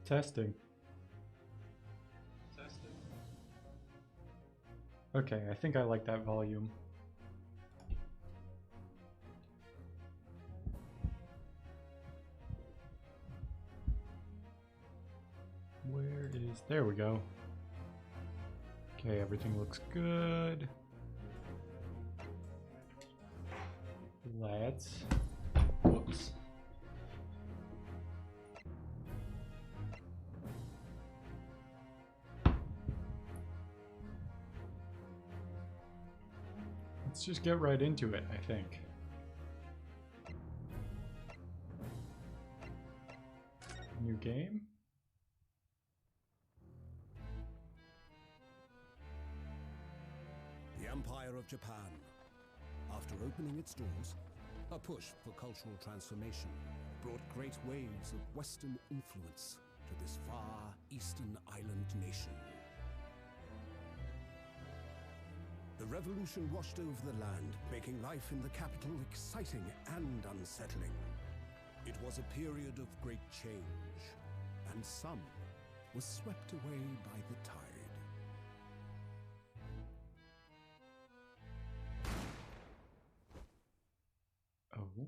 Testing. Okay, I think I like that volume. Where is... There we go. Okay, everything looks good. Let's... Whoops. Let's just get right into it, I think. New game? The Empire of Japan. After opening its doors, a push for cultural transformation brought great waves of Western influence to this far eastern island nation. The revolution washed over the land, making life in the capital exciting and unsettling. It was a period of great change, and some was swept away by the tide. Oh.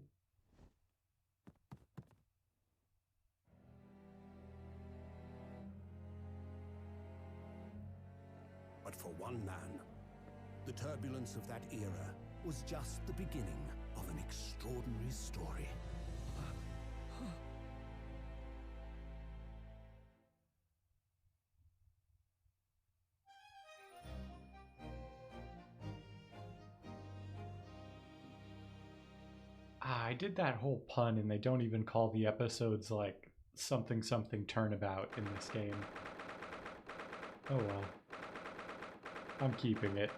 But for one man, the turbulence of that era was just the beginning of an extraordinary story. I did that whole pun and they don't even call the episodes like something something turnabout in this game. Oh well. I'm keeping it.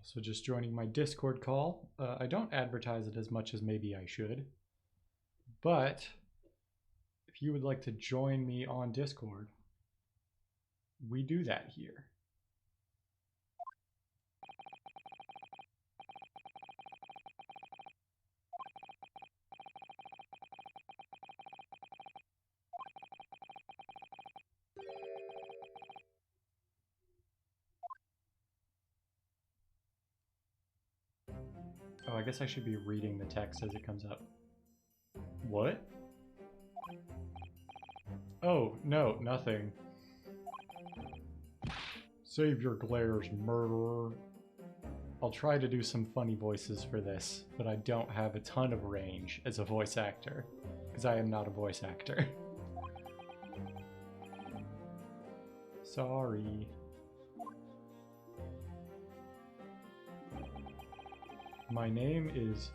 So just joining my Discord call. I don't advertise it as much as maybe I should, but if you would like to join me on Discord, we do that here. Oh, I guess I should be reading the text as it comes up. What? Oh, no, nothing. Save your glares, murderer. I'll try to do some funny voices for this, but I don't have a ton of range as a voice actor, because I am not a voice actor. Sorry. My name is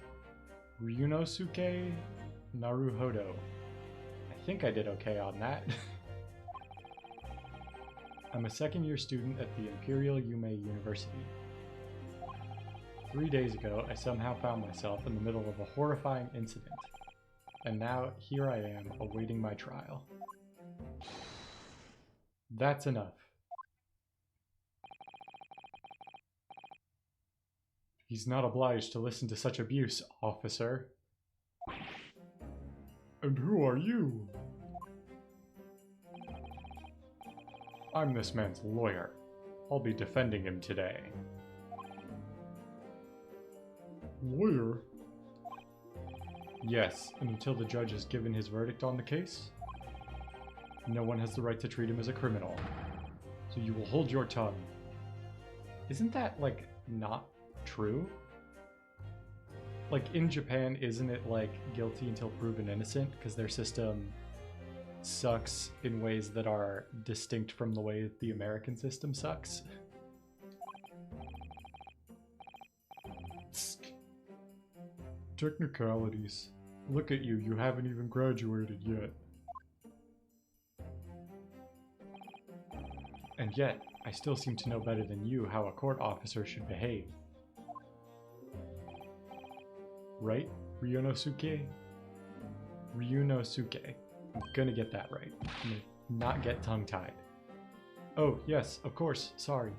Ryunosuke Naruhodo. I think I did okay on that. I'm a second-year student at the Imperial Yume University. 3 days ago, I somehow found myself in the middle of a horrifying incident, and now here I am awaiting my trial. That's enough. He's not obliged to listen to such abuse, officer. And who are you? I'm this man's lawyer. I'll be defending him today. Lawyer? Yes, and until the judge has given his verdict on the case, no one has the right to treat him as a criminal. So you will hold your tongue. Isn't that, like, not true? Like, in Japan, isn't it, like, guilty until proven innocent? Because their system sucks in ways that are distinct from the way the American system sucks. Technicalities. Look at you, you haven't even graduated yet. And yet, I still seem to know better than you how a court officer should behave. Right, Ryunosuke? Ryunosuke. I'm gonna get that right. I'm gonna not get tongue-tied. Oh, yes, of course, sorry.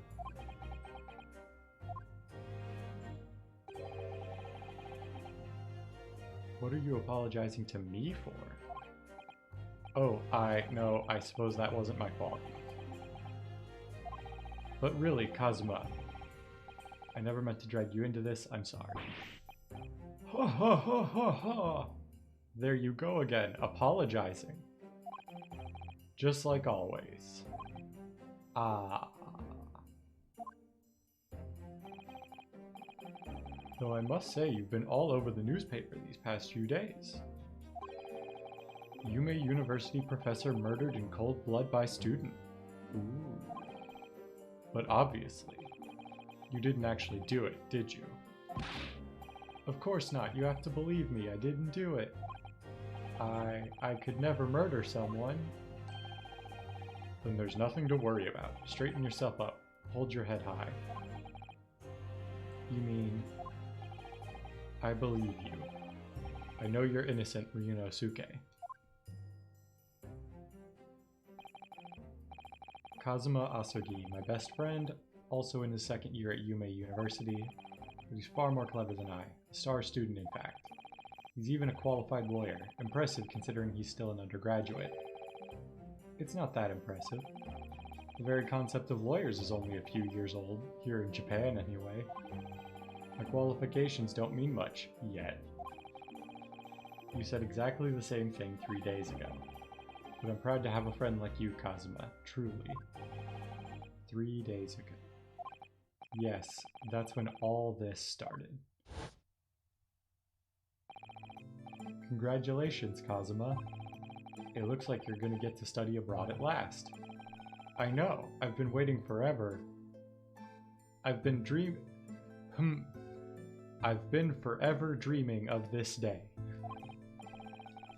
What are you apologizing to me for? Oh, no, I suppose that wasn't my fault. But really, Kazuma, I never meant to drag you into this, I'm sorry. Ha ha ha ha ha! There you go again, apologizing. Just like always. Ah. Though I must say, you've been all over the newspaper these past few days. Yume University professor murdered in cold blood by student. Ooh. But obviously, you didn't actually do it, did you? Of course not, you have to believe me, I didn't do it. I could never murder someone. Then there's nothing to worry about. Straighten yourself up. Hold your head high. You mean... I believe you. I know you're innocent, Ryunosuke. Kazuma Asogi, my best friend, also in his second year at Yume University, but he's far more clever than I. A star student, in fact. He's even a qualified lawyer. Impressive considering he's still an undergraduate. It's not that impressive. The very concept of lawyers is only a few years old, here in Japan anyway. My qualifications don't mean much, yet. You said exactly the same thing 3 days ago. But I'm proud to have a friend like you, Kazuma, truly. 3 days ago. Yes, that's when all this started. Congratulations, Kazuma. It looks like you're gonna get to study abroad at last. I know, I've been waiting forever. I've been forever dreaming of this day.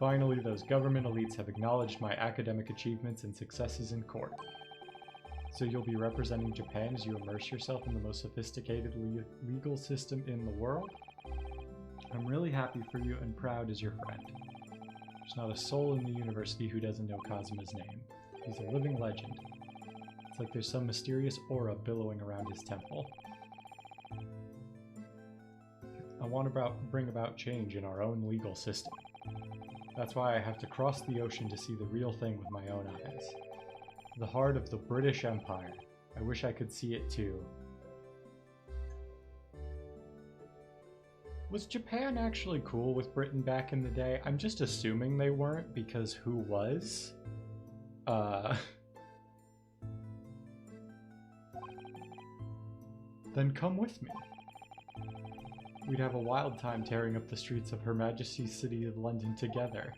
Finally, those government elites have acknowledged my academic achievements and successes in court. So you'll be representing Japan as you immerse yourself in the most sophisticated legal system in the world? I'm really happy for you and proud as your friend. There's not a soul in the university who doesn't know Kazuma's name. He's a living legend. It's like there's some mysterious aura billowing around his temple. I want to bring about change in our own legal system. That's why I have to cross the ocean to see the real thing with my own eyes. The heart of the British Empire. I wish I could see it too. Was Japan actually cool with Britain back in the day? I'm just assuming they weren't, because who was? Then come with me. We'd have a wild time tearing up the streets of Her Majesty's City of London together.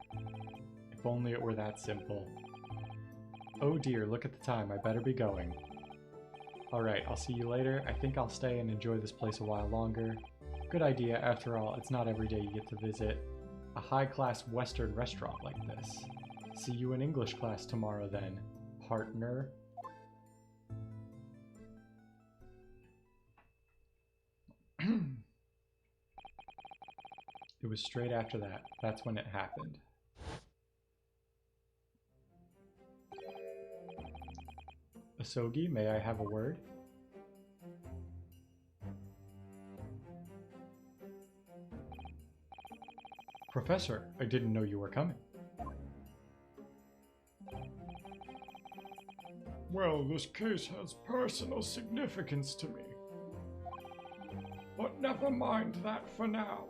If only it were that simple. Oh dear, look at the time, I better be going. Alright, I'll see you later. I think I'll stay and enjoy this place a while longer. Good idea, after all, it's not every day you get to visit a high-class Western restaurant like this. See you in English class tomorrow then, partner. It was straight after that. That's when it happened. Asogi, may I have a word? Professor, I didn't know you were coming. Well, this case has personal significance to me. But never mind that for now.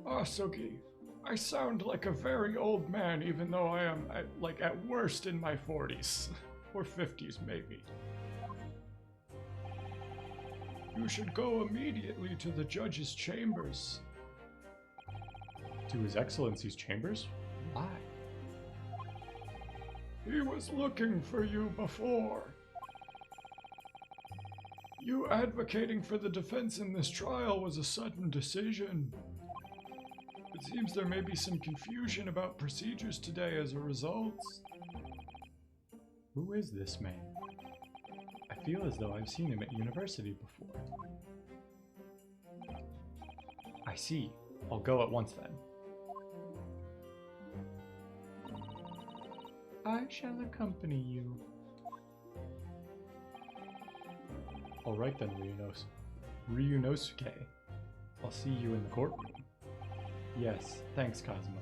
Asogi, I sound like a very old man even though I am, at worst in my 40s. Or 50s, maybe. You should go immediately to the judge's chambers. To His Excellency's chambers? Why? He was looking for you before. You advocating for the defense in this trial was a sudden decision. It seems there may be some confusion about procedures today as a result. Who is this man? I feel as though I've seen him at university before. I see. I'll go at once then. I shall accompany you. Alright then, Ryunosuke. I'll see you in the courtroom. Yes, thanks, Kazuma.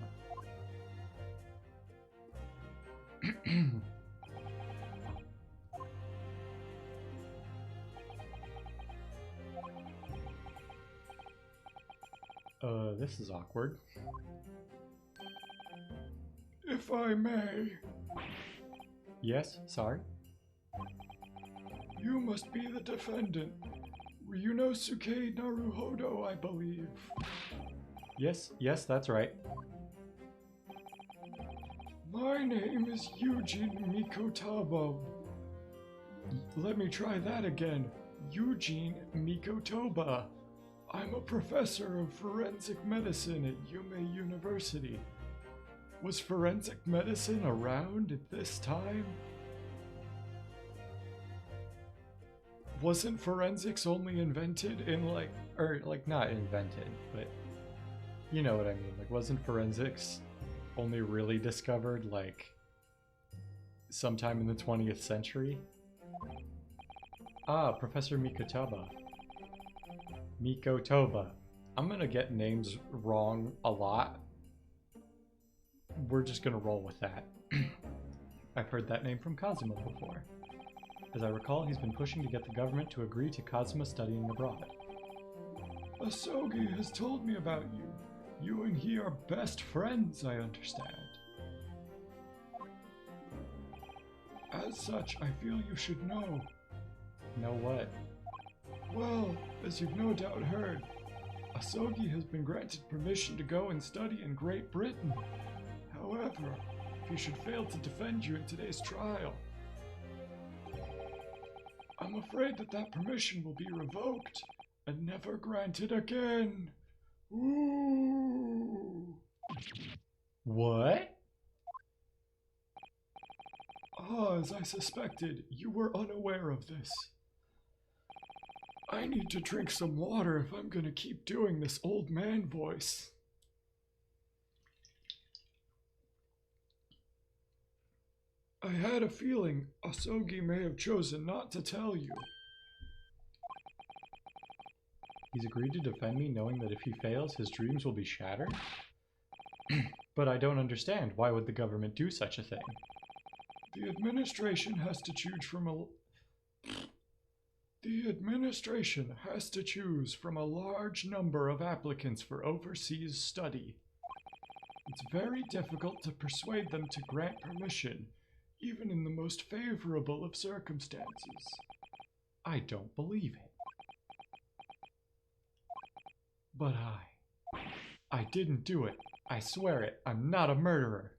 This is awkward. If I may. Yes, sorry? You must be the defendant. Ryunosuke Naruhodo, I believe. Yes, that's right. My name is Eugene Mikotabo. Let me try that again. Eugene Mikotoba. I'm a professor of forensic medicine at Yume University. Was forensic medicine around at this time? Wasn't forensics only invented in not invented, but you know what I mean. Like, wasn't forensics only really discovered like sometime in the 20th century? Ah, Professor Mikotoba. Mikotoba. I'm gonna get names wrong a lot. We're just gonna roll with that. I've heard that name from Kazuma before. As I recall, he's been pushing to get the government to agree to Kazuma studying abroad. Asogi has told me about you. You and he are best friends, I understand. As such, I feel you should know. Know what? Well, as you've no doubt heard, Asogi has been granted permission to go and study in Great Britain. However, if he should fail to defend you in today's trial, I'm afraid that permission will be revoked and never granted again. Ooh. What? Ah, as I suspected, you were unaware of this. I need to drink some water if I'm gonna keep doing this old man voice. I had a feeling Asogi may have chosen not to tell you. He's agreed to defend me knowing that if he fails, his dreams will be shattered? But I don't understand. Why would the government do such a thing? The administration has to choose from a large number of applicants for overseas study. It's very difficult to persuade them to grant permission, even in the most favorable of circumstances. I don't believe it. But I didn't do it. I swear it. I'm not a murderer.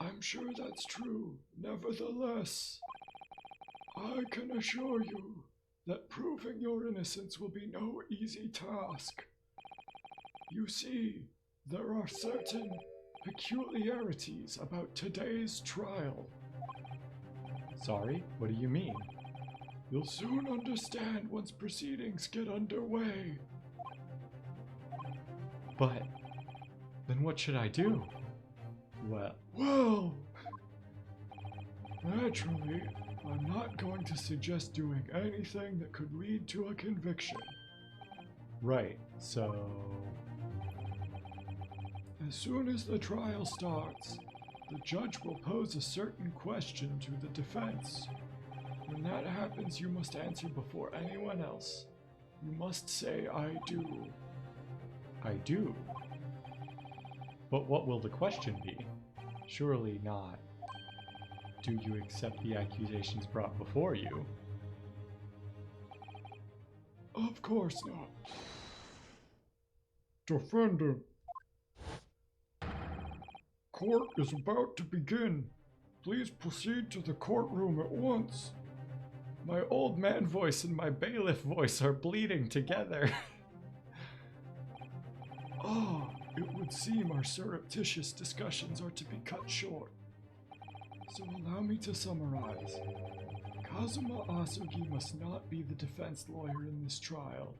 I'm sure that's true. Nevertheless, I can assure you that proving your innocence will be no easy task. You see, there are certain peculiarities about today's trial. Sorry, what do you mean? You'll soon understand once proceedings get underway. But then what should I do? Well, naturally, I'm not going to suggest doing anything that could lead to a conviction. Right, so... As soon as the trial starts, the judge will pose a certain question to the defense. When that happens, you must answer before anyone else. You must say, I do. I do? But what will the question be? Surely not. Do you accept the accusations brought before you? Of course not. Defendant. Court is about to begin. Please proceed to the courtroom at once. My old man voice and my bailiff voice are bleeding together. Ah, it would seem our surreptitious discussions are to be cut short. So allow me to summarize. Kazuma Asogi must not be the defense lawyer in this trial.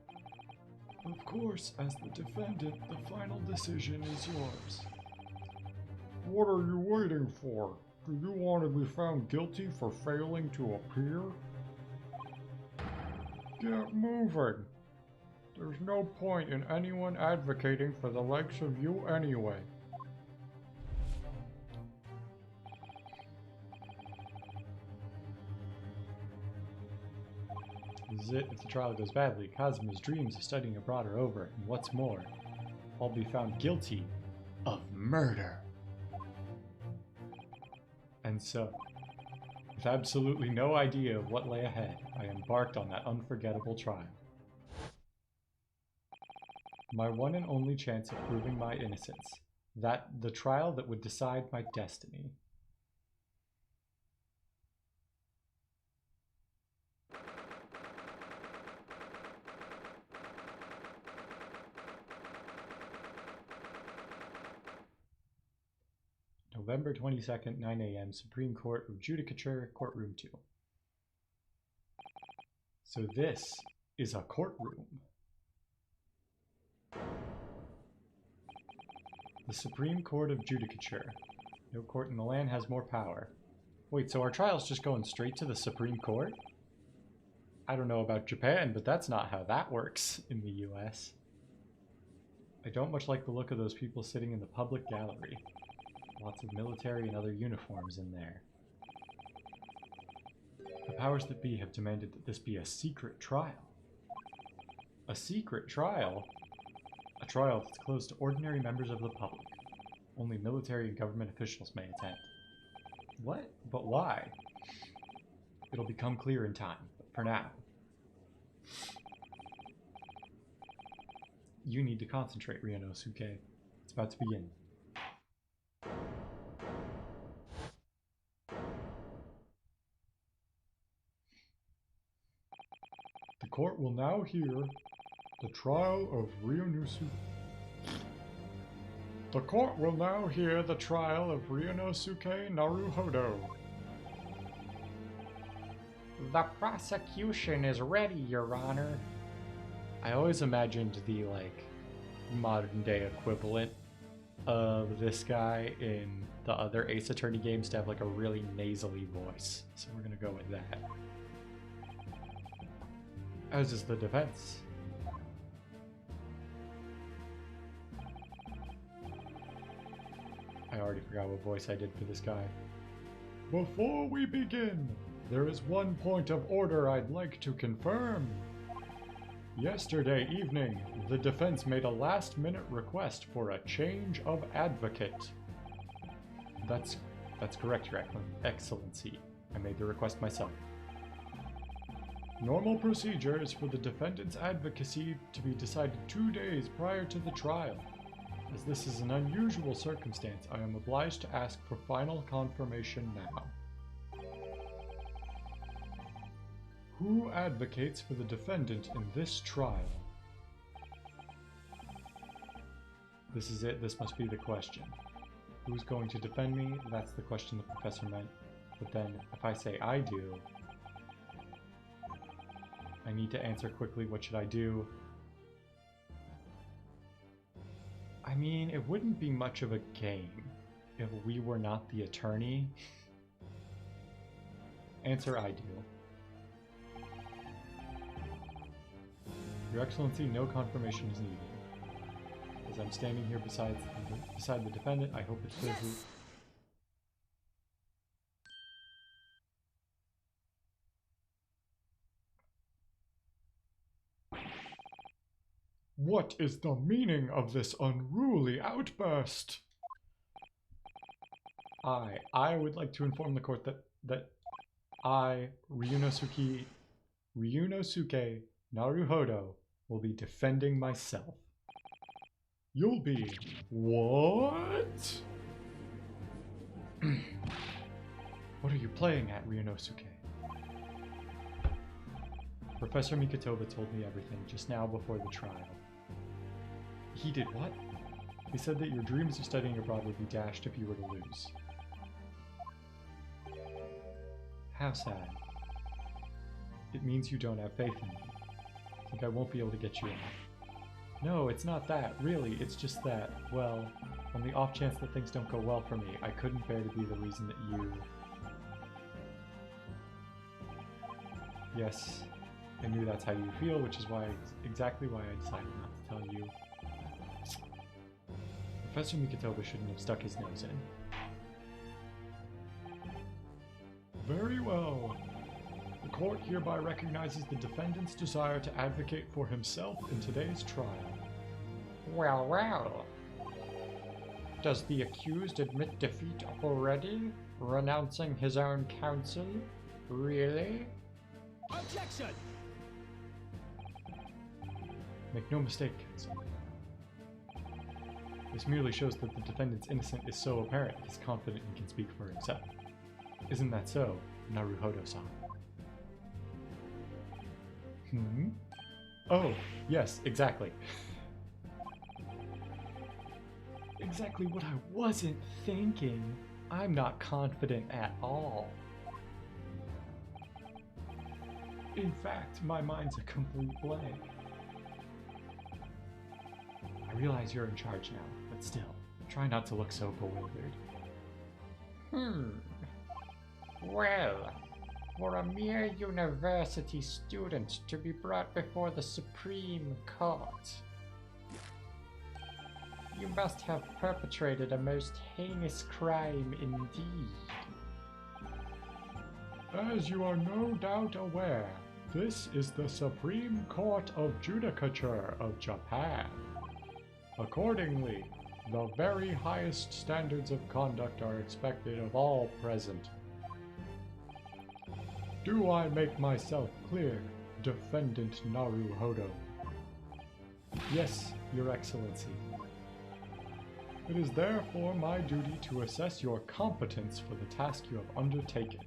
Of course, as the defendant, the final decision is yours. What are you waiting for? Do you want to be found guilty for failing to appear? Get moving. There's no point in anyone advocating for the likes of you anyway. This is it. If the trial goes badly, Kazuma's dreams of studying abroad are over, and what's more, I'll be found guilty of murder. And so, with absolutely no idea of what lay ahead, I embarked on that unforgettable trial. My one and only chance of proving my innocence. The trial that would decide my destiny. November 22nd, 9 a.m., Supreme Court of Judicature, Courtroom 2. So this is a courtroom. The Supreme Court of Judicature. No court in the land has more power. Wait, so our trial's just going straight to the Supreme Court? I don't know about Japan, but that's not how that works in the US. I don't much like the look of those people sitting in the public gallery. Lots of military and other uniforms in there. The powers that be have demanded that this be a secret trial. A secret trial? A trial that's closed to ordinary members of the public. Only military and government officials may attend. What? But why? It'll become clear in time, but for now. You need to concentrate, Ryunosuke. It's about to begin. The court will now hear the trial of Ryunosuke. The court will now hear the trial of Ryunosuke Naruhodo. The prosecution is ready, Your Honor. I always imagined the, modern day equivalent of this guy in the other Ace Attorney games to have, a really nasally voice. So we're gonna go with that. As is the defense. I already forgot what voice I did for this guy. Before we begin, there is one point of order I'd like to confirm. Yesterday evening, the defense made a last-minute request for a change of advocate. That's correct, Your Excellency. I made the request myself. Normal procedure is for the defendant's advocacy to be decided 2 days prior to the trial. As this is an unusual circumstance, I am obliged to ask for final confirmation now. Who advocates for the defendant in this trial? This is it. This must be the question. Who's going to defend me? That's the question the professor meant. But then, if I say I do, I need to answer quickly. What should I do? I mean, it wouldn't be much of a game if we were not the attorney. Answer I do. Your Excellency, no confirmation is needed. As I'm standing here beside the defendant, I hope it's clear who... What is the meaning of this unruly outburst? I would like to inform the court that I, Ryunosuke Naruhodo, will be defending myself. You'll be... What? What are you playing at, Ryunosuke? Professor Mikotoba told me everything just now before the trial. He did what? He said that your dreams of studying abroad would be dashed if you were to lose. How sad. It means you don't have faith in me. Think I won't be able to get you in. No, it's not that, really. It's just that, well, On the off chance that things don't go well for me, I couldn't bear to be the reason that you... Yes, I knew that's how you feel, which is why exactly why I decided not to tell you. Professor Mikotoba shouldn't have stuck his nose in. Very well. The court hereby recognizes the defendant's desire to advocate for himself in today's trial. Well, well. Does the accused admit defeat already? Renouncing his own counsel? Really? Objection! Make no mistake, counsel. This merely shows that the defendant's innocence is so apparent he's confident he can speak for himself. Isn't that so, Naruhodo-san? Oh, yes, exactly. Exactly what I wasn't thinking. I'm not confident at all. In fact, my mind's a complete blank. I realize you're in charge now, but still, try not to look so bewildered. Well, for a mere university student to be brought before the Supreme Court, you must have perpetrated a most heinous crime indeed. As you are no doubt aware, this is the Supreme Court of Judicature of Japan. Accordingly, the very highest standards of conduct are expected of all present. Do I make myself clear, Defendant Naruhodo? Yes, Your Excellency. It is therefore my duty to assess your competence for the task you have undertaken.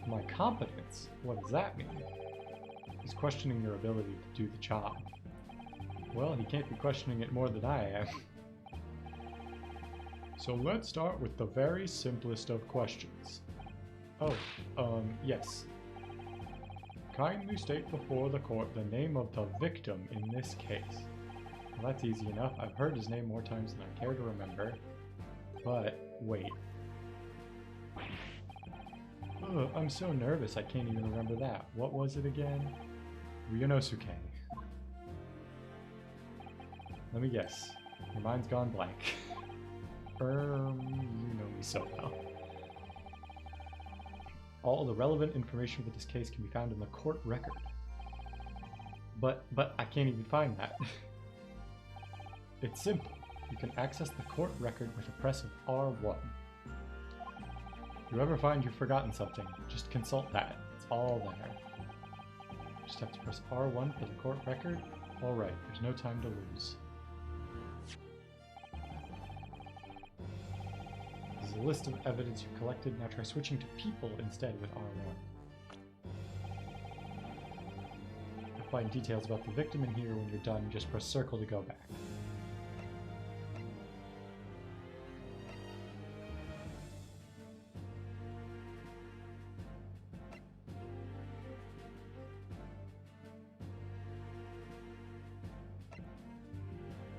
My competence? What does that mean? He's questioning your ability to do the job. Well, he can't be questioning it more than I am. So let's start with the very simplest of questions. Oh, yes. Kindly state before the court the name of the victim in this case. Well, that's easy enough. I've heard his name more times than I care to remember. But, wait. Ugh, I'm so nervous I can't even remember that. What was it again? Ryunosuke. Let me guess. Your mind's gone blank. You know me so well. All the relevant information for this case can be found in the court record. But I can't even find that. It's simple. You can access the court record with a press of R1. If you ever find you've forgotten something, just consult that. It's all there. Just have to press R1 for the court record. Alright, there's no time to lose. This is a list of evidence you've collected. Now try switching to people instead with R1. You'll find details about the victim in here. When you're done, just press circle to go back.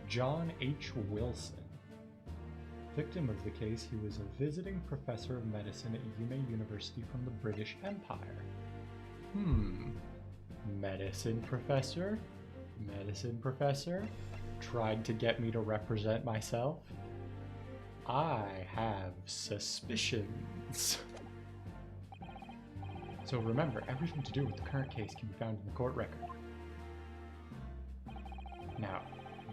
John H. Wilson. Victim of the case, he was a visiting professor of medicine at Yume University from the British Empire. Medicine professor? Medicine professor? Tried to get me to represent myself? I have suspicions. So remember, everything to do with the current case can be found in the court record. Now,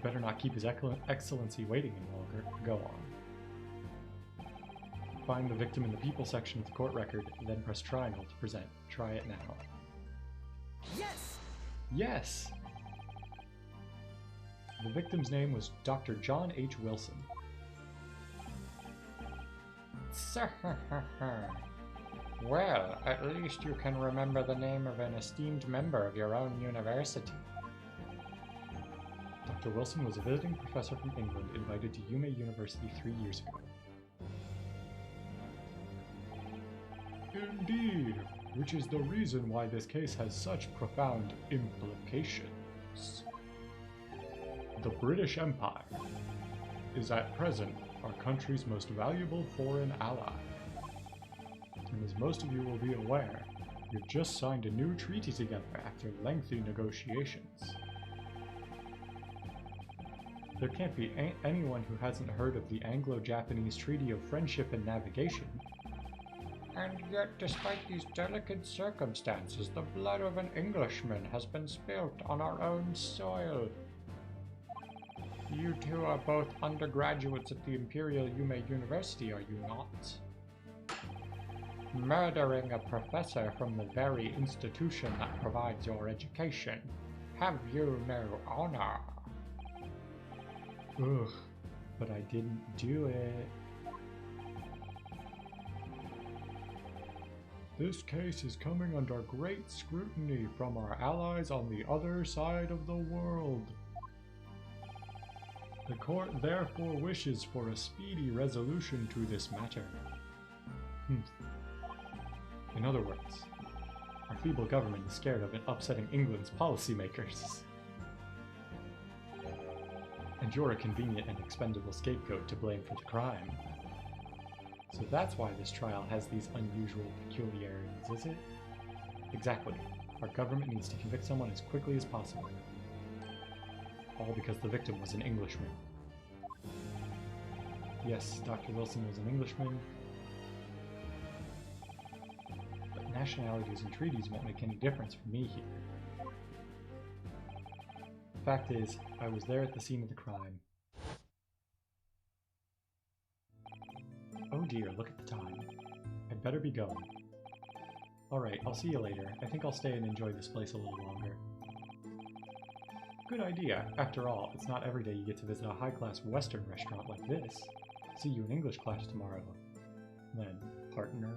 better not keep His Excellency waiting any longer. Go on. Find the victim in the people section of the court record, then press triangle to present. Try it now. Yes! Yes! The victim's name was Dr. John H. Wilson. Well, at least you can remember the name of an esteemed member of your own university. Dr. Wilson was a visiting professor from England invited to Yume University 3 years ago. Indeed, which is the reason why this case has such profound implications. The British Empire is at present our country's most valuable foreign ally. And as most of you will be aware, we've just signed a new treaty together after lengthy negotiations. There can't be anyone who hasn't heard of the Anglo-Japanese Treaty of Friendship and Navigation. And yet, despite these delicate circumstances, the blood of an Englishman has been spilt on our own soil. You two are both undergraduates at the Imperial Yume University, are you not? Murdering a professor from the very institution that provides your education. Have you no honor? Ugh, but I didn't do it. This case is coming under great scrutiny from our allies on the other side of the world. The court therefore wishes for a speedy resolution to this matter. In other words, our feeble government is scared of it upsetting England's policymakers. And you're a convenient and expendable scapegoat to blame for the crime. So that's why this trial has these unusual peculiarities, is it? Exactly. Our government needs to convict someone as quickly as possible. All because the victim was an Englishman. Yes, Dr. Wilson was an Englishman. But nationalities and treaties won't make any difference for me here. Fact is, I was there at the scene of the crime. Oh dear, look at the time. I'd better be going. Alright, I'll see you later. I think I'll stay and enjoy this place a little longer. Good idea. After all, it's not every day you get to visit a high-class Western restaurant like this. See you in English class tomorrow. Then, partner.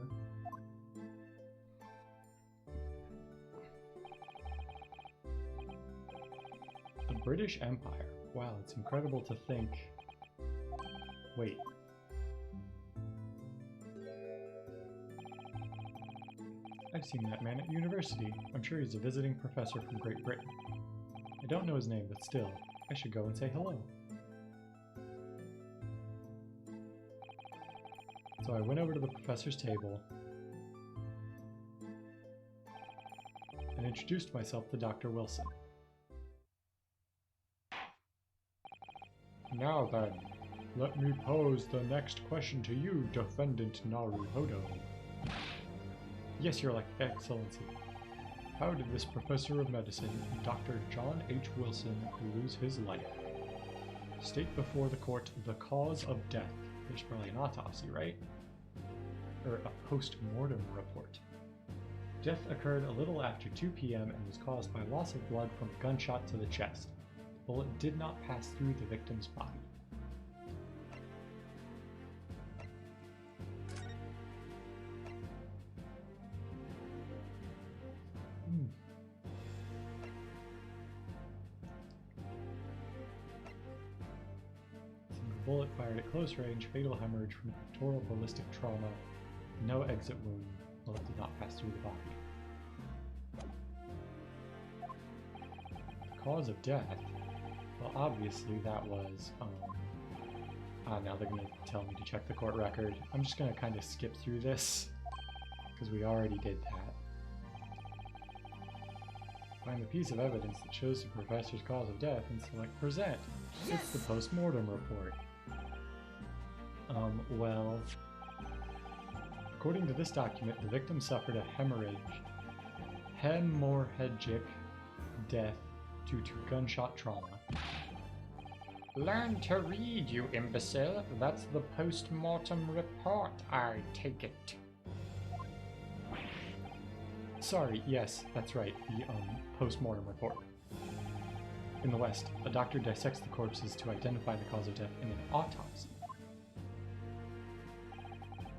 The British Empire. Wow, it's incredible to think... Wait. I've seen that man at university. I'm sure he's a visiting professor from Great Britain. I don't know his name, but still, I should go and say hello. So I went over to the professor's table and introduced myself to Dr. Wilson. Now then, let me pose the next question to you, Defendant Naruhodo. Yes, Your Excellency. How did this professor of medicine, Dr. John H. Wilson, lose his life? State before the court the cause of death. There's probably an autopsy, right? Or a post-mortem report. Death occurred a little after 2 p.m. and was caused by loss of blood from a gunshot to the chest. The bullet did not pass through the victim's body. Bullet fired at close range, fatal hemorrhage from pectoral ballistic trauma, no exit wound, bullet did not pass through the body. The cause of death? Well, obviously that was, now they're going to tell me to check the court record. I'm just going to kind of skip through this, because we already did that. Find the piece of evidence that shows the professor's cause of death and select present. Yes! It's the post-mortem report. Well, according to this document, the victim suffered a hemorrhagic death due to gunshot trauma. Learn to read, you imbecile. That's the post-mortem report, I take it. Sorry, yes, that's right, the post-mortem report. In the West, a doctor dissects the corpses to identify the cause of death in an autopsy.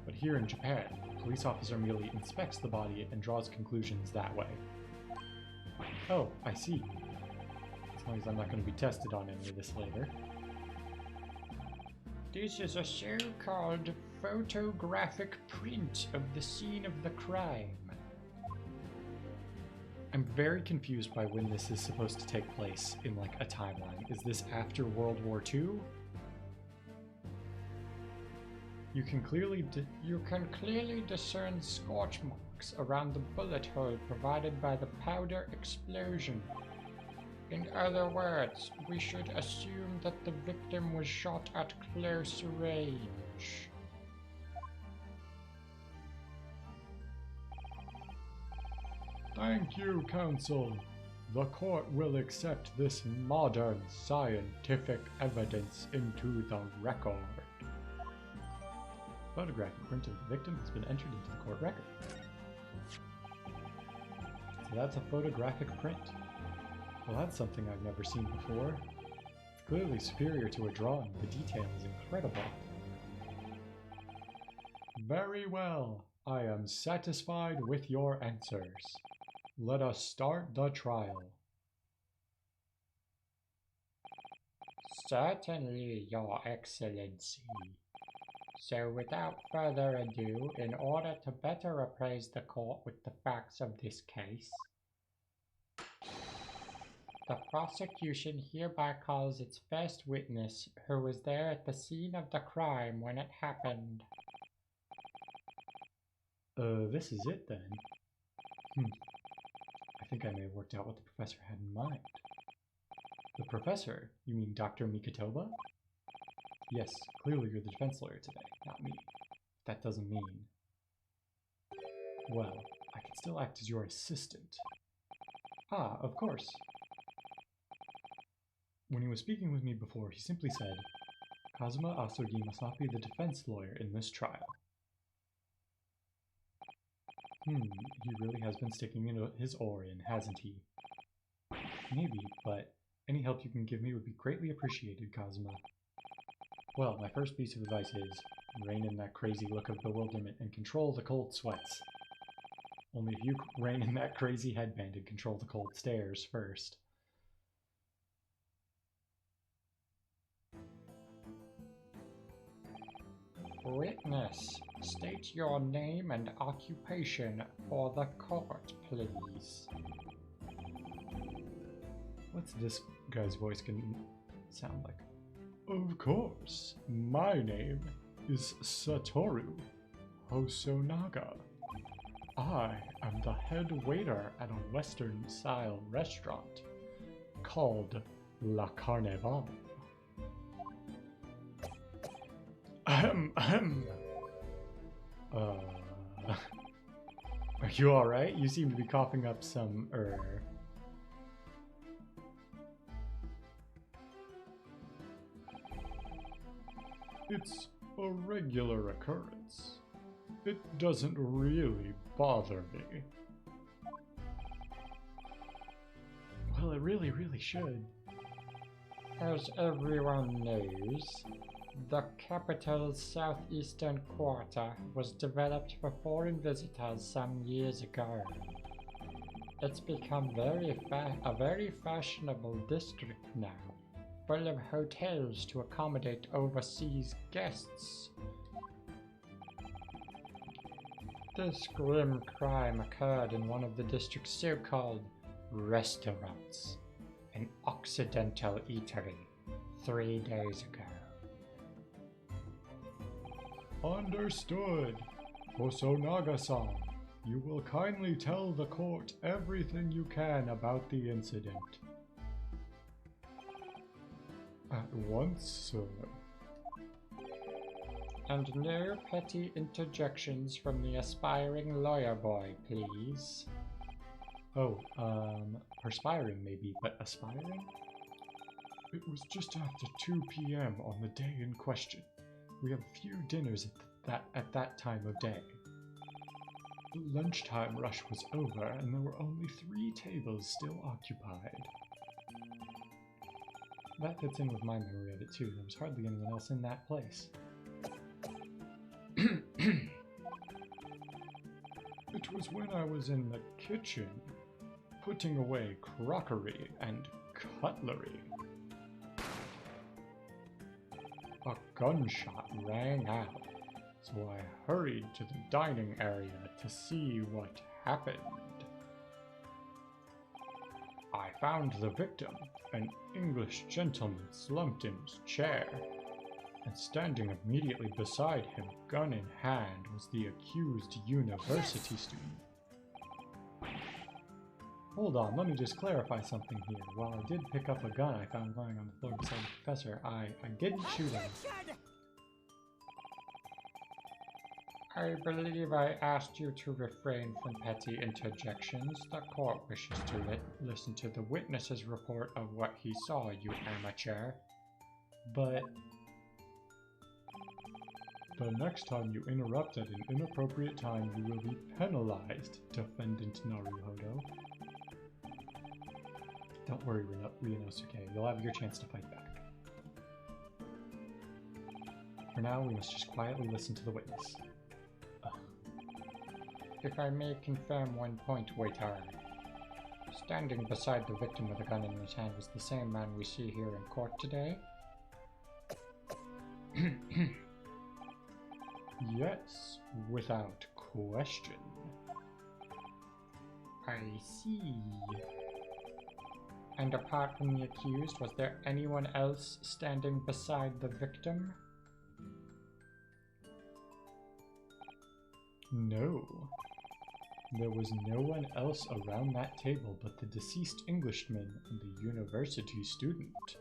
But here in Japan, a police officer merely inspects the body and draws conclusions that way. Oh, I see. As long as I'm not going to be tested on any of this later. This is a so-called photographic print of the scene of the crime. I'm very confused by when this is supposed to take place in, like, a timeline. Is this after World War II? You can clearly You can clearly discern scorch marks around the bullet hole provided by the powder explosion. In other words, we should assume that the victim was shot at close range. Thank you, Counsel. The court will accept this modern scientific evidence into the record. Photographic print of the victim has been entered into the court record. So that's a photographic print. Well, that's something I've never seen before. It's clearly superior to a drawing. The detail is incredible. Very well. I am satisfied with your answers. Let us start the trial. Certainly, Your Excellency. So without further ado, in order to better appraise the court with the facts of this case, the prosecution hereby calls its first witness, who was there at the scene of the crime when it happened. This is it then. I think I may have worked out what the professor had in mind. The professor? You mean Dr. Mikotoba? Yes, clearly you're the defense lawyer today, not me. That doesn't mean... Well, I can still act as your assistant. Ah, of course. When he was speaking with me before, he simply said, Kazuma Asogi must not be the defense lawyer in this trial. He really has been sticking his oar in, hasn't he? Maybe, but any help you can give me would be greatly appreciated, Kazuma. Well, my first piece of advice is, rein in that crazy look of bewilderment and control the cold sweats. Only if you rein in that crazy headband and control the cold stares first. Witness, state your name and occupation for the court, please. What's this guy's voice gonna sound like? Of course. My name is Satoru Hosonaga. I am the head waiter at a Western-style restaurant called La Carnival. Are you alright? You seem to be coughing up some, It's a regular occurrence. It doesn't really bother me. Well, it really should. As everyone knows, the capital's southeastern quarter was developed for foreign visitors some years ago. It's become a very fashionable district now, full of hotels to accommodate overseas guests. This grim crime occurred in one of the district's so-called restaurants, an Occidental eatery, 3 days ago. Understood. Hosonaga-san, you will kindly tell the court everything you can about the incident. At once, sir. And no petty interjections from the aspiring lawyer boy, please. Oh, perspiring maybe, but aspiring? It was just after 2 p.m. on the day in question. We have few dinners at that time of day. The lunchtime rush was over and there were only 3 tables still occupied. That fits in with my memory of it too. There was hardly anyone else in that place. It was when I was in the kitchen, putting away crockery and cutlery. A gunshot rang out, so I hurried to the dining area to see what happened. I found the victim, an English gentleman slumped in his chair, And standing immediately beside him, gun in hand, was the accused university student. Hold on, let me just clarify something here. While I did pick up a gun I found lying on the floor beside the professor, I didn't shoot him. I believe I asked you to refrain from petty interjections. The court wishes to listen to the witness's report of what he saw, you amateur. But the next time you interrupt at an inappropriate time, you will be penalized, Defendant Naruhodo. Don't worry, Ryunosuke. You'll have your chance to fight back. For now, we must just quietly listen to the witness. If I may confirm one point, waiter. Standing beside the victim with a gun in his hand was the same man we see here in court today? Yes, without question. I see. And apart from the accused, was there anyone else standing beside the victim? No. There was no one else around that table but the deceased Englishman and the university student.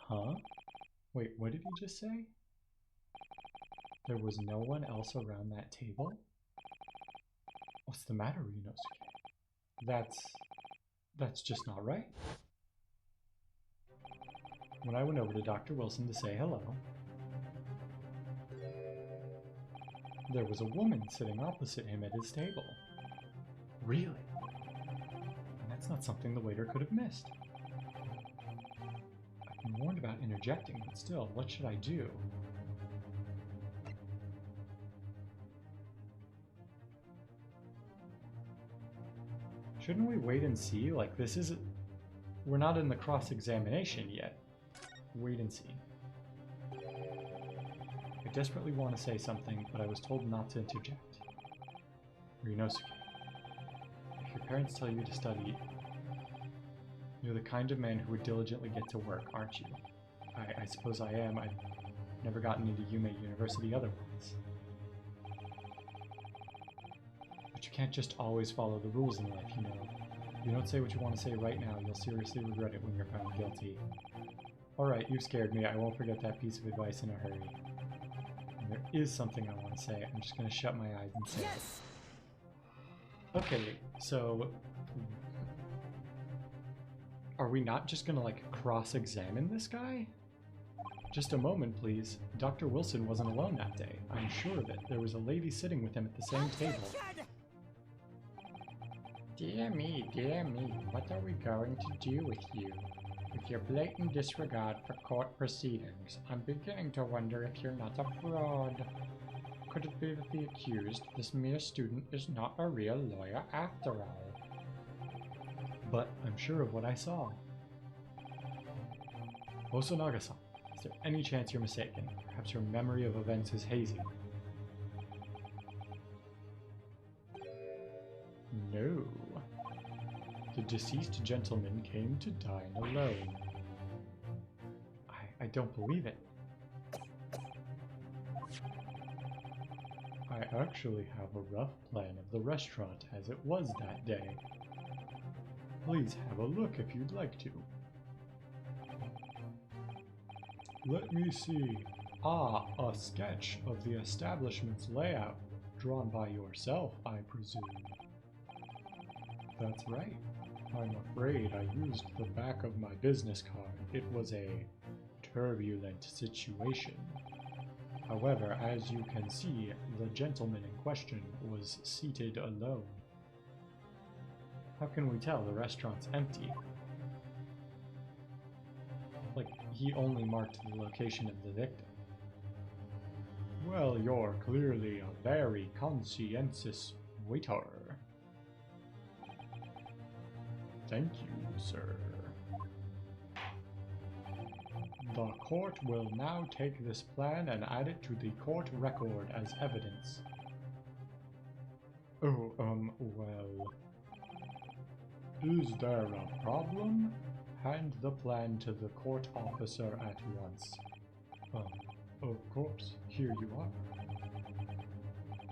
Huh? Wait, what did he just say? There was no one else around that table? What's the matter, Ryunosuke? That's just not right. When I went over to Dr. Wilson to say hello, there was a woman sitting opposite him at his table. Really? And that's not something the waiter could have missed. I've been warned about interjecting, but still, what should I do? Shouldn't we wait and see? Like, this isn't... We're not in the cross-examination yet. Wait and see. I desperately want to say something, but I was told not to interject. Ryunosuke, if your parents tell you to study, you're the kind of man who would diligently get to work, aren't you? I suppose I am. I've never gotten into Yume University otherwise. But you can't just always follow the rules in life, you know. If you don't say what you want to say right now, you'll seriously regret it when you're found guilty. Alright, you've scared me. I won't forget that piece of advice in a hurry. And there is something I want to say. I'm just going to shut my eyes and say it. Okay, so... Are we not just going to, like, cross-examine this guy? Just a moment, please. Dr. Wilson wasn't alone that day. I'm sure of it. There was a lady sitting with him at the same table. Dear me, what are we going to do with you? With your blatant disregard for court proceedings, I'm beginning to wonder if you're not a fraud. Could it be that the accused, this mere student, is not a real lawyer after all? But I'm sure of what I saw. Osanaga-san, is there any chance you're mistaken? Perhaps your memory of events is hazy. No. The deceased gentleman came to dine alone. I don't believe it. I actually have a rough plan of the restaurant as it was that day. Please have a look if you'd like to. Let me see. Ah, a sketch of the establishment's layout, drawn by yourself, I presume. That's right. I'm afraid I used the back of my business card. It was a turbulent situation. However, as you can see, the gentleman in question was seated alone. How can we tell the restaurant's empty? Like, he only marked the location of the victim. Well, you're clearly a very conscientious waiter. Thank you, sir. The court will now take this plan and add it to the court record as evidence. Oh, well... Is there a problem? Hand the plan to the court officer at once. Of course, here you are.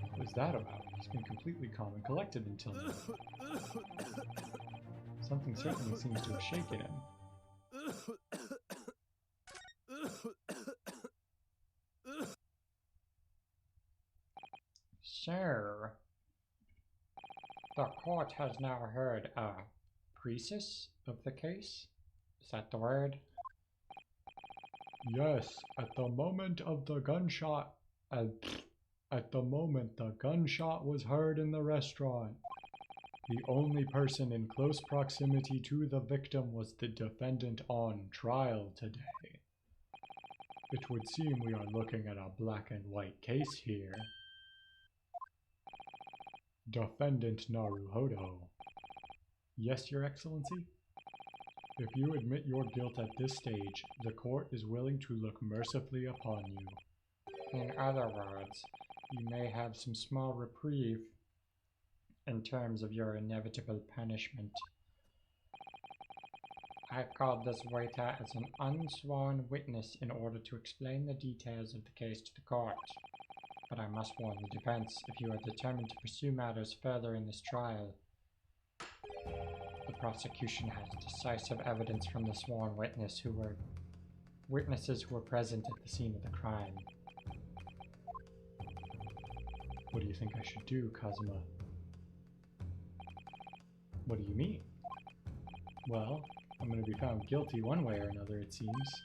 What was that about? He's been completely calm and collected until now. Something certainly seems to have shaken him. So, the court has now heard a precis of the case? Is that the word? Yes, at the moment the gunshot was heard in the restaurant. The only person in close proximity to the victim was the defendant on trial today. It would seem we are looking at a black and white case here. Defendant Naruhodo. Yes, Your Excellency? If you admit your guilt at this stage, the court is willing to look mercifully upon you. In other words, you may have some small reprieve in terms of your inevitable punishment. I've called this waiter as an unsworn witness in order to explain the details of the case to the court. But I must warn the defense, if you are determined to pursue matters further in this trial, the prosecution has decisive evidence from the sworn witnesses who were present at the scene of the crime. What do you think I should do, Kazuma? What do you mean? Well, I'm going to be found guilty one way or another, it seems.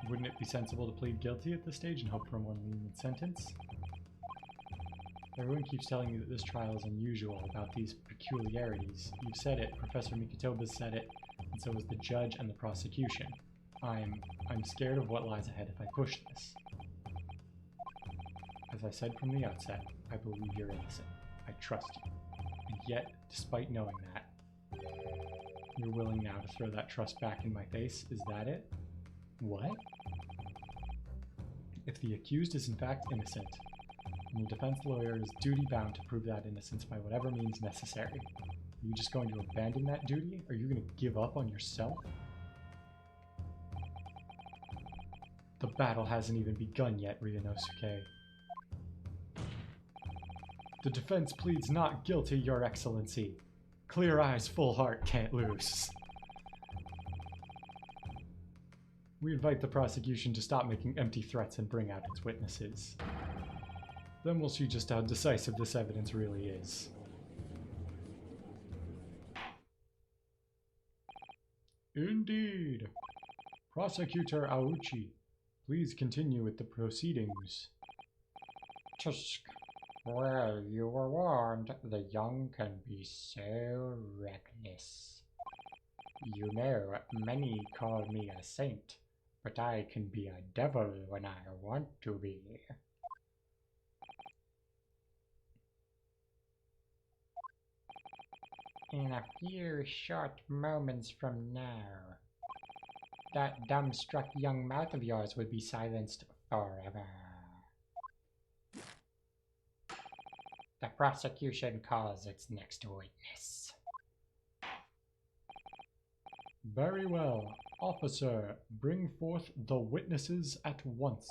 Wouldn't it be sensible to plead guilty at this stage and hope for a more lenient sentence? Everyone keeps telling you that this trial is unusual about these peculiarities. You've said it, Professor Mikotoba's said it, and so has the judge and the prosecution. I'm scared of what lies ahead if I push this. As I said from the outset, I believe you're innocent. I trust you. And yet, despite knowing that, you're willing now to throw that trust back in my face? Is that it? What? If the accused is in fact innocent, then the defense lawyer is duty-bound to prove that innocence by whatever means necessary. Are you just going to abandon that duty? Are you going to give up on yourself? The battle hasn't even begun yet, Ryunosuke. The defense pleads not guilty, Your Excellency. Clear eyes, full heart, can't lose. We invite the prosecution to stop making empty threats and bring out its witnesses. Then we'll see just how decisive this evidence really is. Indeed. Prosecutor Aouchi, please continue with the proceedings. Tusk. Well, you were warned. The young can be so reckless. You know, many call me a saint, but I can be a devil when I want to be. In a few short moments from now, that dumbstruck young mouth of yours would be silenced forever. The prosecution calls its next witness. Very well. Officer, bring forth the witnesses at once.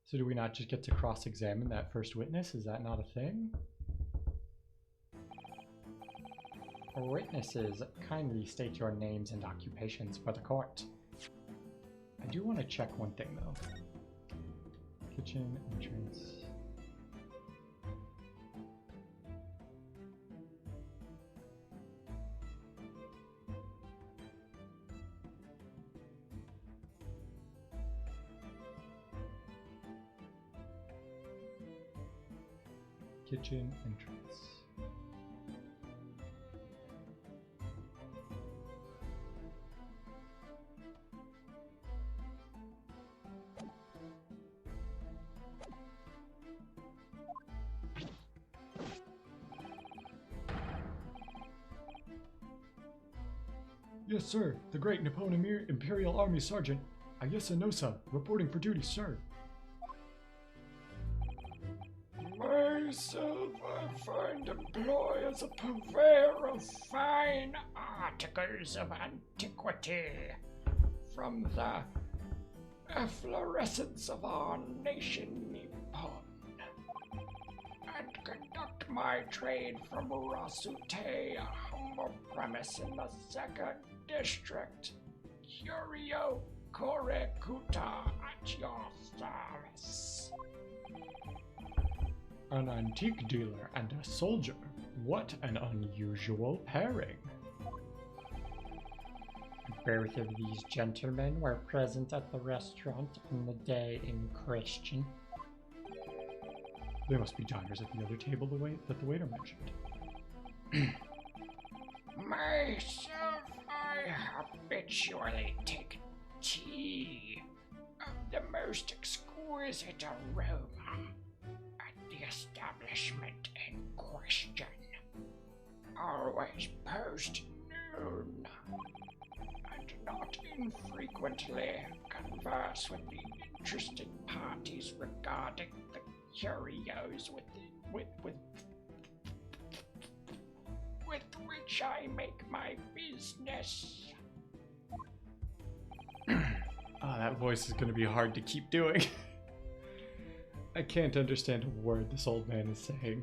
So do we not just get to cross-examine that first witness? Is that not a thing? Witnesses, kindly state your names and occupations for the court. I do want to check one thing, though. Kitchen entrance. Kitchen entrance. Yes, sir. The great Nippon Imperial Army Sergeant Ayase Nosa, reporting for duty, sir. Myself, I find employ as a purveyor of fine articles of antiquity. from the efflorescence of our nation Nippon, and conduct my trade from Urasute, a humble premise in the 2nd District. Curio Korekuta at your service. An antique dealer and a soldier. What an unusual pairing. Both of these gentlemen were present at the restaurant on the day in question. They must be diners at the other table that the waiter mentioned. Myself, I habitually take tea of the most exquisite aroma at the establishment in question. Always post-noon, and not infrequently converse with the interested parties regarding the curios with which I make my business. Ah, that voice is going to be hard to keep doing. I can't understand a word this old man is saying.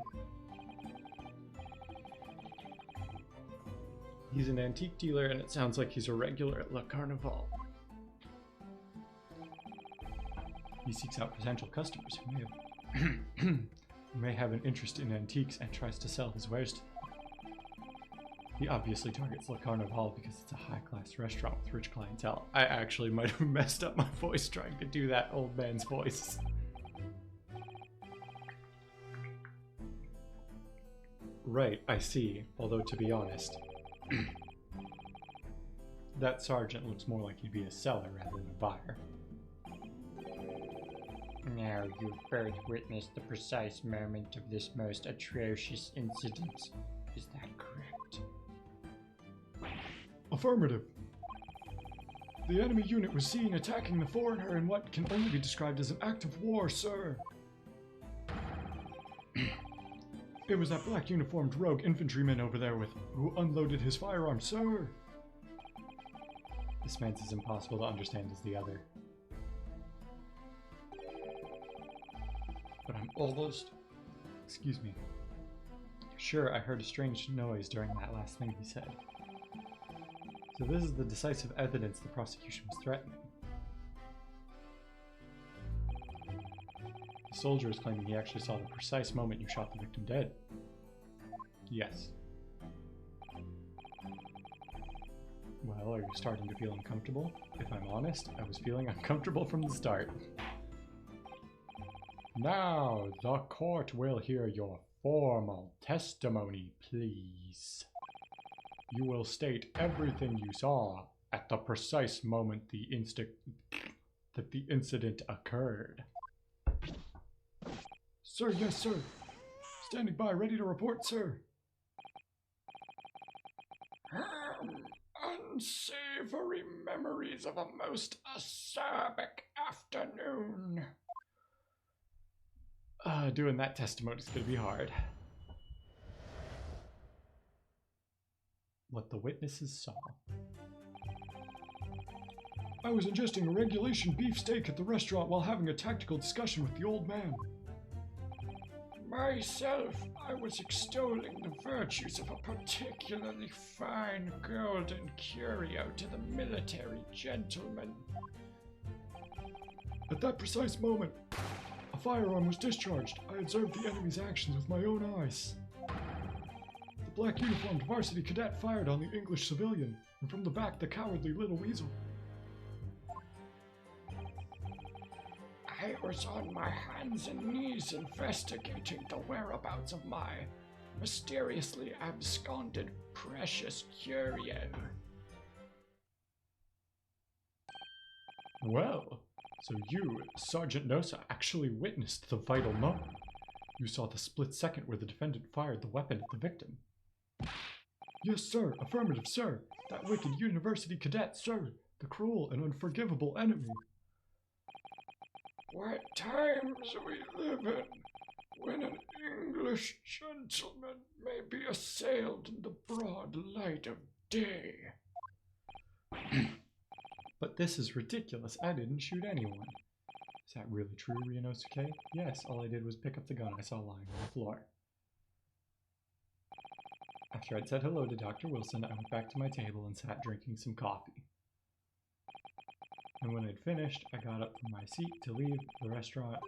He's an antique dealer, and it sounds like he's a regular at Le Carnival. He seeks out potential customers who may have an interest in antiques and tries to sell his wares to them. He obviously targets Le Carnival because it's a high-class restaurant with rich clientele. I actually might have messed up my voice trying to do that old man's voice. Right, I see. Although, to be honest, that sergeant looks more like he'd be a seller rather than a buyer. Now you've both witnessed the precise moment of this most atrocious incident. Is that correct? Affirmative. The enemy unit was seen attacking the foreigner in what can only be described as an act of war, sir. It was that black uniformed rogue infantryman over there who unloaded his firearm, sir. This man's as impossible to understand as the other. But I'm almost... Excuse me. Sure, I heard a strange noise during that last thing he said. So this is the decisive evidence the prosecution was threatening. The soldier is claiming he actually saw the precise moment you shot the victim dead. Yes. Well, are you starting to feel uncomfortable? If I'm honest, I was feeling uncomfortable from the start. Now, the court will hear your formal testimony, please. You will state everything you saw at the precise moment that the incident occurred. Sir, yes, sir. Standing by, ready to report, sir. Unsavory memories of a most acerbic afternoon. Doing that testimony is going to be hard. What the witnesses saw. I was ingesting a regulation beef steak at the restaurant while having a tactical discussion with the old man. Myself, I was extolling the virtues of a particularly fine golden curio to the military gentleman. At that precise moment, a firearm was discharged. I observed the enemy's actions with my own eyes. The black uniformed varsity cadet fired on the English civilian, and from the back the cowardly little weasel. I was on my hands and knees investigating the whereabouts of my mysteriously absconded precious curio. Well, so you, Sergeant Nosa, actually witnessed the vital moment. You saw the split second where the defendant fired the weapon at the victim. Yes, sir. Affirmative, sir. That wicked university cadet, sir. The cruel and unforgivable enemy. What times we live in, when an English gentleman may be assailed in the broad light of day. But this is ridiculous. I didn't shoot anyone. Is that really true, Ryunosuke? Yes, all I did was pick up the gun I saw lying on the floor. After I'd said hello to Dr. Wilson, I went back to my table and sat drinking some coffee. And when I'd finished, I got up from my seat to leave the restaurant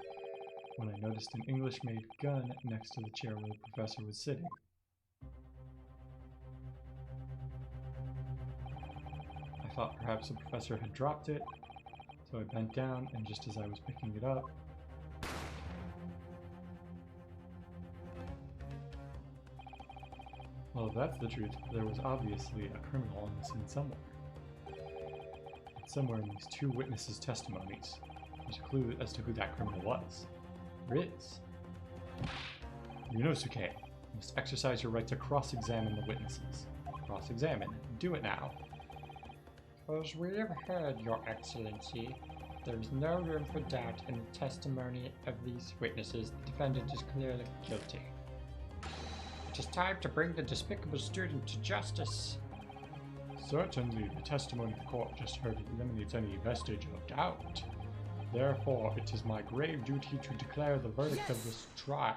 when I noticed an English-made gun next to the chair where the professor was sitting. I thought perhaps the professor had dropped it, so I bent down, and just as I was picking it up, well, if that's the truth, there was obviously a criminal on the scene somewhere. Somewhere in these two witnesses' testimonies, there's a clue as to who that criminal was. There is. Ryunosuke, you must exercise your right to cross-examine the witnesses. Cross-examine. Do it now. As we have heard, Your Excellency, there is no room for doubt in the testimony of these witnesses. The defendant is clearly guilty. It is time to bring the despicable student to justice. Certainly, the testimony the court just heard eliminates any vestige of doubt. Therefore, it is my grave duty to declare the verdict of this trial.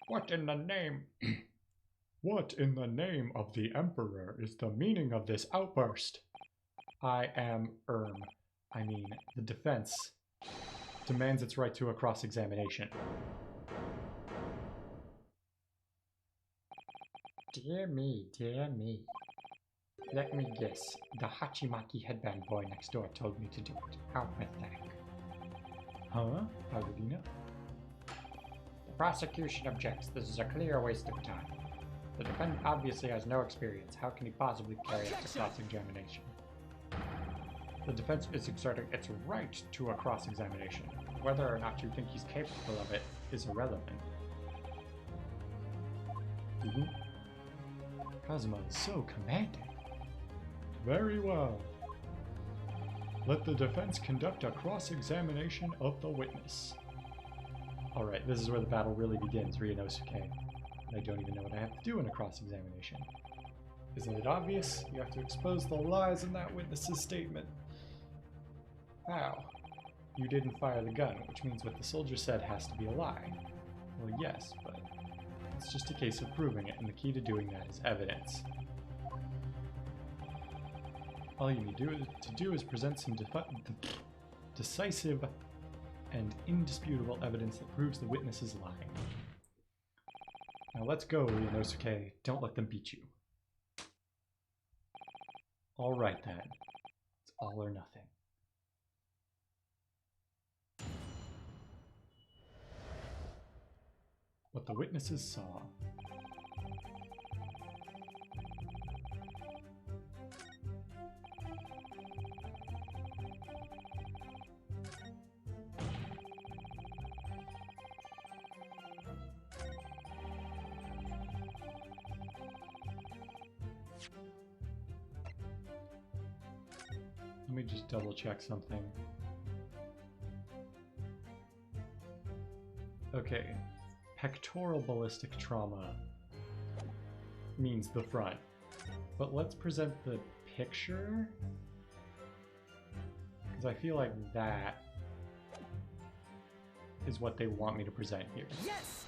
What in the name? What in the name of the Emperor is the meaning of this outburst? The defense demands its right to a cross-examination. Dear me, dear me. Let me guess. The Hachimaki headband boy next door told me to do it. How pathetic. Huh? How did he know? The prosecution objects. This is a clear waste of time. The defendant obviously has no experience. How can he possibly carry out the cross-examination? The defense is exerting its right to a cross-examination. Whether or not you think he's capable of it is irrelevant. Kazuma is so commanding. Very well. Let the defense conduct a cross-examination of the witness. Alright, this is where the battle really begins, Ryunosuke. I don't even know what I have to do in a cross-examination. Isn't it obvious? You have to expose the lies in that witness's statement. How? You didn't fire the gun, which means what the soldier said has to be a lie. Well, yes, but it's just a case of proving it, and the key to doing that is evidence. All you need to do is present some decisive and indisputable evidence that proves the witness is lying. Now let's go, Ryunosuke. Don't let them beat you. Alright then. It's all or nothing. What the witnesses saw. Let me just double check something. Okay. Pectoral ballistic trauma means the front. But let's present the picture, because I feel like that is what they want me to present here. Yes!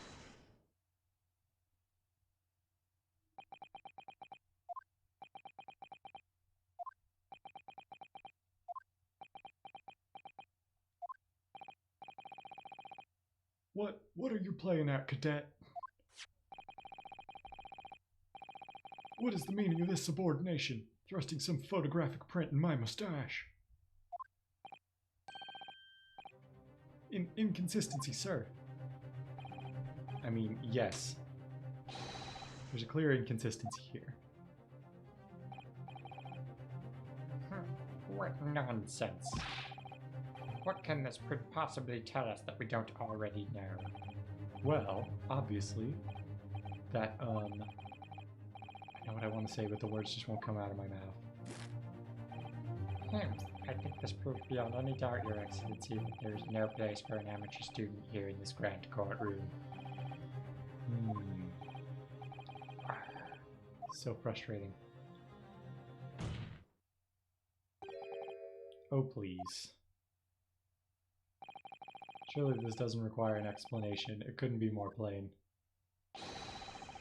What are you playing at, cadet? What is the meaning of this subordination? Thrusting some photographic print in my mustache. Inconsistency, sir. I mean, yes. There's a clear inconsistency here. What nonsense. What can this print possibly tell us that we don't already know? Well, obviously, that, I know what I want to say, but the words just won't come out of my mouth. I think this proves beyond any doubt, Your Excellency, that there is no place for an amateur student here in this grand courtroom. So frustrating. Oh, please. Surely this doesn't require an explanation. It couldn't be more plain.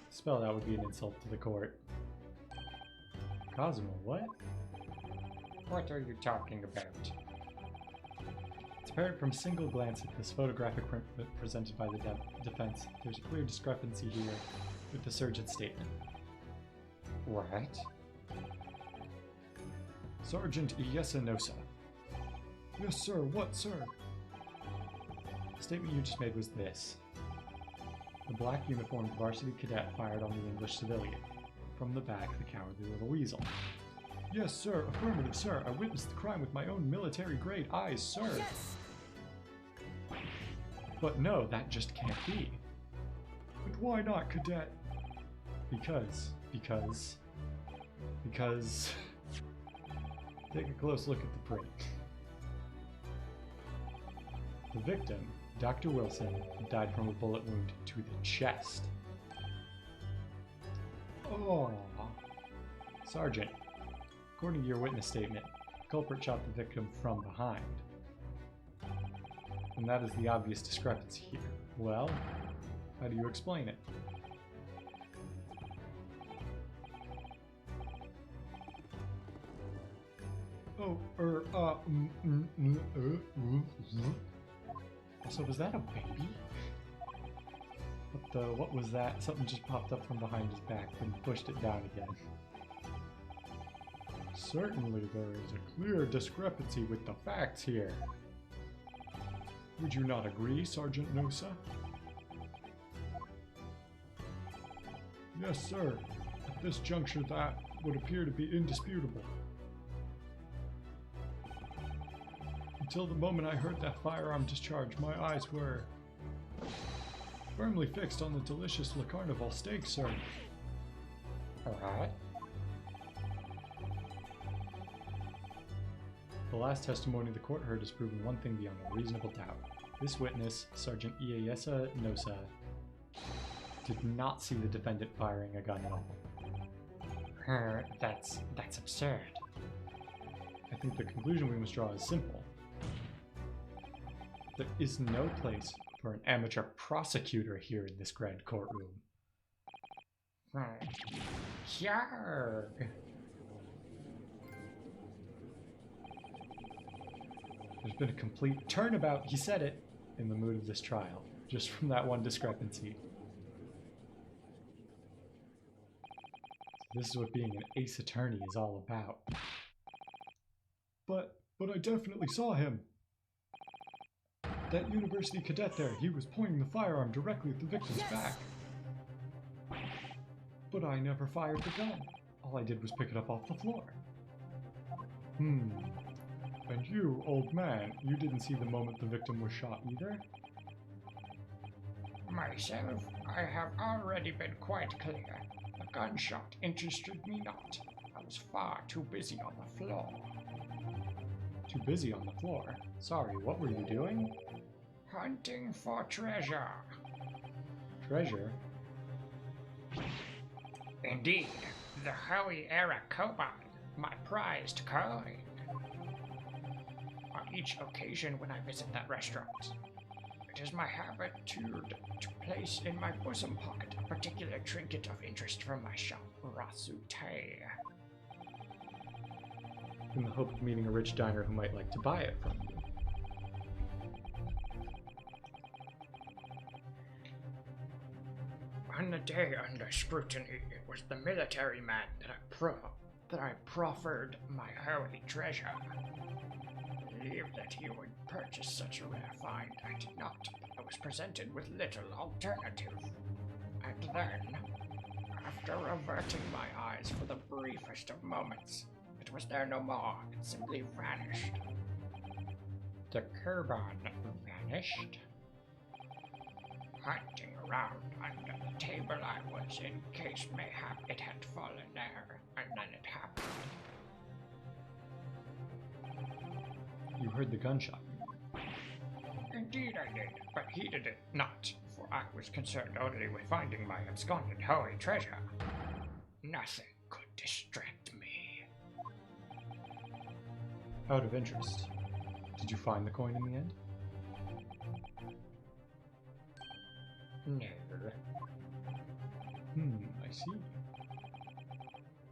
Spell that would be an insult to the court. Cosmo, what? What are you talking about? It's apparent from single glance at this photographic print presented by the defense, there's a clear discrepancy here with the surgeon's statement. What? Sergeant Iyesanosa. Yes, sir. What, sir? The statement you just made was this. The black uniformed varsity cadet fired on the English civilian. From the back, the cowardly little weasel. Yes, sir. Affirmative, sir. I witnessed the crime with my own military-grade eyes, sir. Yes! But no, that just can't be. But why not, cadet? Because... Take a close look at the print. The victim, Dr. Wilson, died from a bullet wound to the chest. Oh. Sergeant, according to your witness statement, the culprit shot the victim from behind. And that is the obvious discrepancy here. Well, how do you explain it? Oh, Also, was that a baby? What was that? Something just popped up from behind his back and pushed it down again. Certainly there is a clear discrepancy with the facts here. Would you not agree, Sergeant Nosa? Yes, sir. At this juncture, that would appear to be indisputable. Until the moment I heard that firearm discharge, my eyes were firmly fixed on the delicious Le Carnival steak, sir. Alright. The last testimony the court heard has proven one thing beyond a reasonable doubt. This witness, Sergeant Iyesa Nosa, did not see the defendant firing a gun at all. That's absurd. I think the conclusion we must draw is simple. There is no place for an amateur prosecutor here in this grand courtroom. Yarg. There's been a complete turnabout, he said it, in the mood of this trial, just from that one discrepancy. This is what being an ace attorney is all about. But I definitely saw him. That university cadet there, he was pointing the firearm directly at the victim's back. But I never fired the gun. All I did was pick it up off the floor. And you, old man, you didn't see the moment the victim was shot either? Myself, I have already been quite clear. The gunshot interested me not. I was far too busy on the floor. Too busy on the floor? Sorry, what were you doing? Hunting for treasure. Treasure? Indeed, the Hoey era koban, my prized coin. On each occasion when I visit that restaurant, it is my habit to place in my bosom pocket a particular trinket of interest from my shop, Rasute. In the hope of meeting a rich diner who might like to buy it from you. On the day under scrutiny, it was the military man that I proffered my holy treasure. I believed that he would purchase such a rare find. I did not. I was presented with little alternative. And then, after averting my eyes for the briefest of moments, it was there no more. It simply vanished. The koban vanished? Hunting around under the table I was in case mayhap it had fallen there, and then it happened. You heard the gunshot. Indeed I did, but heeded it not, for I was concerned only with finding my absconded holy treasure. Nothing could distract me. Out of interest, did you find the coin in the end? No. I see.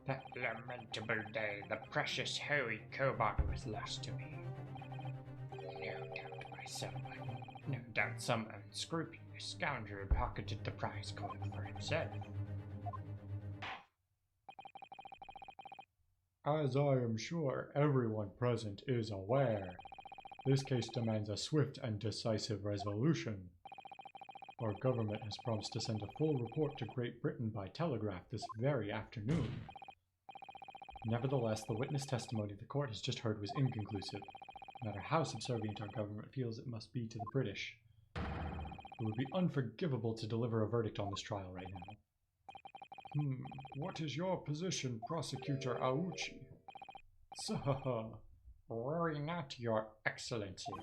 That lamentable day, the precious Hoey Cobalt was lost to me. No doubt some unscrupulous scoundrel pocketed the prize coin for himself. As I am sure everyone present is aware, this case demands a swift and decisive resolution. Our government has promised to send a full report to Great Britain by telegraph this very afternoon. Nevertheless, the witness testimony the court has just heard was inconclusive, no matter how subservient our government feels it must be to the British. It would be unforgivable to deliver a verdict on this trial right now. What is your position, Prosecutor Auchi? Worry not, Your Excellency.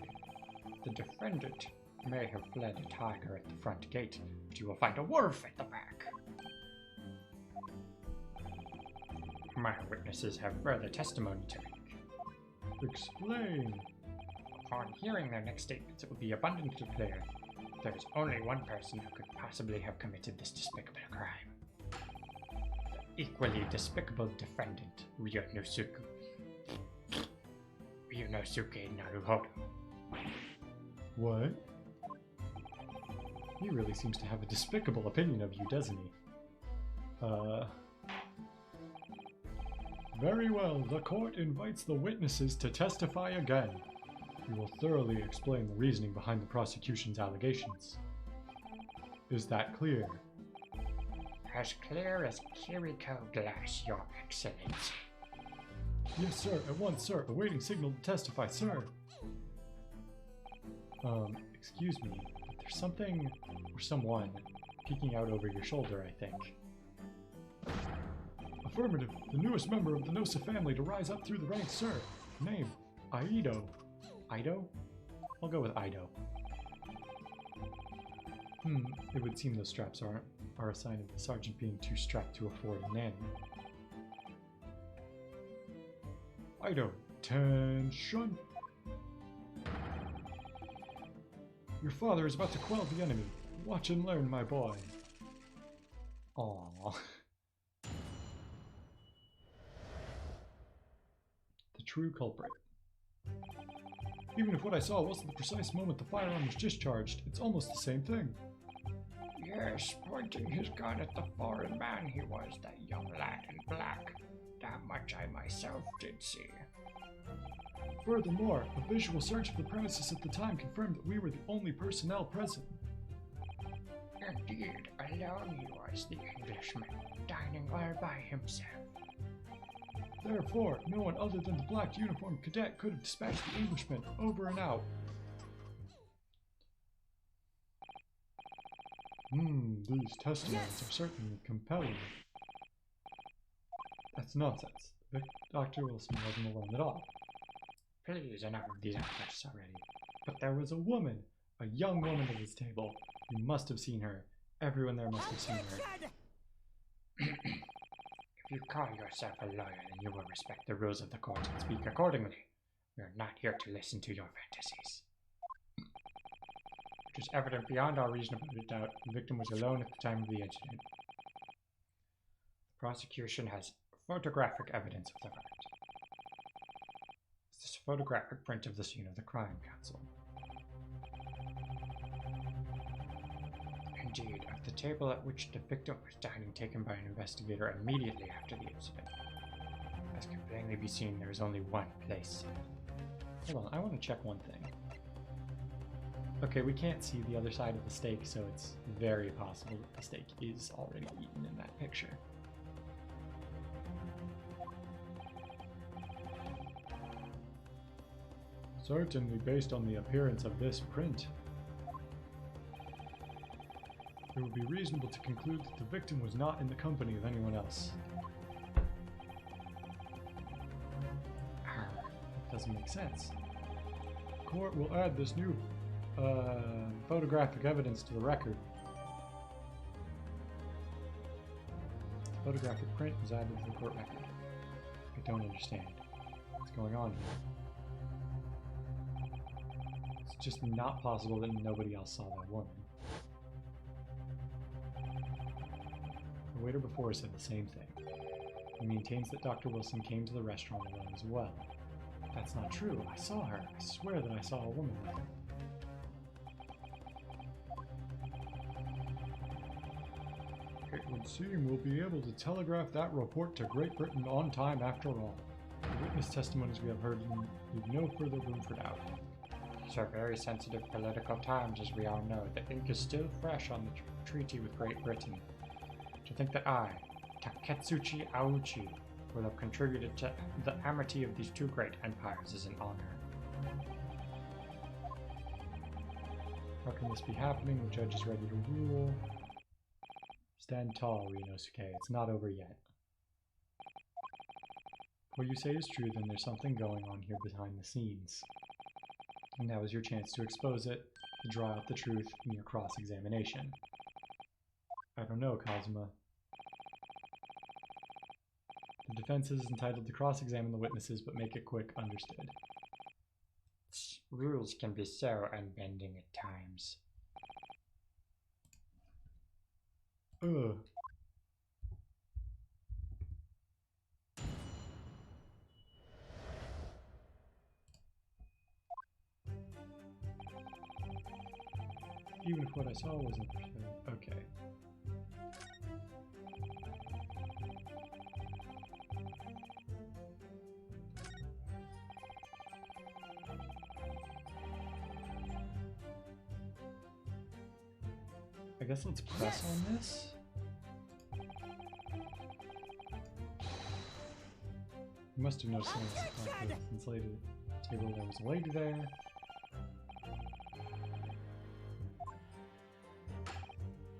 The defendant may have fled a tiger at the front gate, but you will find a wolf at the back. My witnesses have further testimony to make. Explain. Upon hearing their next statements, it will be abundantly clear there is only one person who could possibly have committed this despicable crime. The equally despicable defendant, Ryunosuke Naruhodo. What? He really seems to have a despicable opinion of you, doesn't he? Very well, the court invites the witnesses to testify again. We will thoroughly explain the reasoning behind the prosecution's allegations. Is that clear? As clear as Kiriko glass, Your Excellency. Yes, sir. At once, sir. Awaiting signal to testify, sir. Excuse me. There's something or someone peeking out over your shoulder, I think. Affirmative. The newest member of the Nosa family to rise up through the ranks, sir. Name, Aido. Aido? I'll go with Aido. It would seem those straps are a sign of the sergeant being too strapped to afford a nanny. Aido, attention. Your father is about to quell the enemy. Watch and learn, my boy. Aww. The true culprit. Even if what I saw wasn't the precise moment the firearm was discharged, it's almost the same thing. Yes, pointing his gun at the foreign man he was, that young lad in black. That much I myself did see. Furthermore, a visual search of the premises at the time confirmed that we were the only personnel present. Indeed, alone he was, the Englishman, dining all by himself. Therefore, no one other than the black uniformed cadet could have dispatched the Englishman. Over and out. These testimonies are certainly compelling. That's nonsense. Dr. Wilson wasn't alone at all. Please, enough of these outbursts already. But there was a woman, a young woman at this table. You must have seen her. Everyone there must have seen her. If you call yourself a lawyer, then you will respect the rules of the court and speak accordingly. We are not here to listen to your fantasies. It is evident beyond all reasonable doubt the victim was alone at the time of the incident. The prosecution has photographic evidence of the fact. This is a photographic print of the scene of the crime, Counsel. Indeed, of the table at which the victim was dining, taken by an investigator immediately after the incident. As can plainly be seen, there is only one place. Hold on, I want to check one thing. Okay, we can't see the other side of the steak, so it's very possible that the steak is already eaten in that picture. Certainly based on the appearance of this print, it would be reasonable to conclude that the victim was not in the company of anyone else. That doesn't make sense. The court will add this new photographic evidence to the record. Photographic Print was added to the court record. I don't understand. What's going on here? It's just not possible that nobody else saw that woman. The waiter before said the same thing. He maintains that Dr. Wilson came to the restaurant alone as well. That's not true. I saw her. I swear that I saw a woman with her. It would seem we'll be able to telegraph that report to Great Britain on time after all. The witness testimonies we have heard leave no further room for doubt. These are very sensitive political times, as we all know. The ink is still fresh on the treaty with Great Britain. To think that I, Taketsuchi Aochi, will have contributed to the amity of these two great empires is an honor. How can this be happening? The judge is ready to rule. Stand tall, Ryunosuke. It's not over yet. If what you say is true, then there's something going on here behind the scenes. And now is your chance to expose it, to draw out the truth in your cross-examination. I don't know, Kazuma. The defense is entitled to cross-examine the witnesses, but make it quick, understood. Rules can be so unbending at times. Ugh. Even if what I saw wasn't okay. I guess let's press on this. You must have noticed since the insulated table there was a lady there.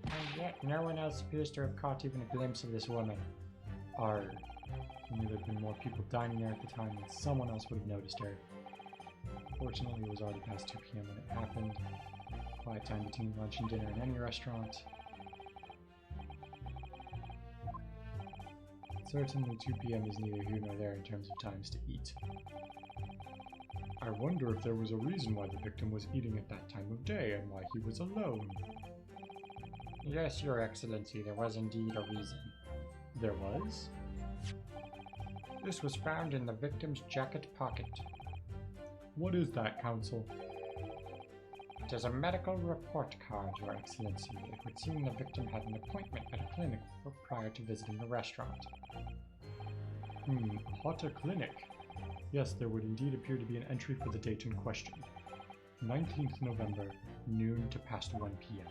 And yet no one else appears to have caught even a glimpse of this woman. I knew there'd been more people dining there at the time than someone else would have noticed her. Fortunately, it was already past 2 p.m. when it happened. Quiet time between lunch and dinner in any restaurant. Certainly 2 p.m. is neither here nor there in terms of times to eat. I wonder if there was a reason why the victim was eating at that time of day and why he was alone. Yes, Your Excellency, there was indeed a reason. There was? This was found in the victim's jacket pocket. What is that, Counsel? It is a medical report card, Your Excellency. It would seem the victim had an appointment at a clinic prior to visiting the restaurant. Hot clinic. Yes, there would indeed appear to be an entry for the date in question. 19th November, noon to past 1 p.m.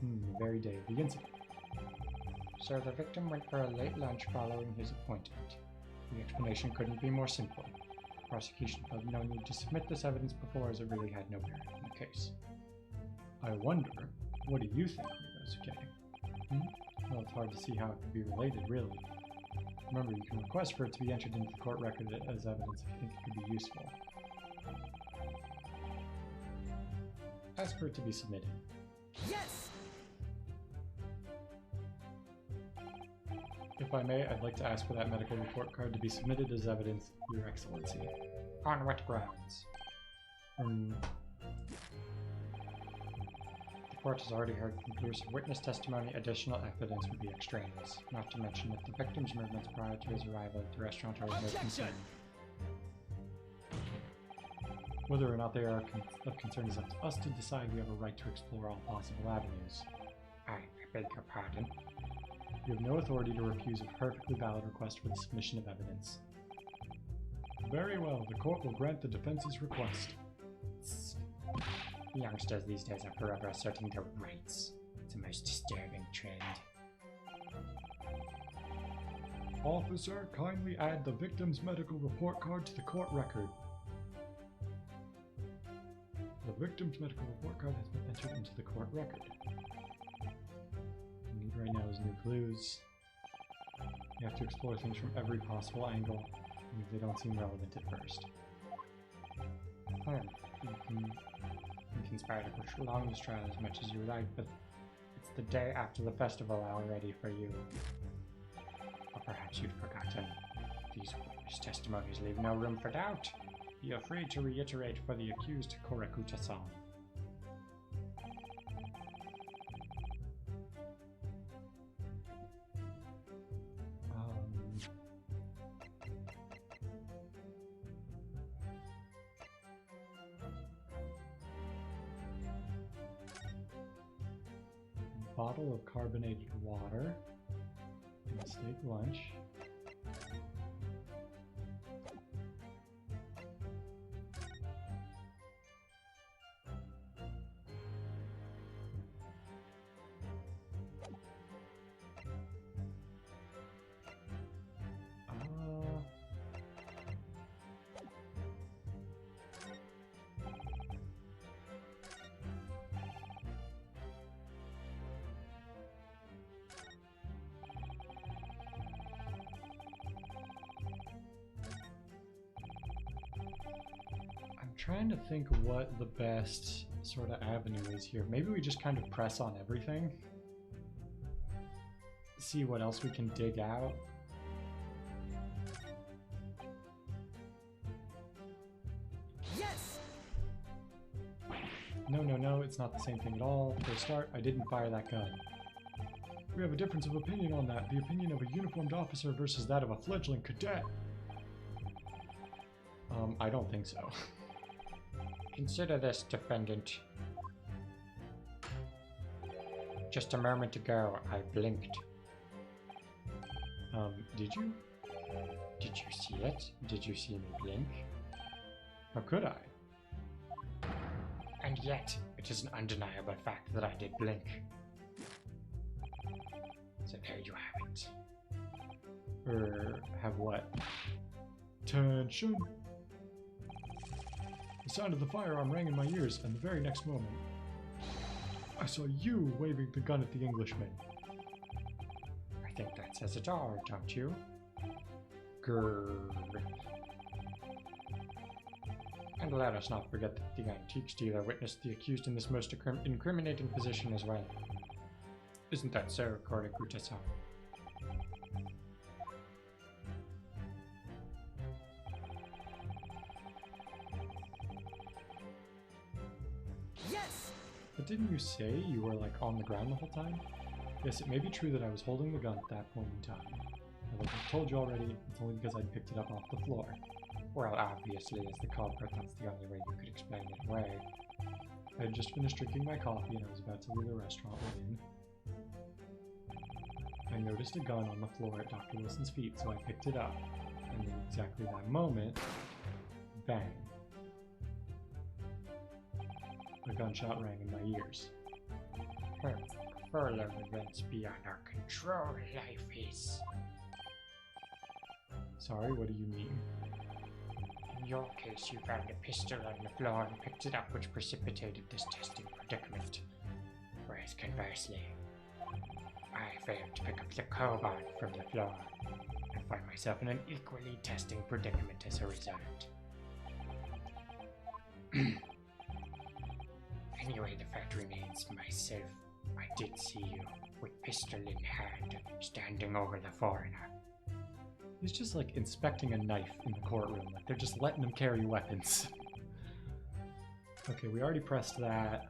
The very day of the incident. So the victim went for a late lunch following his appointment. The explanation couldn't be more simple. The prosecution felt no need to submit this evidence before, as it really had no bearing on the case. I wonder, what do you think, Ryunosuke? Well, it's hard to see how it could be related, really. Remember, you can request for it to be entered into the court record as evidence if you think it could be useful. Ask for it to be submitted. Yes! If I may, I'd like to ask for that medical report card to be submitted as evidence, Your Excellency. On what grounds? The court has already heard conclusive witness testimony. Additional evidence would be extraneous, not to mention that the victim's movements prior to his arrival at the restaurant are of no concern. Whether or not they are of concern is up to us to decide. We have a right to explore all possible avenues. I beg your pardon? You have no authority to refuse a perfectly valid request for the submission of evidence. Very well, the court will grant the defense's request. Youngsters these days are forever asserting their rights. It's a most disturbing trend. Officer, kindly add the victim's medical report card to the court record. The victim's medical report card has been entered into the court record. What we need right now is new clues. You have to explore things from every possible angle, even if they don't seem relevant at first. You can conspire to prolong this trial as much as you would like, but it's the day after the festival already for you. Or perhaps you'd forgotten. These witness testimonies leave no room for doubt. Feel free to reiterate for the accused, Korakuta-san. Bottle of carbonated water and a steak lunch. Trying to think what the best sort of avenue is here. Maybe we just kind of press on everything. See what else we can dig out. Yes! No, it's not the same thing at all. For a start, I didn't fire that gun. We have a difference of opinion on that. The opinion of a uniformed officer versus that of a fledgling cadet. I don't think so. Consider this, defendant. Just a moment ago, I blinked. Did you? Did you see it? Did you see me blink? How could I? And yet, it is an undeniable fact that I did blink. So there you have it. Have what? Tension! The sound of the firearm rang in my ears, and the very next moment, I saw you waving the gun at the Englishman. I think that says it all, don't you? Grrr. And let us not forget that the antiques dealer witnessed the accused in this most incriminating position as well. Isn't that so, Korakuta-san? But didn't you say you were like on the ground the whole time? Yes, it may be true that I was holding the gun at that point in time. But like I told you already, it's only because I'd picked it up off the floor. Well, obviously, as the culprit, that's the only way you could explain it away. I had just finished drinking my coffee and I was about to leave the restaurant when I noticed a gun on the floor at Dr. Wilson's feet, so I picked it up. And in exactly that moment, bang. A gunshot rang in my ears. Further events beyond our control, life is. Sorry, what do you mean? In your case, you found a pistol on the floor and picked it up, which precipitated this testing predicament. Whereas conversely, I failed to pick up the cobalt from the floor and find myself in an equally testing predicament as a result. Anyway, the fact remains, myself, I did see you, with pistol in hand, standing over the foreigner. He's just like inspecting a knife in the courtroom, like they're just letting him carry weapons. Okay, we already pressed that.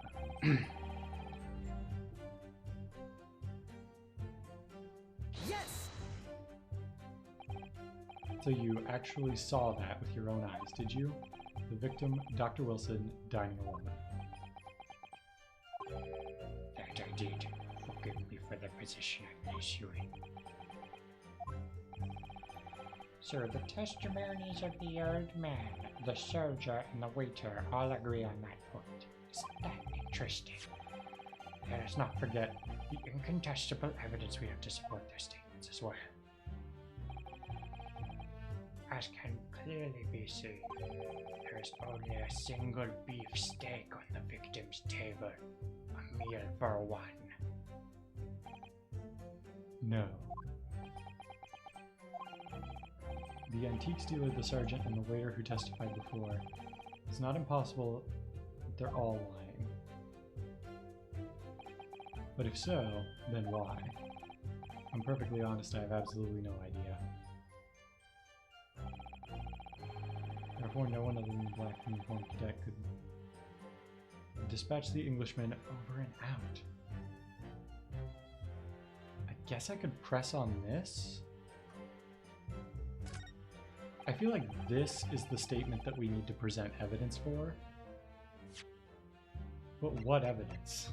Yes! So you actually saw that with your own eyes, did you? The victim, Dr. Wilson, dining alone. That I did. Forgive me for the position I place you in. Sir, the testimonies of the old man, the soldier, and the waiter all agree on that point. Isn't that interesting? Let us not forget the incontestable evidence we have to support their statements as well. As can clearly be seen, there is only a single beef steak on the victim's table. A meal for one. No. The antiques dealer, the sergeant, and the waiter who testified before. It's not impossible that they're all lying. But if so, then why? I'm perfectly honest, I have absolutely no idea. Therefore, no one other than the black uniformed cadet could dispatch the Englishman over and out. I guess I could press on this? I feel like this is the statement that we need to present evidence for. But what evidence?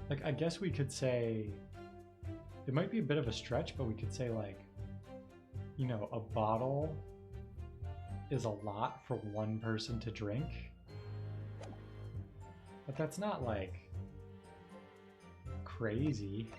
Like, I guess we could say, it might be a bit of a stretch, but we could say, like, you know, a bottle is a lot for one person to drink. But that's not, like, crazy.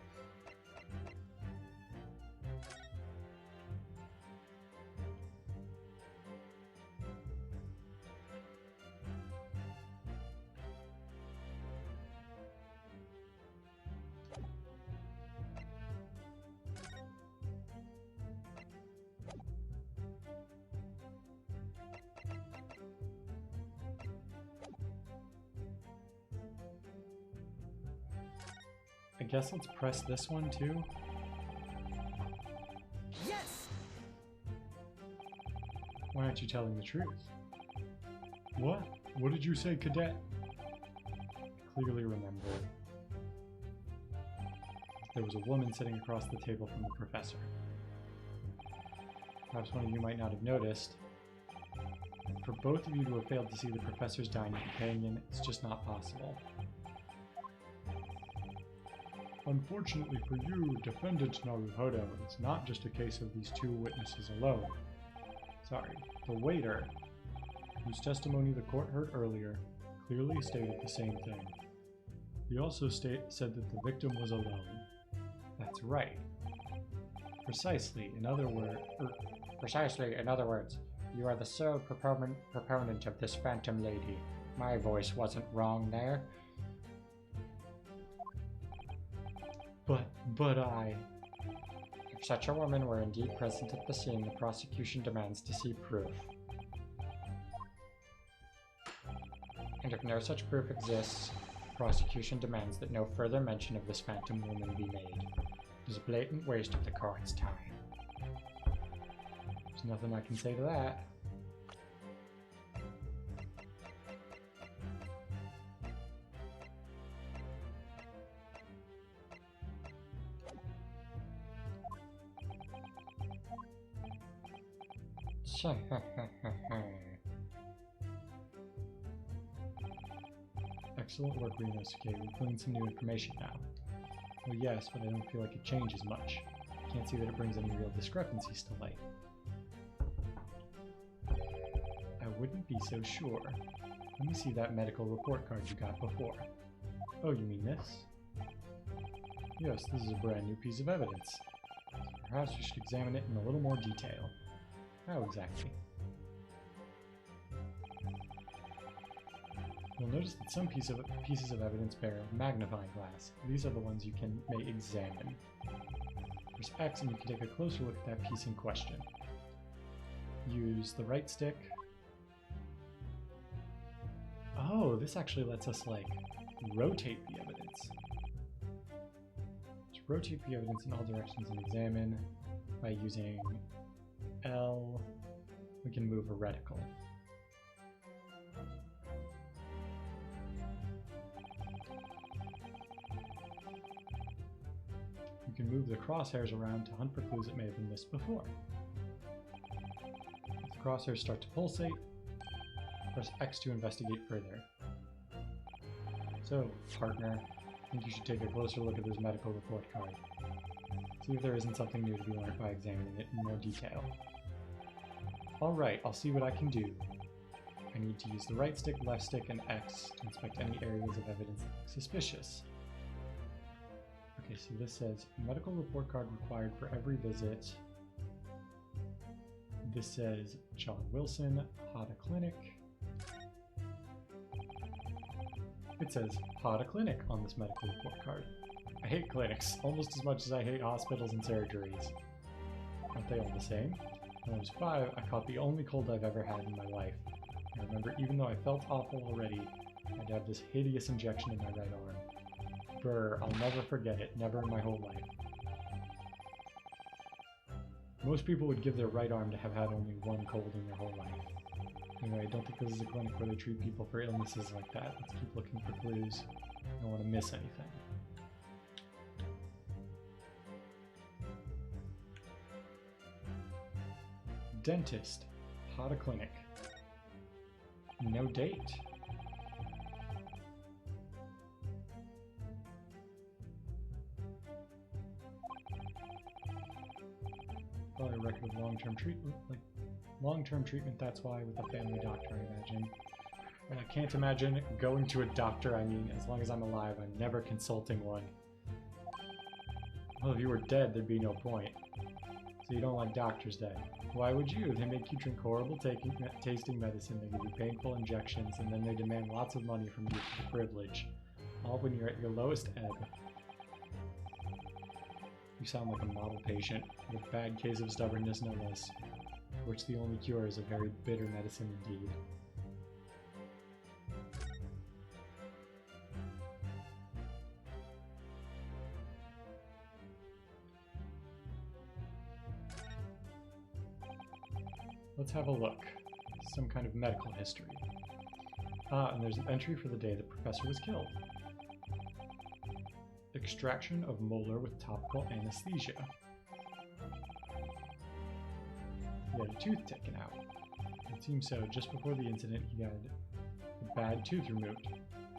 I guess let's press this one too. Yes! Why aren't you telling the truth? What? What did you say, cadet? I clearly remember. There was a woman sitting across the table from the professor. Perhaps one of you might not have noticed. For both of you to have failed to see the professor's dining companion, it's just not possible. Unfortunately for you, Defendant Naruhodo, it's not just a case of these two witnesses alone. Sorry, the waiter, whose testimony the court heard earlier, clearly stated the same thing. He also said that the victim was alone. That's right. Precisely, in other words, you are the sole proponent of this phantom lady. My voice wasn't wrong there. But I... If such a woman were indeed present at the scene, the prosecution demands to see proof. And if no such proof exists, the prosecution demands that no further mention of this phantom woman be made. It is a blatant waste of the court's time. There's nothing I can say to that. Excellent work, Rinosuke. We've gleaned some new information now. Well, yes, but I don't feel like it changes much. I can't see that it brings any real discrepancies to light. I wouldn't be so sure. Let me see that medical report card you got before. Oh, you mean this? Yes, this is a brand new piece of evidence. Perhaps we should examine it in a little more detail. How exactly? You'll notice that some pieces of evidence bear a magnifying glass. These are the ones you may examine. Press X and you can take a closer look at that piece in question. Use the right stick. Oh, this actually lets us, like, rotate the evidence. Let's rotate the evidence in all directions and examine by using L. We can move a reticle. You can move the crosshairs around to hunt for clues that may have been missed before. If the crosshairs start to pulsate, press X to investigate further. So, partner, I think you should take a closer look at this medical report card. See if there isn't something new to be learned by examining it in more detail. Alright, I'll see what I can do. I need to use the right stick, left stick, and X to inspect any areas of evidence that look suspicious. Okay, so this says medical report card required for every visit. This says John Wilson, Hada Clinic. It says Clinic on this medical report card. I hate clinics almost as much as I hate hospitals and surgeries. Aren't they all the same? When I was 5, I caught the only cold I've ever had in my life. I remember even though I felt awful already, I'd have this hideous injection in my right arm. Brr, I'll never forget it, never in my whole life. Most people would give their right arm to have had only one cold in their whole life. Anyway, I don't think this is a clinic where they treat people for illnesses like that. Let's keep looking for clues. I don't want to miss anything. Dentist. Clinic. No date. Probably a record of long-term treatment. Like, long-term treatment, that's why, with a family doctor, I imagine. And I can't imagine going to a doctor. I mean, as long as I'm alive, I'm never consulting one. Well, if you were dead, there'd be no point. So you don't like doctors then? Why would you? They make you drink horrible tasting medicine, they give you painful injections, and then they demand lots of money from you for the privilege. All when you're at your lowest ebb. You sound like a model patient, with a bad case of stubbornness no less, for which the only cure is a very bitter medicine indeed. Let's have a look. Some kind of medical history. And there's an entry for the day the professor was killed. Extraction of molar with topical anesthesia. He had a tooth taken out. It seems so. Just before the incident, he had a bad tooth removed.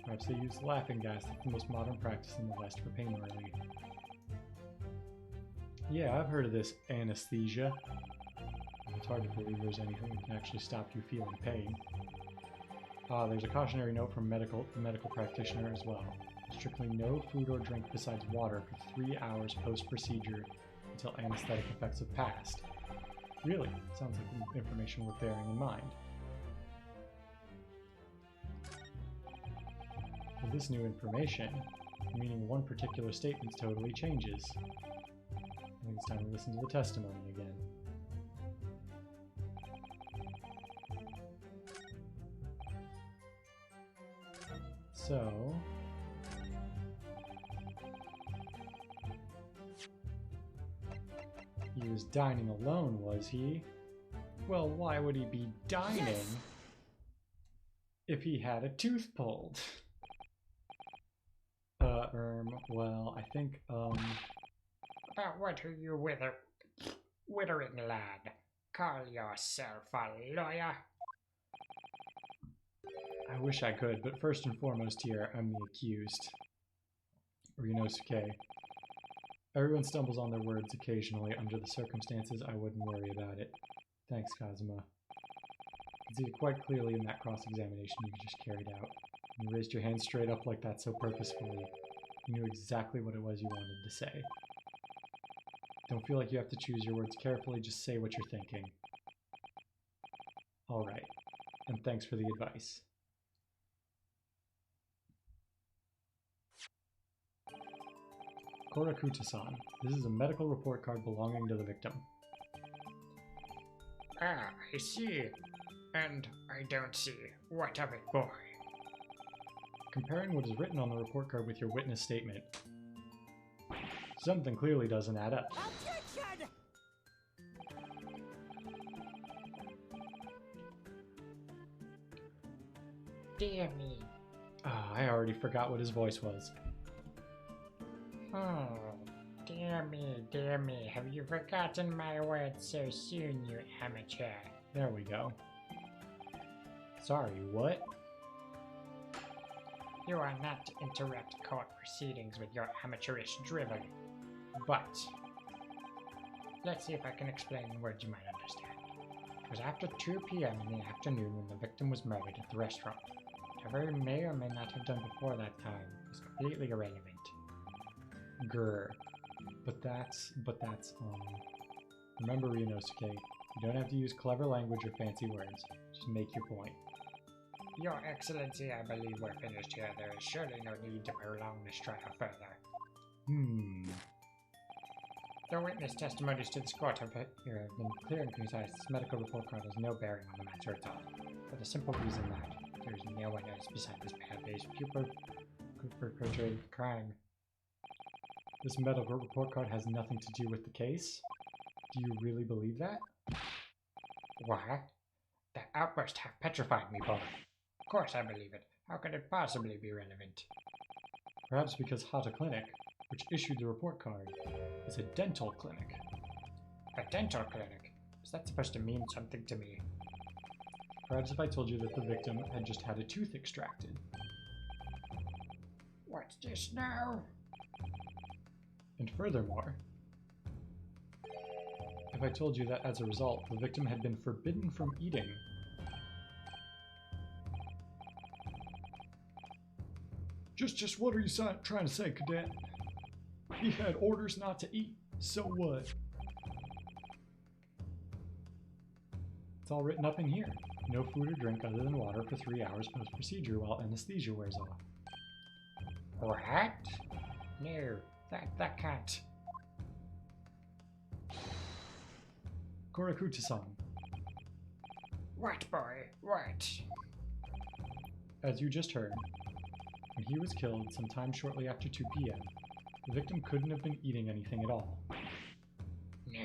Perhaps they used laughing gas. That's the most modern practice in the West for pain relief. Yeah, I've heard of this anesthesia. It's hard to believe there's anything that can actually stop you feeling pain. There's a cautionary note from the medical practitioner as well. Strictly no food or drink besides water for 3 hours post-procedure until anesthetic effects have passed. Really? Sounds like information worth bearing in mind. With this new information, the meaning of one particular statement totally changes. I think it's time to listen to the testimony again. So, he was dining alone, was he? Well, why would he be dining if he had a tooth pulled? Well, I think, About what are you withering, lad? Call yourself a lawyer? I wish I could, but first and foremost here, I'm the accused. Ryunosuke. Everyone stumbles on their words occasionally. Under the circumstances, I wouldn't worry about it. Thanks, Kazuma. I can see it quite clearly in that cross-examination you just carried out. You raised your hand straight up like that so purposefully. You knew exactly what it was you wanted to say. Don't feel like you have to choose your words carefully, just say what you're thinking. Alright, and thanks for the advice. Korakuta-san, this is a medical report card belonging to the victim. Ah, I see. And I don't see. What of it, boy? Comparing what is written on the report card with your witness statement, something clearly doesn't add up. Objection! Dear me. I already forgot what his voice was. Oh, dear me, have you forgotten my words so soon, you amateur? There we go. Sorry, what? You are not to interrupt court proceedings with your amateurish drivel. But, let's see if I can explain in words you might understand. It was after 2 p.m. in the afternoon when the victim was murdered at the restaurant. Whatever he may or may not have done before that time is completely irrelevant. Grr. But that's, remember, Ryunosuke, you don't have to use clever language or fancy words. Just make your point. Your Excellency, I believe we're finished here. There is surely no need to prolong this trial further. The witness testimonies to this court have been clear and concise. This medical report card has no bearing on the matter at all. For the simple reason that there is no one else beside this pale-faced pupil who perpetrated the crime. This medical report card has nothing to do with the case? Do you really believe that? What? That outburst half petrified me, boy. Of course I believe it. How could it possibly be relevant? Perhaps because Hata Clinic, which issued the report card, is a dental clinic. A dental clinic? Is that supposed to mean something to me? Perhaps if I told you that the victim had just had a tooth extracted. What's this now? And furthermore, if I told you that as a result, the victim had been forbidden from eating. Just what are you trying to say, Cadet? He had orders not to eat, so what? It's all written up in here. No food or drink other than water for 3 hours post-procedure while anesthesia wears off. What? No, that can't. Korakuta-san. What, boy? What? As you just heard, when he was killed sometime shortly after 2 p.m., the victim couldn't have been eating anything at all. No.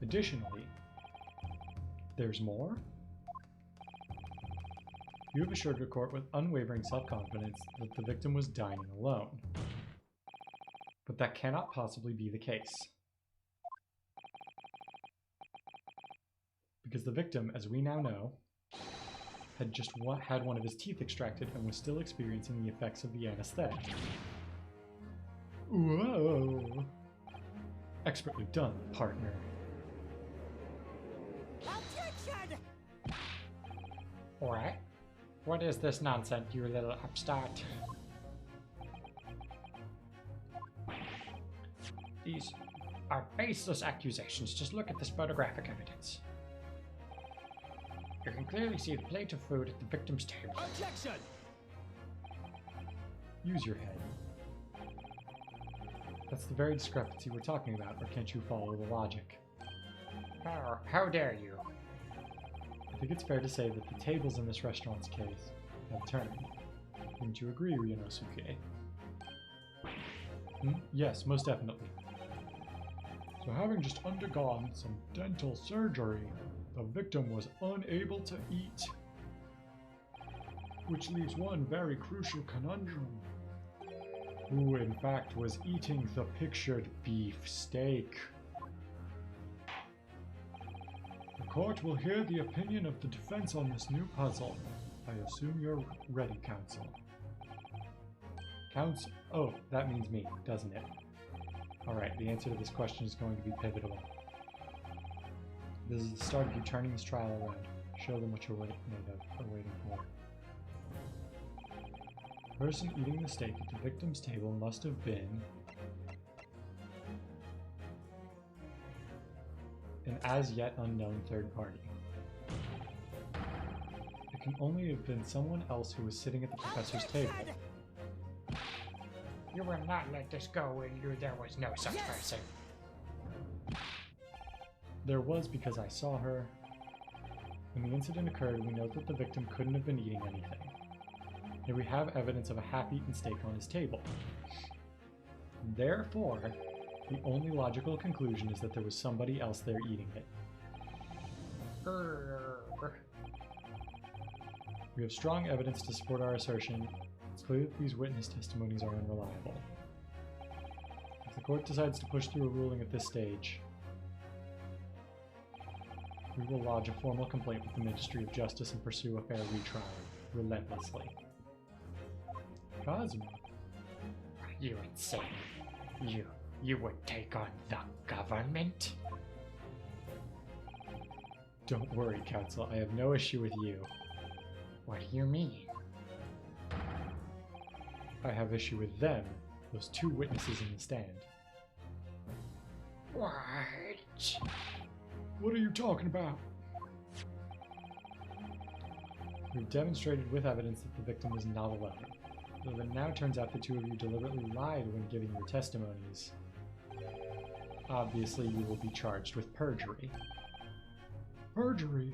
Additionally, there's more? You have assured the court with unwavering self-confidence that the victim was dining alone. But that cannot possibly be the case. Because the victim, as we now know, had just had one of his teeth extracted and was still experiencing the effects of the anesthetic. Whoa! Expertly done, partner. Objection! What? What is this nonsense, you little upstart? These are baseless accusations. Just look at this photographic evidence. You can clearly see the plate of food at the victim's table. Objection! Use your head. That's the very discrepancy we're talking about, or can't you follow the logic? How dare you? I think it's fair to say that the tables in this restaurant's case have turned. Wouldn't you agree, Ryunosuke? Yes, most definitely. So having just undergone some dental surgery, the victim was unable to eat. Which leaves one very crucial conundrum. Who in fact was eating the pictured beef steak? The court will hear the opinion of the defense on this new puzzle. I assume you're ready, counsel. Counsel? Oh, that means me, doesn't it? Alright, the answer to this question is going to be pivotal. This is the start of you turning this trial around. Show them what you're made of, or waiting for. The person eating the steak at the victim's table must have been an as-yet unknown third party. It can only have been someone else who was sitting at the professor's table. You will not let this go, will you? There was no such person. There was, because I saw her. When the incident occurred, we know that the victim couldn't have been eating anything. Here we have evidence of a half-eaten steak on his table. Therefore, the only logical conclusion is that there was somebody else there eating it. We have strong evidence to support our assertion. It's clear that these witness testimonies are unreliable. If the court decides to push through a ruling at this stage, we will lodge a formal complaint with the Ministry of Justice and pursue a fair retrial, relentlessly. Cosmo? Are you insane? You would take on the government? Don't worry, Counsel. I have no issue with you. What do you mean? I have issue with them, those two witnesses in the stand. What? What are you talking about? We've demonstrated with evidence that the victim was not alone. Though it now turns out the two of you deliberately lied when giving your testimonies. Obviously, you will be charged with perjury. Perjury?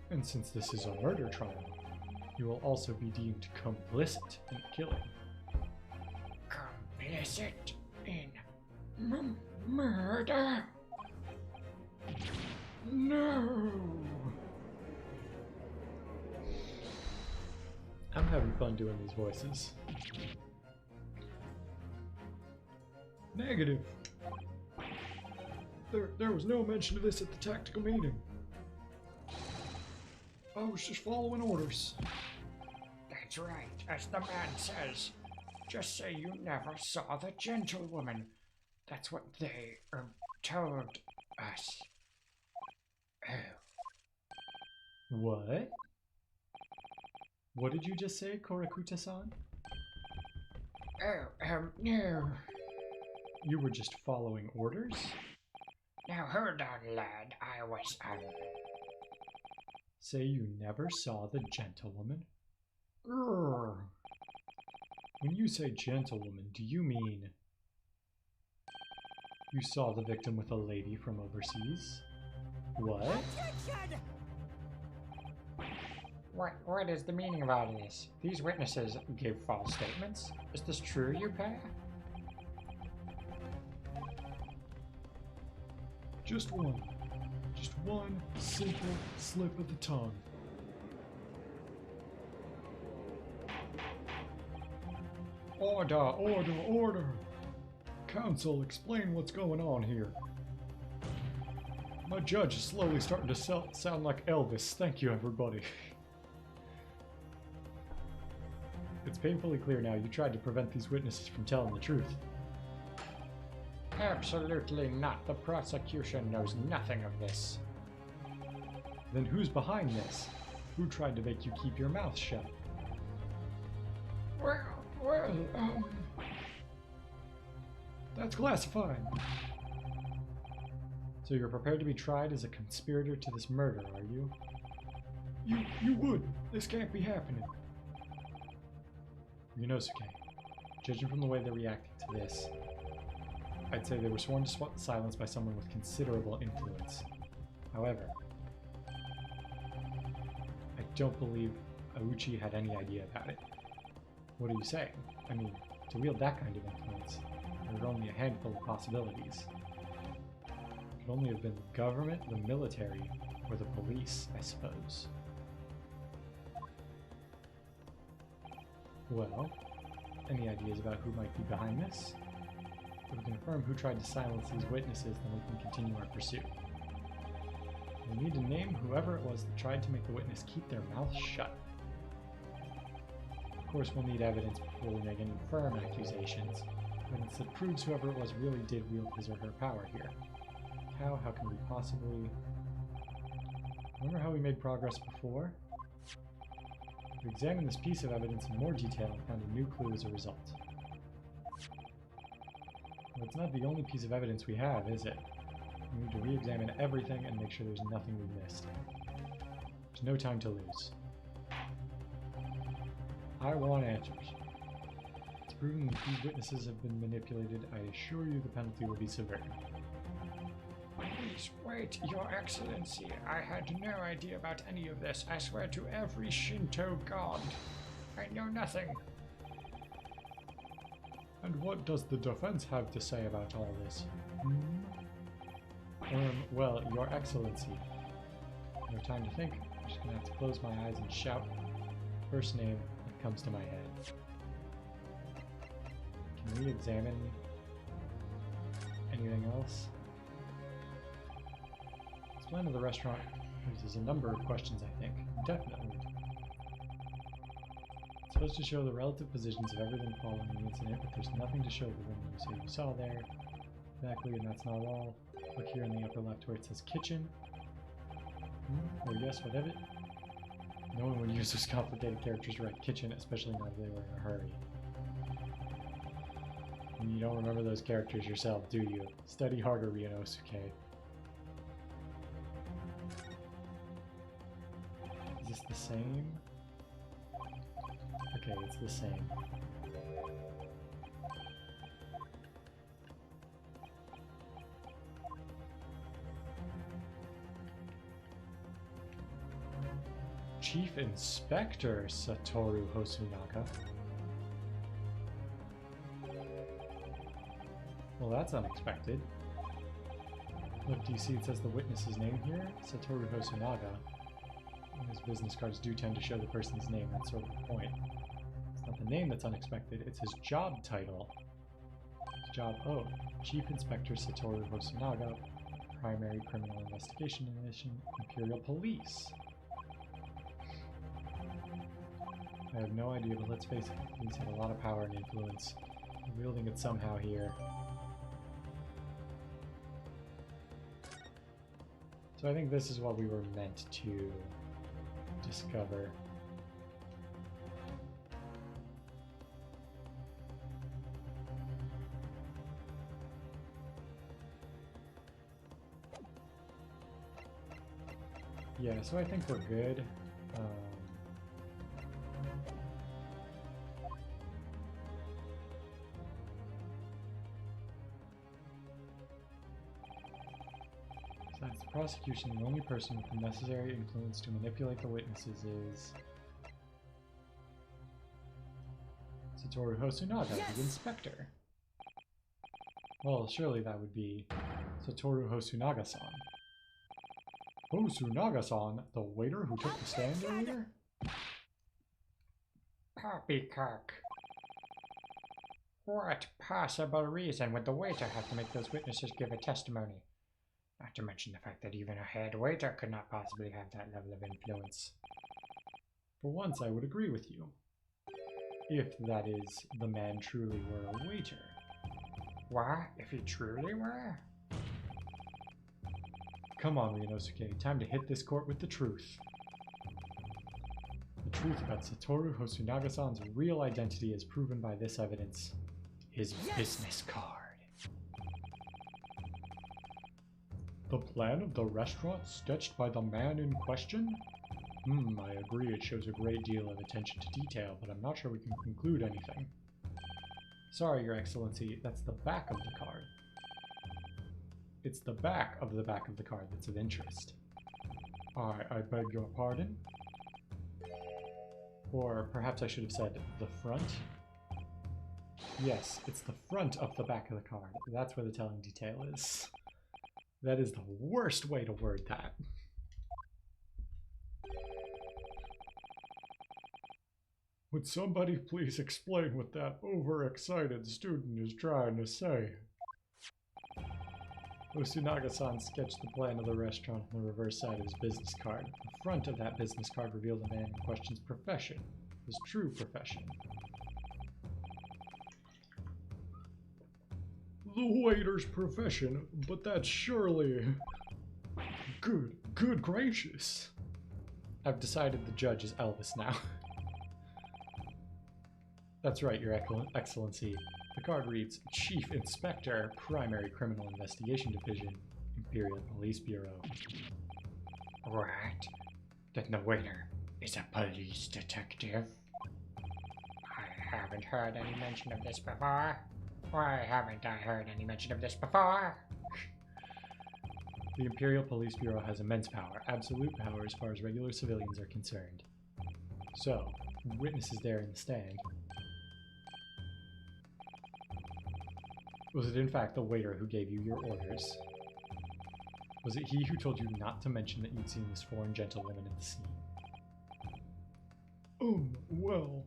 And since this is a murder trial, you will also be deemed complicit in killing. Complicit in murder? No! I'm having fun doing these voices. Negative. There was no mention of this at the tactical meeting. I was just following orders. That's right, as the man says. Just say you never saw the gentlewoman. That's what they told us. Oh. What? What did you just say, Korakuta-san? No. You were just following orders? Now hold on, lad. I was, Say you never saw the gentlewoman? Urgh. When you say gentlewoman, do you mean you saw the victim with a lady from overseas? What? What is the meaning of all of this? These witnesses gave false statements. Is this true, you pair? Just one simple slip of the tongue. Order, order, order! Counsel, explain what's going on here. My judge is slowly starting to sound like Elvis. Thank you, everybody. It's painfully clear now you tried to prevent these witnesses from telling the truth. Absolutely not. The prosecution knows nothing of this. Then who's behind this? Who tried to make you keep your mouth shut? Well, that's classified. So you're prepared to be tried as a conspirator to this murder, are you? You would. This can't be happening. Ryunosuke, judging from the way they're reacting to this, I'd say they were sworn to silence by someone with considerable influence. However, I don't believe Auchi had any idea about it. What are you saying? I mean, to wield that kind of influence, there are only a handful of possibilities. It could only have been the government, the military, or the police, I suppose. Well, any ideas about who might be behind this? If we can confirm who tried to silence these witnesses, then we can continue our pursuit. We need to name whoever it was that tried to make the witness keep their mouth shut. Of course, we'll need evidence before we make any firm accusations. Evidence that proves whoever it was really did wield his or her power here. How can we possibly... Remember how we made progress before? We examined this piece of evidence in more detail and found a new clue as a result. Well, it's not the only piece of evidence we have, is it? We need to re-examine everything and make sure there's nothing we've missed. There's no time to lose. I want answers. It's proven that these witnesses have been manipulated. I assure you the penalty will be severe. Please wait, Your Excellency. I had no idea about any of this. I swear to every Shinto god. I know nothing. And what does the defense have to say about all this? Well, Your Excellency. No time to think. I'm just gonna have to close my eyes and shout first name that comes to my head. Can we examine anything else? This plan of the restaurant raises a number of questions, I think. Definitely. It's supposed to show the relative positions of everything following the incident, but there's nothing to show the woman you say you saw there. Exactly, and that's not all. Look here in the upper left where it says kitchen. Or yes, whatever. No one would use those complicated characters to write kitchen, especially not if they were in a hurry. And you don't remember those characters yourself, do you? Study harder, Ryunosuke. this the same? Okay, it's the same. Chief Inspector Satoru Hosunaga. Well, that's unexpected. Look, do you see it says the witness's name here? Satoru Hosunaga. And his business cards do tend to show the person's name, that's sort of the point. It's not the name that's unexpected, it's his job title. His job, oh, Chief Inspector Satoru Hosunaga, Primary Criminal Investigation Division, Imperial Police. I have no idea, but let's face it, he's had a lot of power and influence. We're wielding it somehow here. So I think this is what we were meant to discover. Yeah, so I think we're good. Besides the prosecution, the only person with the necessary influence to manipulate the witnesses is Satoru Hosunaga, the inspector. Well, surely that would be Satoru Hosunaga-san. Hosunaga-san, the waiter who took the stand earlier? Poppycock. What possible reason would the waiter have to make those witnesses give a testimony? Not to mention the fact that even a head waiter could not possibly have that level of influence. For once, I would agree with you. If, that is, the man truly were a waiter. What? If he truly were? Come on, Ryunosuke, time to hit this court with the truth. The truth about Satoru Hosunaga-san's real identity is proven by this evidence. His business card. The plan of the restaurant sketched by the man in question? I agree it shows a great deal of attention to detail, but I'm not sure we can conclude anything. Sorry, Your Excellency, that's the back of the card. It's the back of the card that's of interest. I beg your pardon? Or perhaps I should have said the front? Yes, it's the front of the back of the card. That's where the telling detail is. That is the worst way to word that. Would somebody please explain what that overexcited student is trying to say? Hosunaga-san sketched the plan of the restaurant on the reverse side of his business card. The front of that business card revealed the man in question's profession, his true profession. The waiter's profession, but that's surely... Good gracious. I've decided the judge is Elvis now. That's right, Your Excellency. The card reads, Chief Inspector, Primary Criminal Investigation Division, Imperial Police Bureau. What? Then the waiter is a police detective? I haven't heard any mention of this before. Why haven't I heard any mention of this before? The Imperial Police Bureau has immense power, absolute power as far as regular civilians are concerned. So, witnesses there in the stand. Was it in fact the waiter who gave you your orders? Was it he who told you not to mention that you'd seen this foreign gentlewoman at the scene? Well...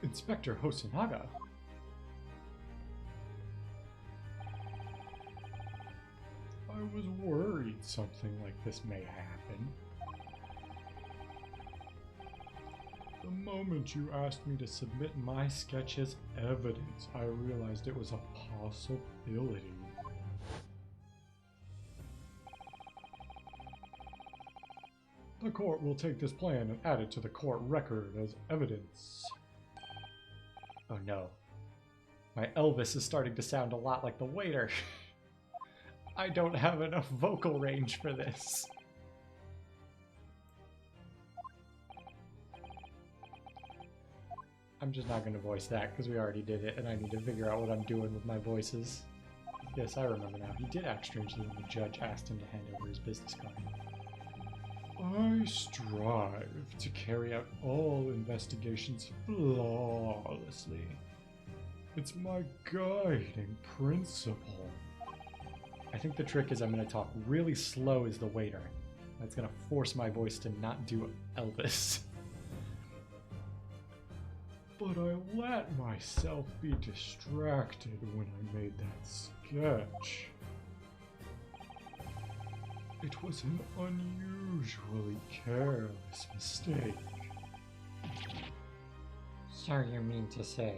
Inspector Hosunaga? I was worried something like this may happen. The moment you asked me to submit my sketch as evidence, I realized it was a possibility. The court will take this plan and add it to the court record as evidence. Oh no. My Elvis is starting to sound a lot like the waiter. I don't have enough vocal range for this. I'm just not going to voice that because we already did it and I need to figure out what I'm doing with my voices. Yes, I remember now. He did act strangely when the judge asked him to hand over his business card. I strive to carry out all investigations flawlessly. It's my guiding principle. I think the trick is I'm going to talk really slow as the waiter. That's going to force my voice to not do Elvis. But I let myself be distracted when I made that sketch. It was an unusually careless mistake. So you mean to say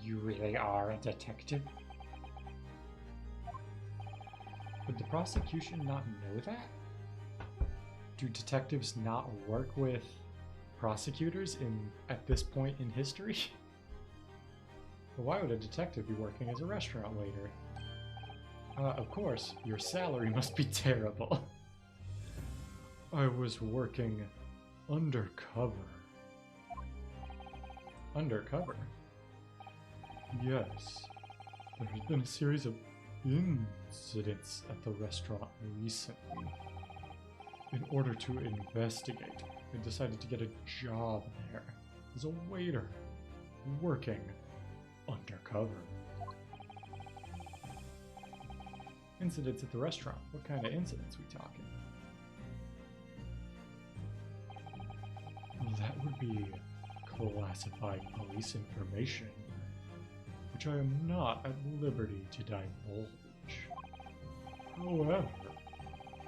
you really are a detective? Would the prosecution not know that? Do detectives not work with prosecutors at this point in history? But why would a detective be working as a restaurant waiter? Of course, your salary must be terrible. I was working undercover. Undercover? Yes. There has been a series of incidents at the restaurant recently. In order to investigate, I decided to get a job there as a waiter, working undercover. Incidents at the restaurant? What kind of incidents we talking? That would be classified police information, which I am not at liberty to divulge. However,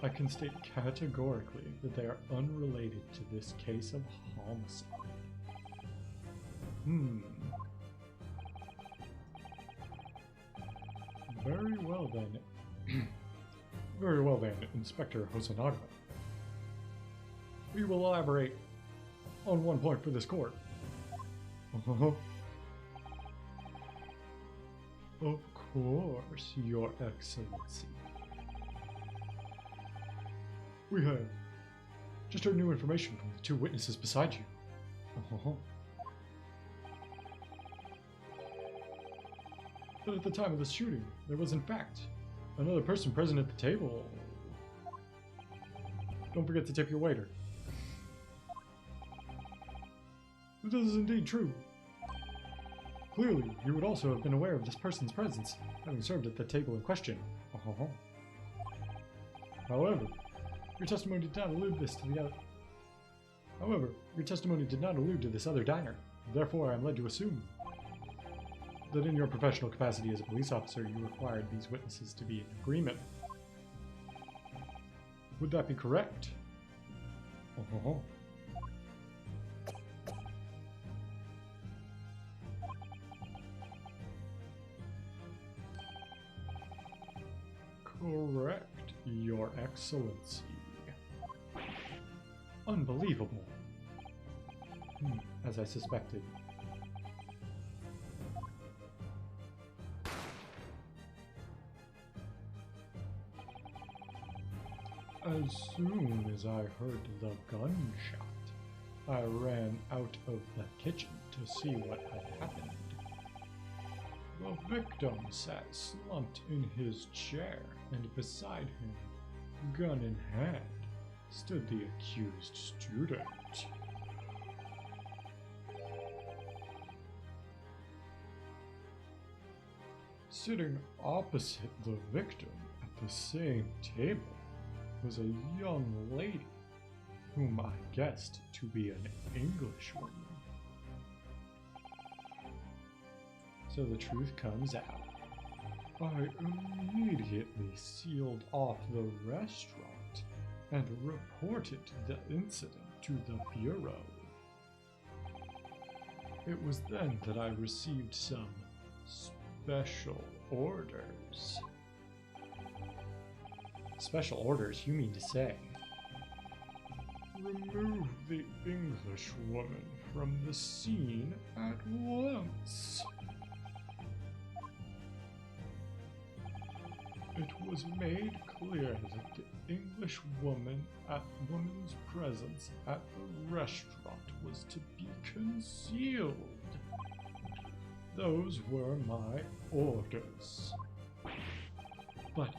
I can state categorically that they are unrelated to this case of homicide. Very well then. Very well then, Inspector Hosonaga. We will elaborate on one point for this court. Of course, Your Excellency. We have just heard new information from the two witnesses beside you. That at the time of the shooting, there was in fact another person present at the table. Don't forget to tip your waiter. This is indeed true. Clearly, you would also have been aware of this person's presence, having served at the table in question. However, your testimony did not allude to this other diner. Therefore, I am led to assume that in your professional capacity as a police officer, you required these witnesses to be in agreement. Would that be correct? Correct, Your Excellency. Unbelievable. As I suspected. As soon as I heard the gunshot, I ran out of the kitchen to see what had happened. The victim sat slumped in his chair, and beside him, gun in hand, stood the accused student. Sitting opposite the victim at the same table was a young lady, whom I guessed to be an Englishwoman. So the truth comes out. I immediately sealed off the restaurant and reported the incident to the Bureau. It was then that I received some special orders. Special orders, you mean to say? Remove the Englishwoman from the scene at once. It was made clear that the English woman's presence at the restaurant was to be concealed. Those were my orders. But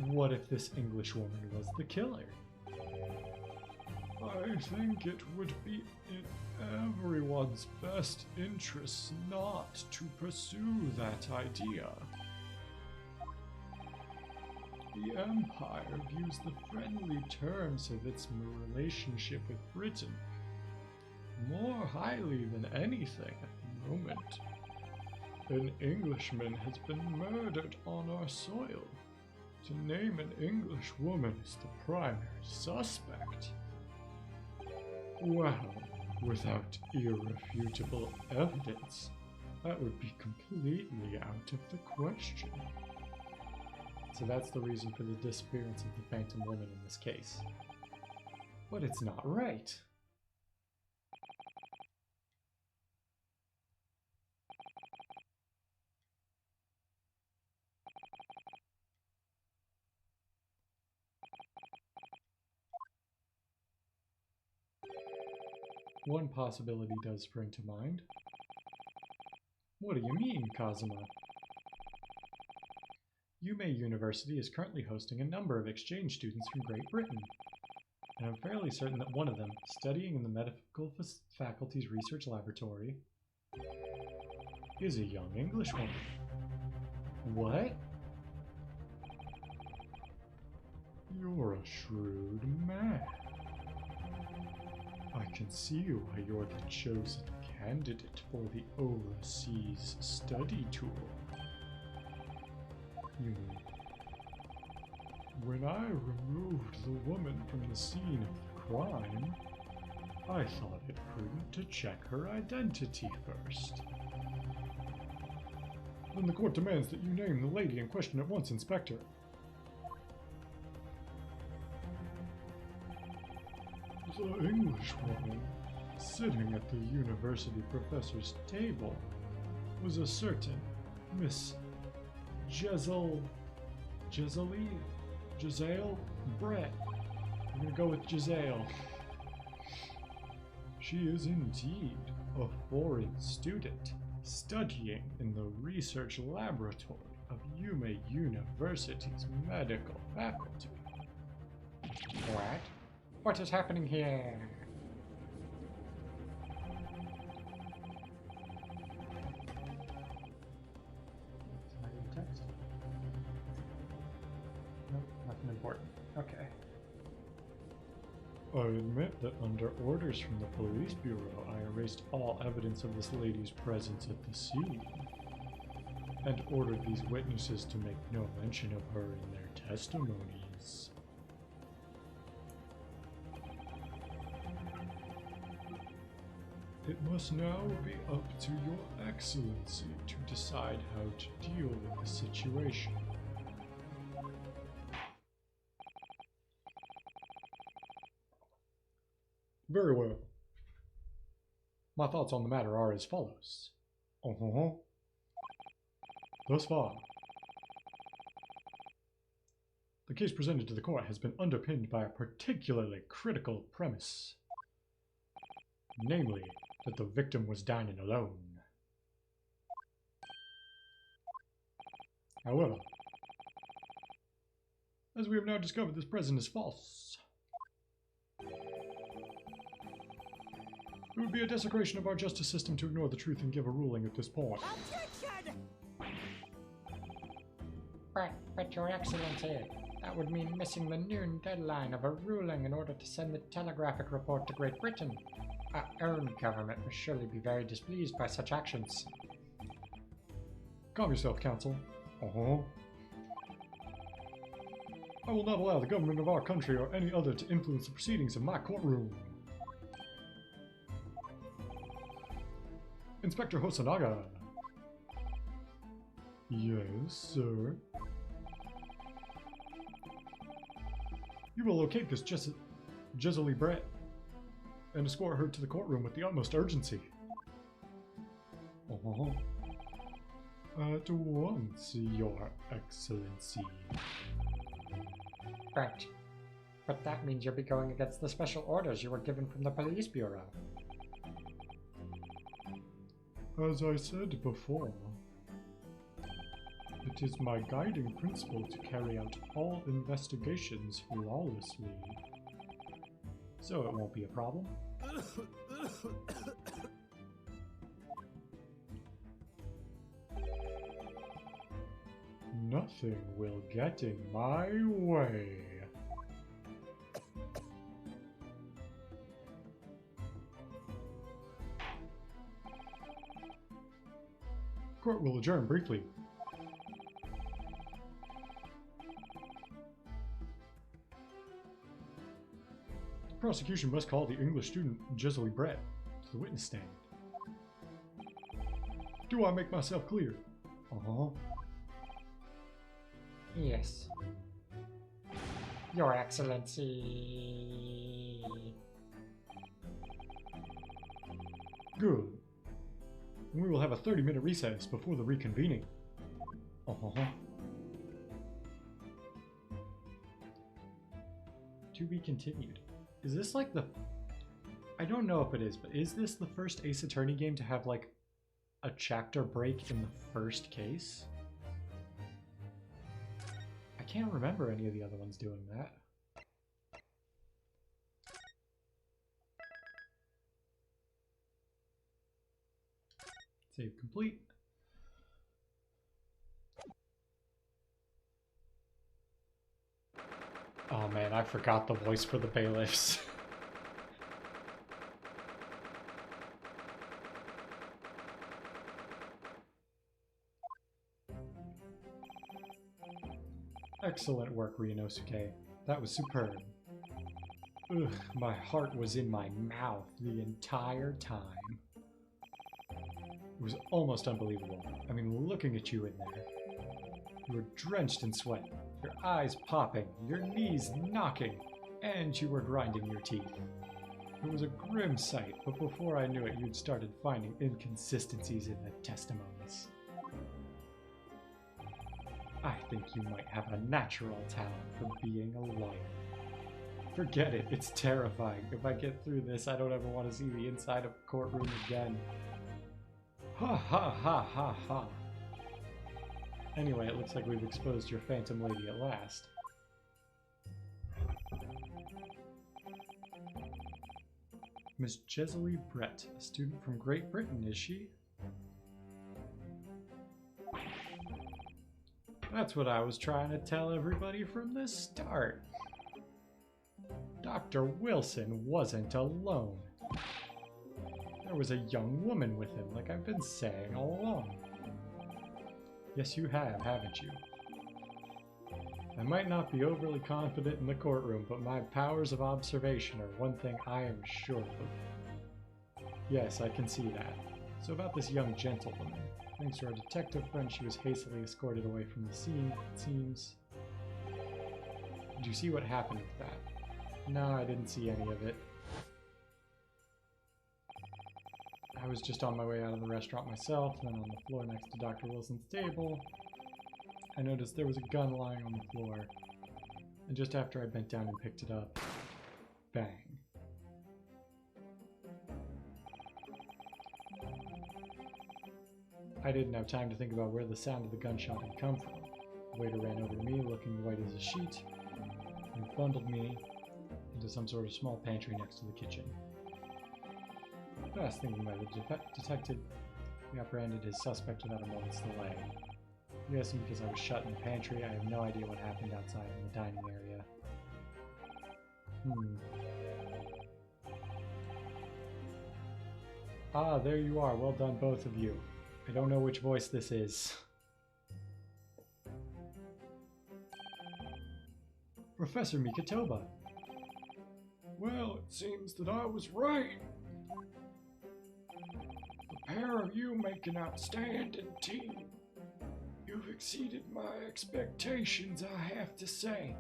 what if this English woman was the killer? I think it would be in everyone's best interest not to pursue that idea. The Empire views the friendly terms of its relationship with Britain more highly than anything at the moment. An Englishman has been murdered on our soil. To name an English woman as the primary suspect. Well, without irrefutable evidence, that would be completely out of the question. So that's the reason for the disappearance of the Phantom Woman in this case. But it's not right. One possibility does spring to mind. What do you mean, Kazuma? Yume University is currently hosting a number of exchange students from Great Britain, and I'm fairly certain that one of them, studying in the medical faculty's research laboratory, is a young English woman. What? You're a shrewd man. I can see why you're the chosen candidate for the overseas study tour. When I removed the woman from the scene of the crime, I thought it prudent to check her identity first. Then the court demands that you name the lady in question at once, Inspector. The English woman sitting at the university professor's table was a certain Miss Giselle Brett. I'm gonna go with Giselle. She is indeed a foreign student studying in the research laboratory of Yume University's medical faculty. What? What is happening here? Text? Nope, nothing important. Okay. I admit that under orders from the police bureau, I erased all evidence of this lady's presence at the scene, and ordered these witnesses to make no mention of her in their testimonies. It must now be up to Your Excellency to decide how to deal with the situation. Very well. My thoughts on the matter are as follows. Thus far, the case presented to the court has been underpinned by a particularly critical premise, namely, that the victim was dining alone. However, as we have now discovered, this present is false. It would be a desecration of our justice system to ignore the truth and give a ruling at this point. But Your Excellency, that would mean missing the noon deadline of a ruling in order to send the telegraphic report to Great Britain. Our own government will surely be very displeased by such actions. Calm yourself, Counsel. I will not allow the government of our country or any other to influence the proceedings of my courtroom. Inspector Hosanaga. Yes, sir. You will locate this Giselle Brett and escort her to the courtroom with the utmost urgency. At once, Your Excellency. Right. But that means you'll be going against the special orders you were given from the police bureau. As I said before, it is my guiding principle to carry out all investigations flawlessly. So it won't be a problem? Nothing will get in my way. Court will adjourn briefly. The prosecution must call the English student Jesely Brett to the witness stand. Do I make myself clear? Uh-huh. Yes. Your Excellency. Good. We will have a 30-minute recess before the reconvening. Uh-huh. To be continued. Is this like the... I don't know if it is, but is this the first Ace Attorney game to have like a chapter break in the first case? I can't remember any of the other ones doing that. Save complete. Oh man, I forgot the voice for the bailiffs. Excellent work, Ryunosuke. That was superb. Ugh, my heart was in my mouth the entire time. It was almost unbelievable. I mean, looking at you in there. You were drenched in sweat, your eyes popping, your knees knocking, and you were grinding your teeth. It was a grim sight, but before I knew it, you'd started finding inconsistencies in the testimonies. I think you might have a natural talent for being a lawyer. Forget it, it's terrifying. If I get through this, I don't ever want to see the inside of a courtroom again. Ha ha ha ha ha. Anyway, it looks like we've exposed your phantom lady at last. Miss Jesely Brett, a student from Great Britain, is she? That's what I was trying to tell everybody from the start. Dr. Wilson wasn't alone. There was a young woman with him, like I've been saying all along. Yes, you have, haven't you? I might not be overly confident in the courtroom, but my powers of observation are one thing I am sure of. Yes, I can see that. So about this young gentlewoman. Thanks to our detective friend, she was hastily escorted away from the scene, it seems. Did you see what happened with that? No, I didn't see any of it. I was just on my way out of the restaurant myself, and then on the floor next to Dr. Wilson's table, I noticed there was a gun lying on the floor, and just after I bent down and picked it up, bang. I didn't have time to think about where the sound of the gunshot had come from. The waiter ran over to me, looking white as a sheet, and bundled me into some sort of small pantry next to the kitchen. Fast thinking by the detective, we apprehended his suspect without a moment's delay. I'm guessing because I was shut in the pantry, I have no idea what happened outside in the dining area. Ah, there you are. Well done, both of you. I don't know which voice this is. Professor Mikotoba. Well, it seems that I was right. The pair of you make an outstanding team. You've exceeded my expectations, I have to say.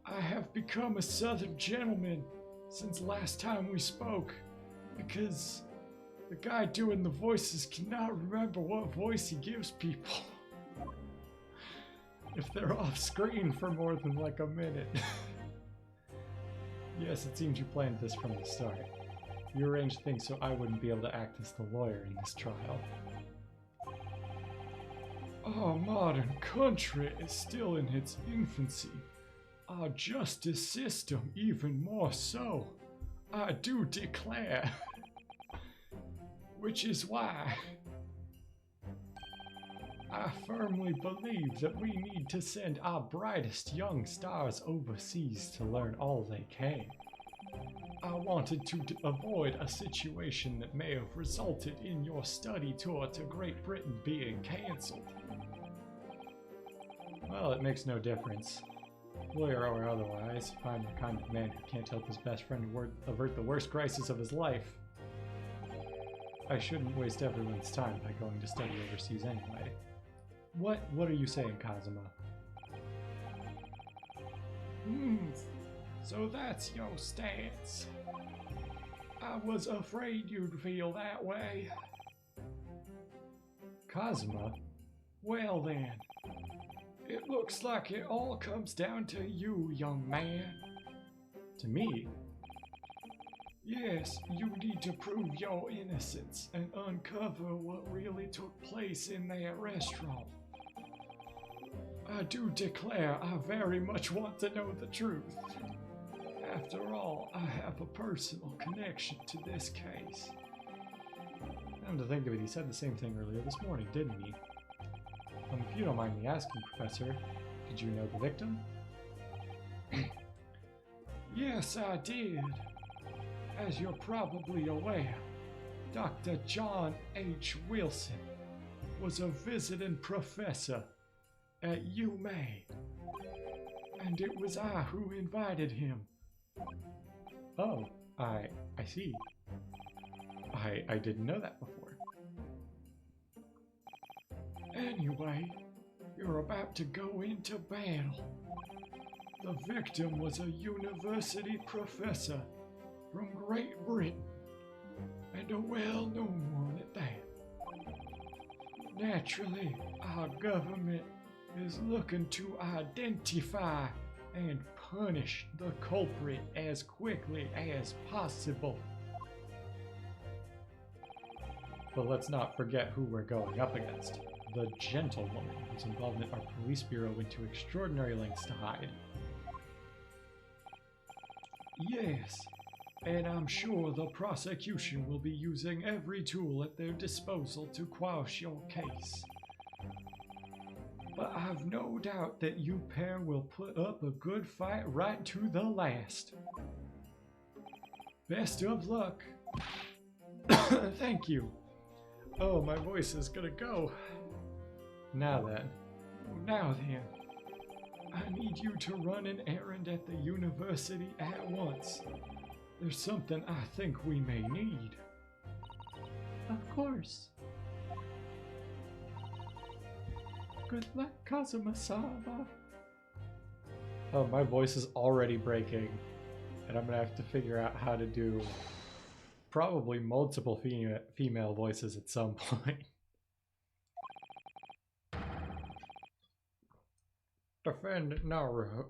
I have become a Southern gentleman since last time we spoke, because the guy doing the voices cannot remember what voice he gives people. if they're off screen for more than like a minute. Yes, it seems you planned this from the start. You arranged things so I wouldn't be able to act as the lawyer in this trial. Our modern country is still in its infancy. Our justice system even more so. I do declare. Which is why I firmly believe that we need to send our brightest young stars overseas to learn all they can. I wanted to avoid a situation that may have resulted in your study tour to Great Britain being cancelled. Well, it makes no difference. Lawyer or otherwise, if I'm the kind of man who can't help his best friend avert the worst crisis of his life, I shouldn't waste everyone's time by going to study overseas anyway. What are you saying, Kazuma? So that's your stance. I was afraid you'd feel that way. Kazuma? Well then, it looks like it all comes down to you, young man. To me? Yes, you need to prove your innocence and uncover what really took place in that restaurant. I do declare I very much want to know the truth. After all, I have a personal connection to this case. Come to think of it, he said the same thing earlier this morning, didn't he? If you don't mind me asking, Professor, did you know the victim? Yes, I did. As you're probably aware, Dr. John H. Wilson was a visiting professor at UMA, and it was I who invited him. Oh, I see. I didn't know that before. Anyway, you're about to go into battle. The victim was a university professor from Great Britain, and a well-known one at that. Naturally, our government is looking to identify and punish the culprit as quickly as possible. But let's not forget who we're going up against. The gentlewoman whose involvement our police bureau went to extraordinary lengths to hide. Yes, and I'm sure the prosecution will be using every tool at their disposal to quash your case. But I've no doubt that you pair will put up a good fight right to the last. Best of luck. Thank you. Oh, my voice is gonna go. Now then. Now then, I need you to run an errand at the university at once. There's something I think we may need. Of course. Good luck, Kazuma-sama. Oh, my voice is already breaking, and I'm gonna have to figure out how to do probably multiple female voices at some point. Defendant Naruhodo,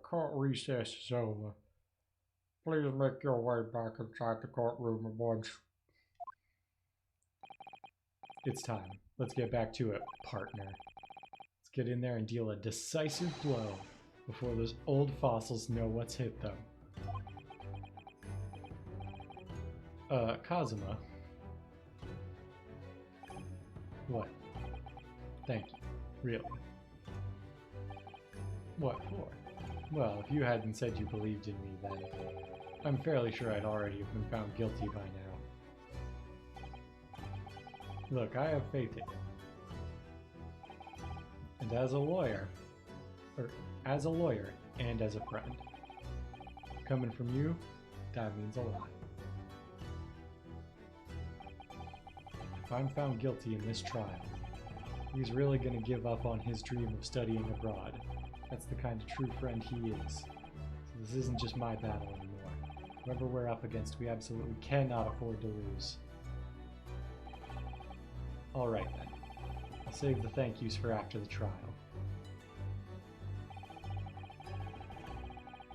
court recess is over. Please make your way back inside the courtroom at once. It's time. Let's get back to it, partner. Let's get in there and deal a decisive blow before those old fossils know what's hit them. Kazuma. What? Thank you. Really? What for? Well, if you hadn't said you believed in me, then I'm fairly sure I'd already have been found guilty by now. Look, I have faith in you. And as a lawyer, and as a friend, coming from you, that means a lot. If I'm found guilty in this trial, he's really going to give up on his dream of studying abroad. That's the kind of true friend he is. So this isn't just my battle anymore. Whoever we're up against, we absolutely cannot afford to lose. Alright then. I'll save the thank yous for after the trial.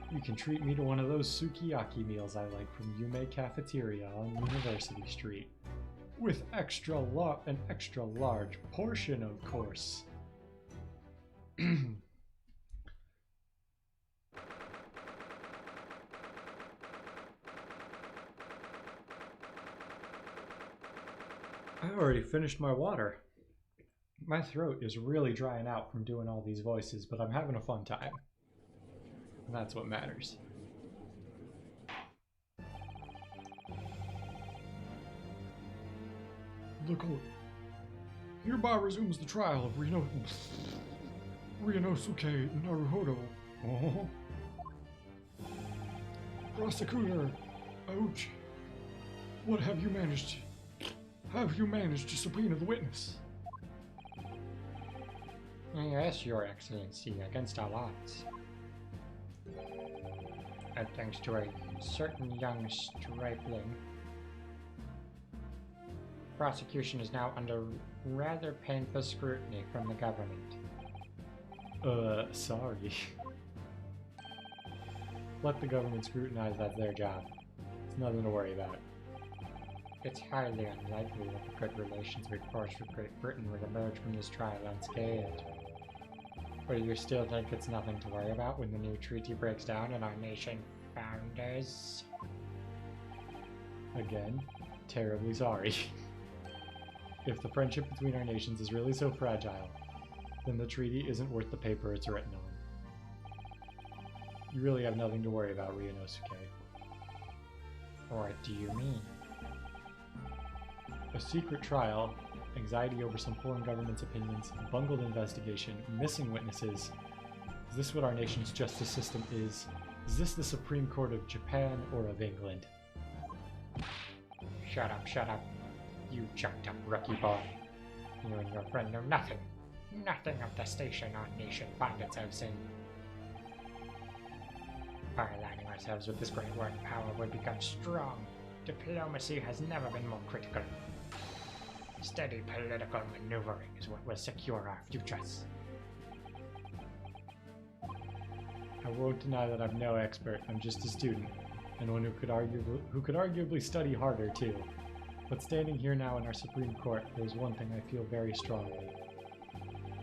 You can treat me to one of those sukiyaki meals I like from Yume Cafeteria on University Street. With an extra large portion, of course. I already finished my water. My throat is really drying out from doing all these voices, but I'm having a fun time. And that's what matters. The court hereby resumes the trial of Ryunosuke Naruhodo. Oh. Prosecutor Ouch. What have you managed? Have you managed to subpoena the witness? Yes, Your Excellency, against all odds. And thanks to a certain young stripling, prosecution is now under rather painful scrutiny from the government. Sorry. Let the government scrutinize, that's their job. It's nothing to worry about. It's highly unlikely that the good relations we forged with Great Britain would emerge from this trial unscathed. But you still think it's nothing to worry about when the new treaty breaks down and our nation founders? Again, terribly sorry. If the friendship between our nations is really so fragile, then the treaty isn't worth the paper it's written on. You really have nothing to worry about, Ryunosuke. What do you mean? A secret trial, anxiety over some foreign government's opinions, bungled investigation, missing witnesses. Is this what our nation's justice system is? Is this the Supreme Court of Japan or of England? Shut up, you chucked up rookie boy. You and your friend know nothing of the station our nation finds itself in. By aligning ourselves with this great world power, we become strong. Diplomacy has never been more critical. Steady political maneuvering is what will secure our futures. I won't deny that I'm no expert. I'm just a student, and one who could arguably study harder too. But standing here now in our Supreme Court, there's one thing I feel very strongly.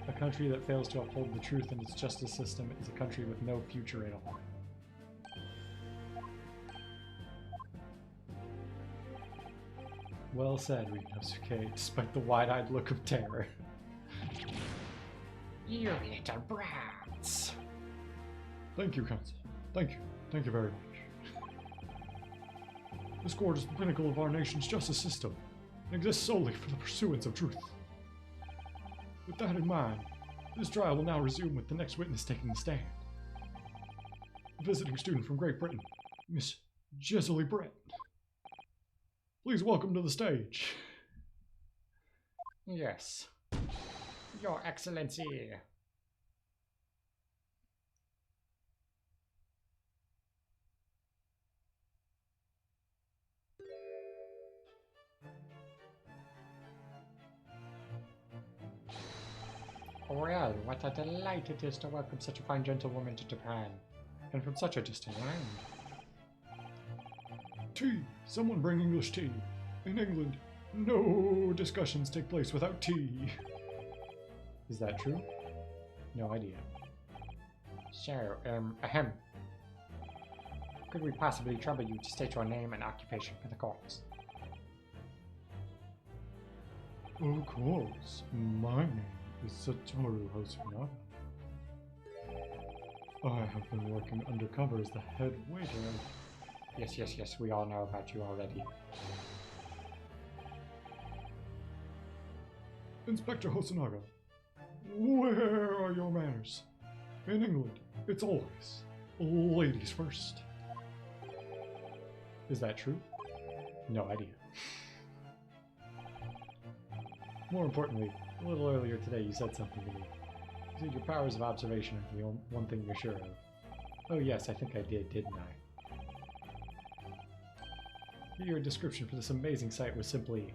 A country that fails to uphold the truth in its justice system is a country with no future at all. Well said, Ryunosuke, despite the wide-eyed look of terror. You little brats! Thank you, Counsel. Thank you. Thank you very much. This court is the pinnacle of our nation's justice system and exists solely for the pursuance of truth. With that in mind, this trial will now resume with the next witness taking the stand. A visiting student from Great Britain, Miss Jesily Brett. Please welcome to the stage. Yes. Your Excellency. Well, what a delight it is to welcome such a fine gentlewoman to Japan, and from such a distant land. Tea! Someone bring English tea. In England, no discussions take place without tea. Is that true? No idea. So, ahem. Could we possibly trouble you to state your name and occupation for the courts? Of course. My name is Satoru Hosonaga. I have been working undercover as the head waiter of... Yes, we all know about you already. Inspector Hosonaga, where are your manners? In England, it's always ladies first. Is that true? No idea. More importantly, a little earlier today you said something to me. You said your powers of observation are the one thing you're sure of. Oh yes, I think I did, didn't I? Your description for this amazing sight was simply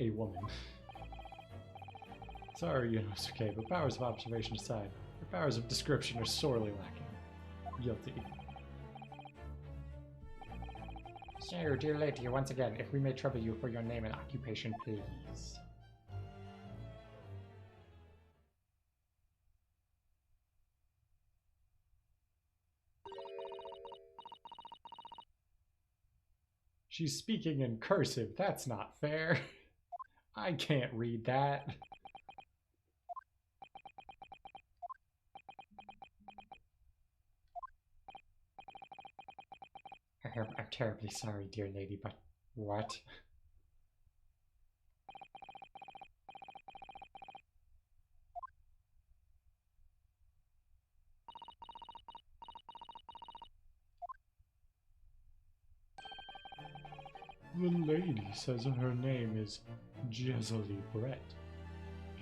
a woman. Sorry, Yonosuke, but powers of observation aside, your powers of description are sorely lacking. Guilty. So, dear lady, once again, if we may trouble you for your name and occupation, please. She's speaking in cursive. That's not fair. I can't read that. I'm terribly sorry, dear lady, but what? The lady says her name is Jessie Brett.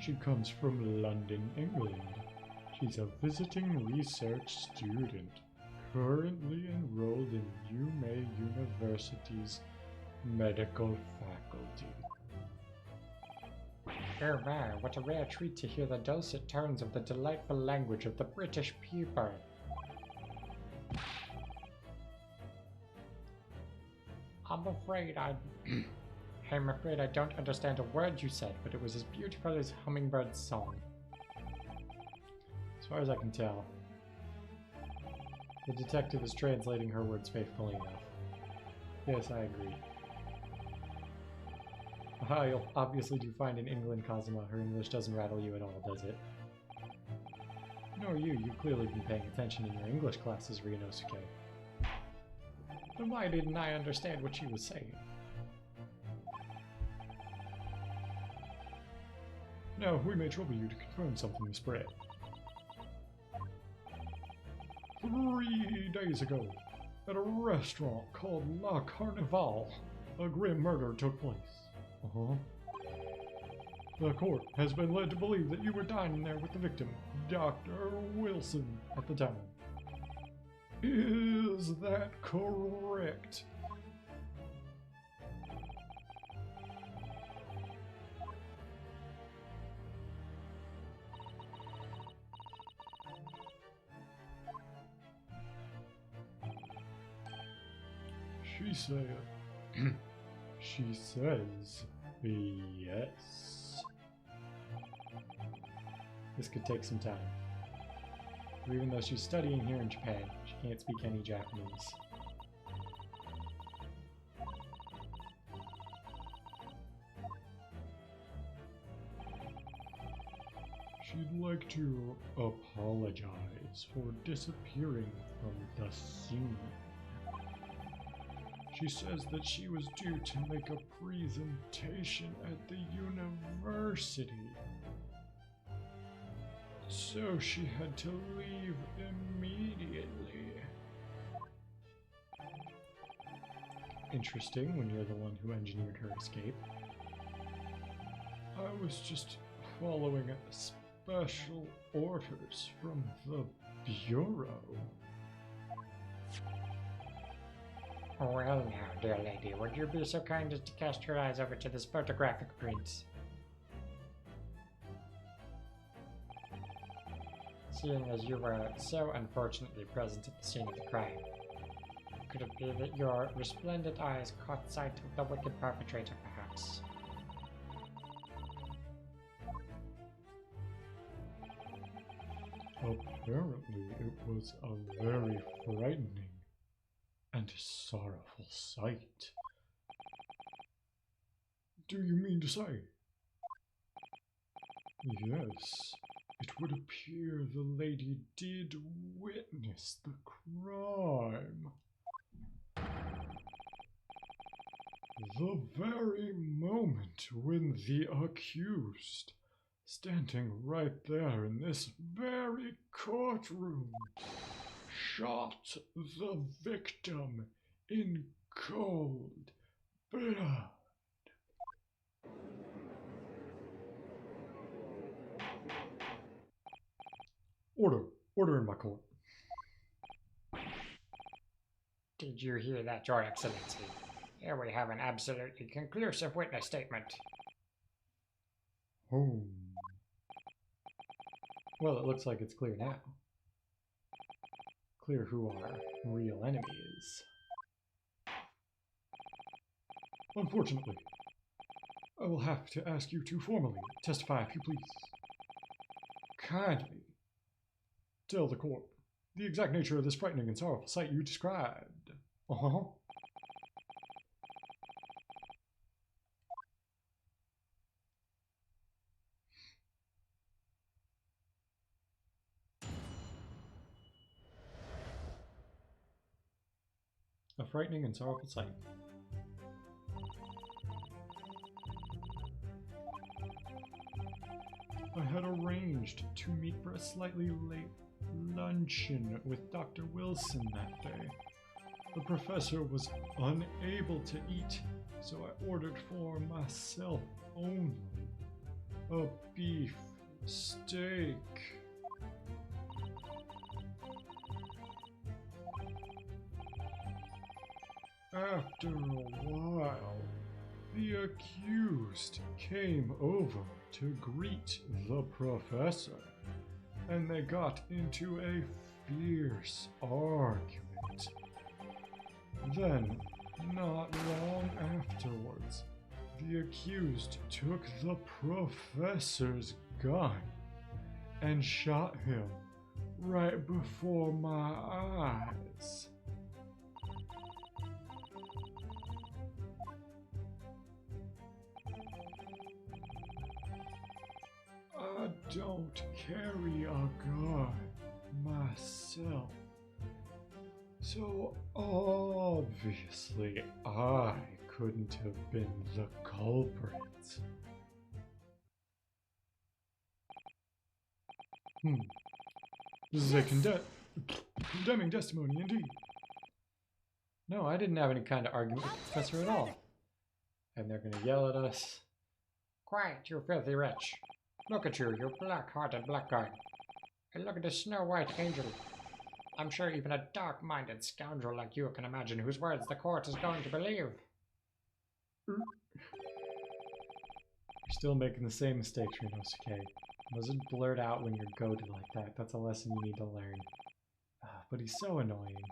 She comes from London, England. She's a visiting research student, currently enrolled in UMay University's medical faculty. Oh wow, what a rare treat to hear the dulcet tones of the delightful language of the British people. I'm afraid I don't understand a word you said, but it was as beautiful as Hummingbird's song. As far as I can tell, the detective is translating her words faithfully enough. Yes, I agree. You'll obviously do fine in England, Kazuma. Her English doesn't rattle you at all, does it? Nor you. You've clearly been paying attention in your English classes, Ryunosuke. Then why didn't I understand what she was saying? Now, we may trouble you to confirm something, Miss Brett. 3 days ago, at a restaurant called La Carnival, a grim murder took place. The court has been led to believe that you were dining there with the victim, Dr. Wilson, at the time. Is that correct? She says yes. This could take some time. Even though she's studying here in Japan, she can't speak any Japanese. She'd like to apologize for disappearing from the scene. She says that she was due to make a presentation at the university, so she had to leave immediately. Interesting, when you're the one who engineered her escape. I was just following special orders from the Bureau. Well now, dear lady, would you be so kind as to cast your eyes over to this photographic print? Seeing as you were so unfortunately present at the scene of the crime, could it be that your resplendent eyes caught sight of the wicked perpetrator, perhaps? Apparently, it was a very frightening and sorrowful sight. Do you mean to say? Yes, it would appear the lady did witness the crime. The very moment when the accused, standing right there in this very courtroom, shot the victim in cold blood. Order in my court. Did you hear that, Your Excellency? Here we have an absolutely conclusive witness statement. Well, it looks like it's clear now. Clear who our real enemy is. Unfortunately, I will have to ask you to formally testify if you please. Kindly tell the court the exact nature of this frightening and sorrowful sight you described. Uh-huh. A frightening and sorrowful sight. I had arranged to meet for a slightly late luncheon with Dr. Wilson that day. The professor was unable to eat, so I ordered for myself only a beef steak. After a while, the accused came over to greet the professor, and they got into a fierce argument. Then, not long afterwards, the accused took the professor's gun and shot him right before my eyes. I don't carry a gun myself, so obviously I couldn't have been the culprit. This is a condemning testimony indeed. No, I didn't have any kind of argument with the professor at all. And they're gonna yell at us. Quiet, you filthy wretch. Look at you, you black-hearted blackguard. And look at this snow-white angel. I'm sure even a dark-minded scoundrel like you can imagine whose words the court is going to believe. You're still making the same mistakes, Rinosuke. Doesn't blurt out when you're goaded like that. That's a lesson you need to learn. But he's so annoying.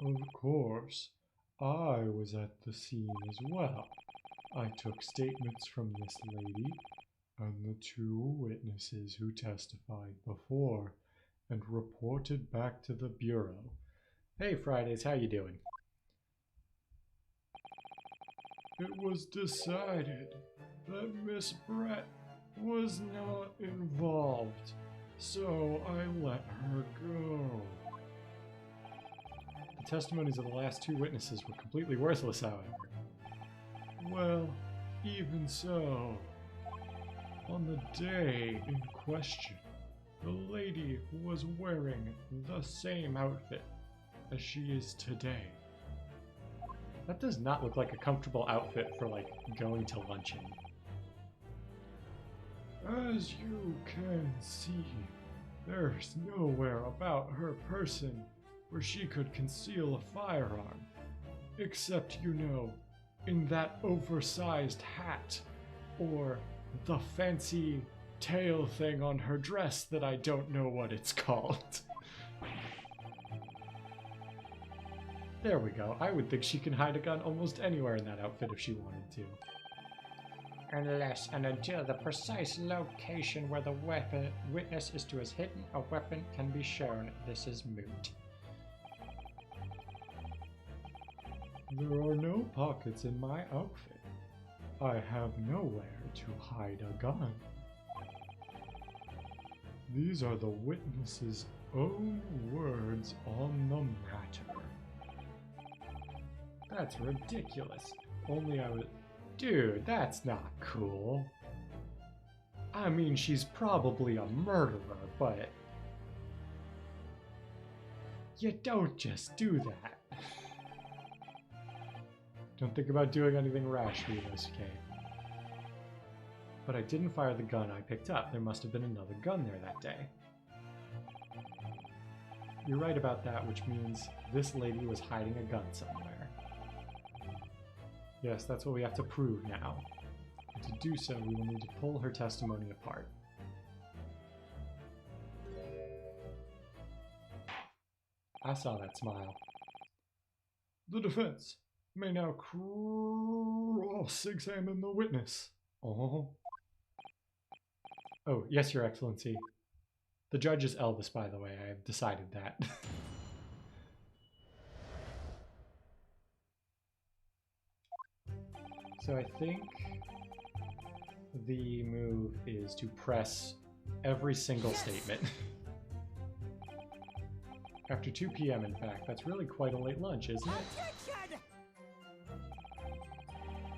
Of course, I was at the scene as well. I took statements from this lady and the two witnesses who testified before and reported back to the Bureau. Hey Fridays, how you doing? It was decided that Miss Brett was not involved, so I let her go. The testimonies of the last two witnesses were completely worthless, however. Well, even so, on the day in question, the lady was wearing the same outfit as she is today. That does not look like a comfortable outfit for, like, going to luncheon. As you can see, there's nowhere about her person where she could conceal a firearm, except, you know, in that oversized hat, or the fancy tail thing on her dress that I don't know what it's called. There we go. I would think she can hide a gun almost anywhere in that outfit if she wanted to. Unless and until the precise location where the witness is to have hidden a weapon can be shown, this is moot. There are no pockets in my outfit. I have nowhere to hide a gun. These are the witness's own words on the matter. That's ridiculous. Only I would... Dude, that's not cool. I mean, she's probably a murderer, but... You don't just do that. Don't think about doing anything rash, Rinosuke. But I didn't fire the gun I picked up. There must have been another gun there that day. You're right about that, which means this lady was hiding a gun somewhere. Yes, that's what we have to prove now. And to do so, we will need to pull her testimony apart. I saw that smile. The defense may now cross-examine the witness. Oh. Oh, yes, Your Excellency. The judge is Elvis, by the way. I have decided that. So I think the move is to press every single statement. After 2 p.m., in fact. That's really quite a late lunch, isn't it?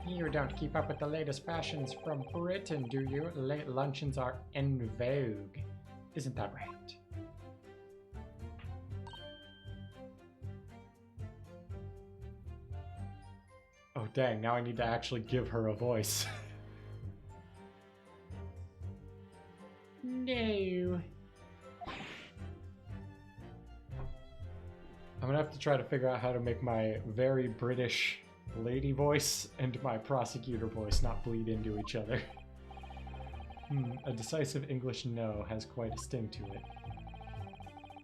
You don't keep up with the latest fashions from Britain, do you? Late luncheons are en vogue. Isn't that right? Oh, dang. Now I need to actually give her a voice. No. I'm gonna have to try to figure out how to make my very British lady voice and my prosecutor voice not bleed into each other. A decisive English no has quite a sting to it.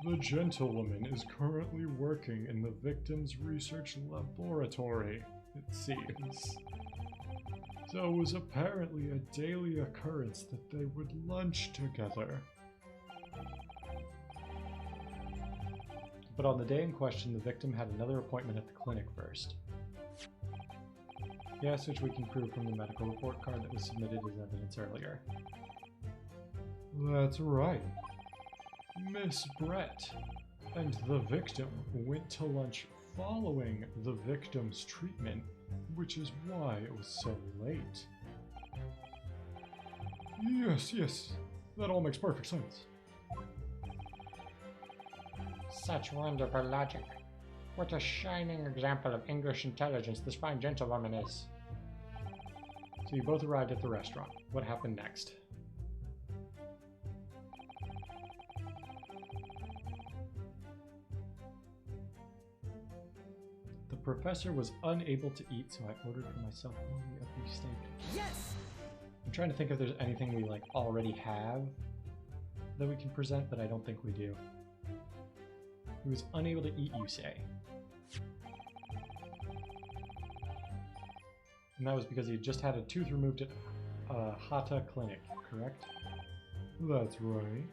The gentlewoman is currently working in the victim's research laboratory, it seems. So it was apparently a daily occurrence that they would lunch together. But on the day in question, the victim had another appointment at the clinic first. Yes, which we can prove from the medical report card that was submitted as evidence earlier. That's right. Miss Brett and the victim went to lunch following the victim's treatment, which is why it was so late. Yes, that all makes perfect sense. Such wonderful logic. What a shining example of English intelligence this fine gentlewoman is. So you both arrived at the restaurant. What happened next? The professor was unable to eat, so I ordered for myself only a beef steak. Yes! I'm trying to think if there's anything we like already have that we can present, but I don't think we do. He was unable to eat, you say? And that was because he had just had a tooth removed at Hata Clinic, correct? That's right.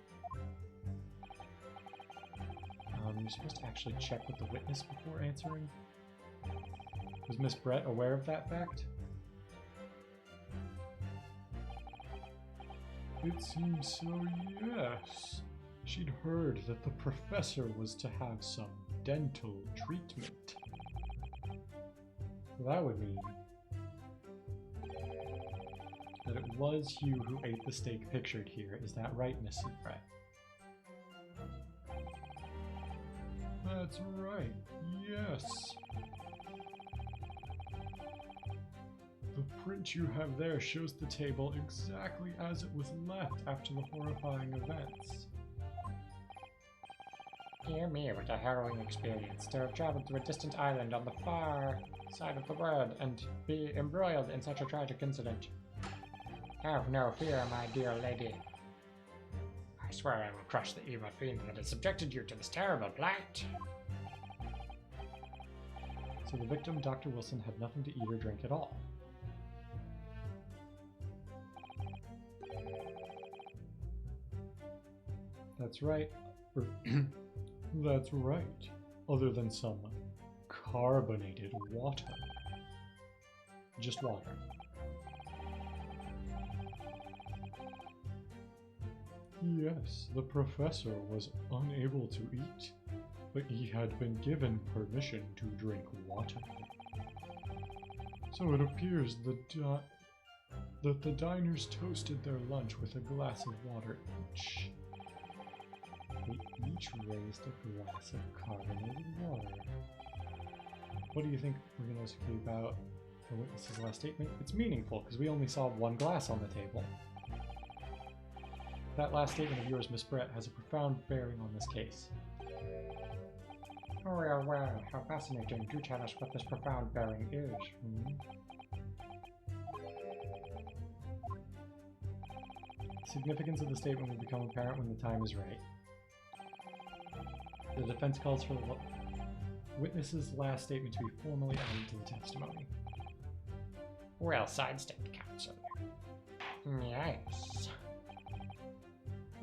You're supposed to actually check with the witness before answering. Was Miss Brett aware of that fact? It seems so, yes. She'd heard that the professor was to have some dental treatment. Well, that would mean that it was you who ate the steak pictured here. Is that right, Miss Brett? That's right, yes. The print you have there shows the table exactly as it was left after the horrifying events. Dear me, what a harrowing experience to have traveled to a distant island on the far side of the world and be embroiled in such a tragic incident. Have no fear, my dear lady. I swear I will crush the evil fiend that has subjected you to this terrible plight. So the victim, Dr. Wilson, had nothing to eat or drink at all. That's right. That's right. Other than some carbonated water. Just water. Yes, the professor was unable to eat, but he had been given permission to drink water. So it appears that the diners toasted their lunch with a glass of water each. They each raised a glass of carbonated water. What do you think we're going to say about the witness's last statement? It's meaningful because we only saw one glass on the table. That last statement of yours, Miss Brett, has a profound bearing on this case. Well, how fascinating. Do tell us what this profound bearing is. The significance of the statement will become apparent when the time is right. The defense calls for the witness's last statement to be formally added to the testimony. Well sidestepped, counsel. Yes.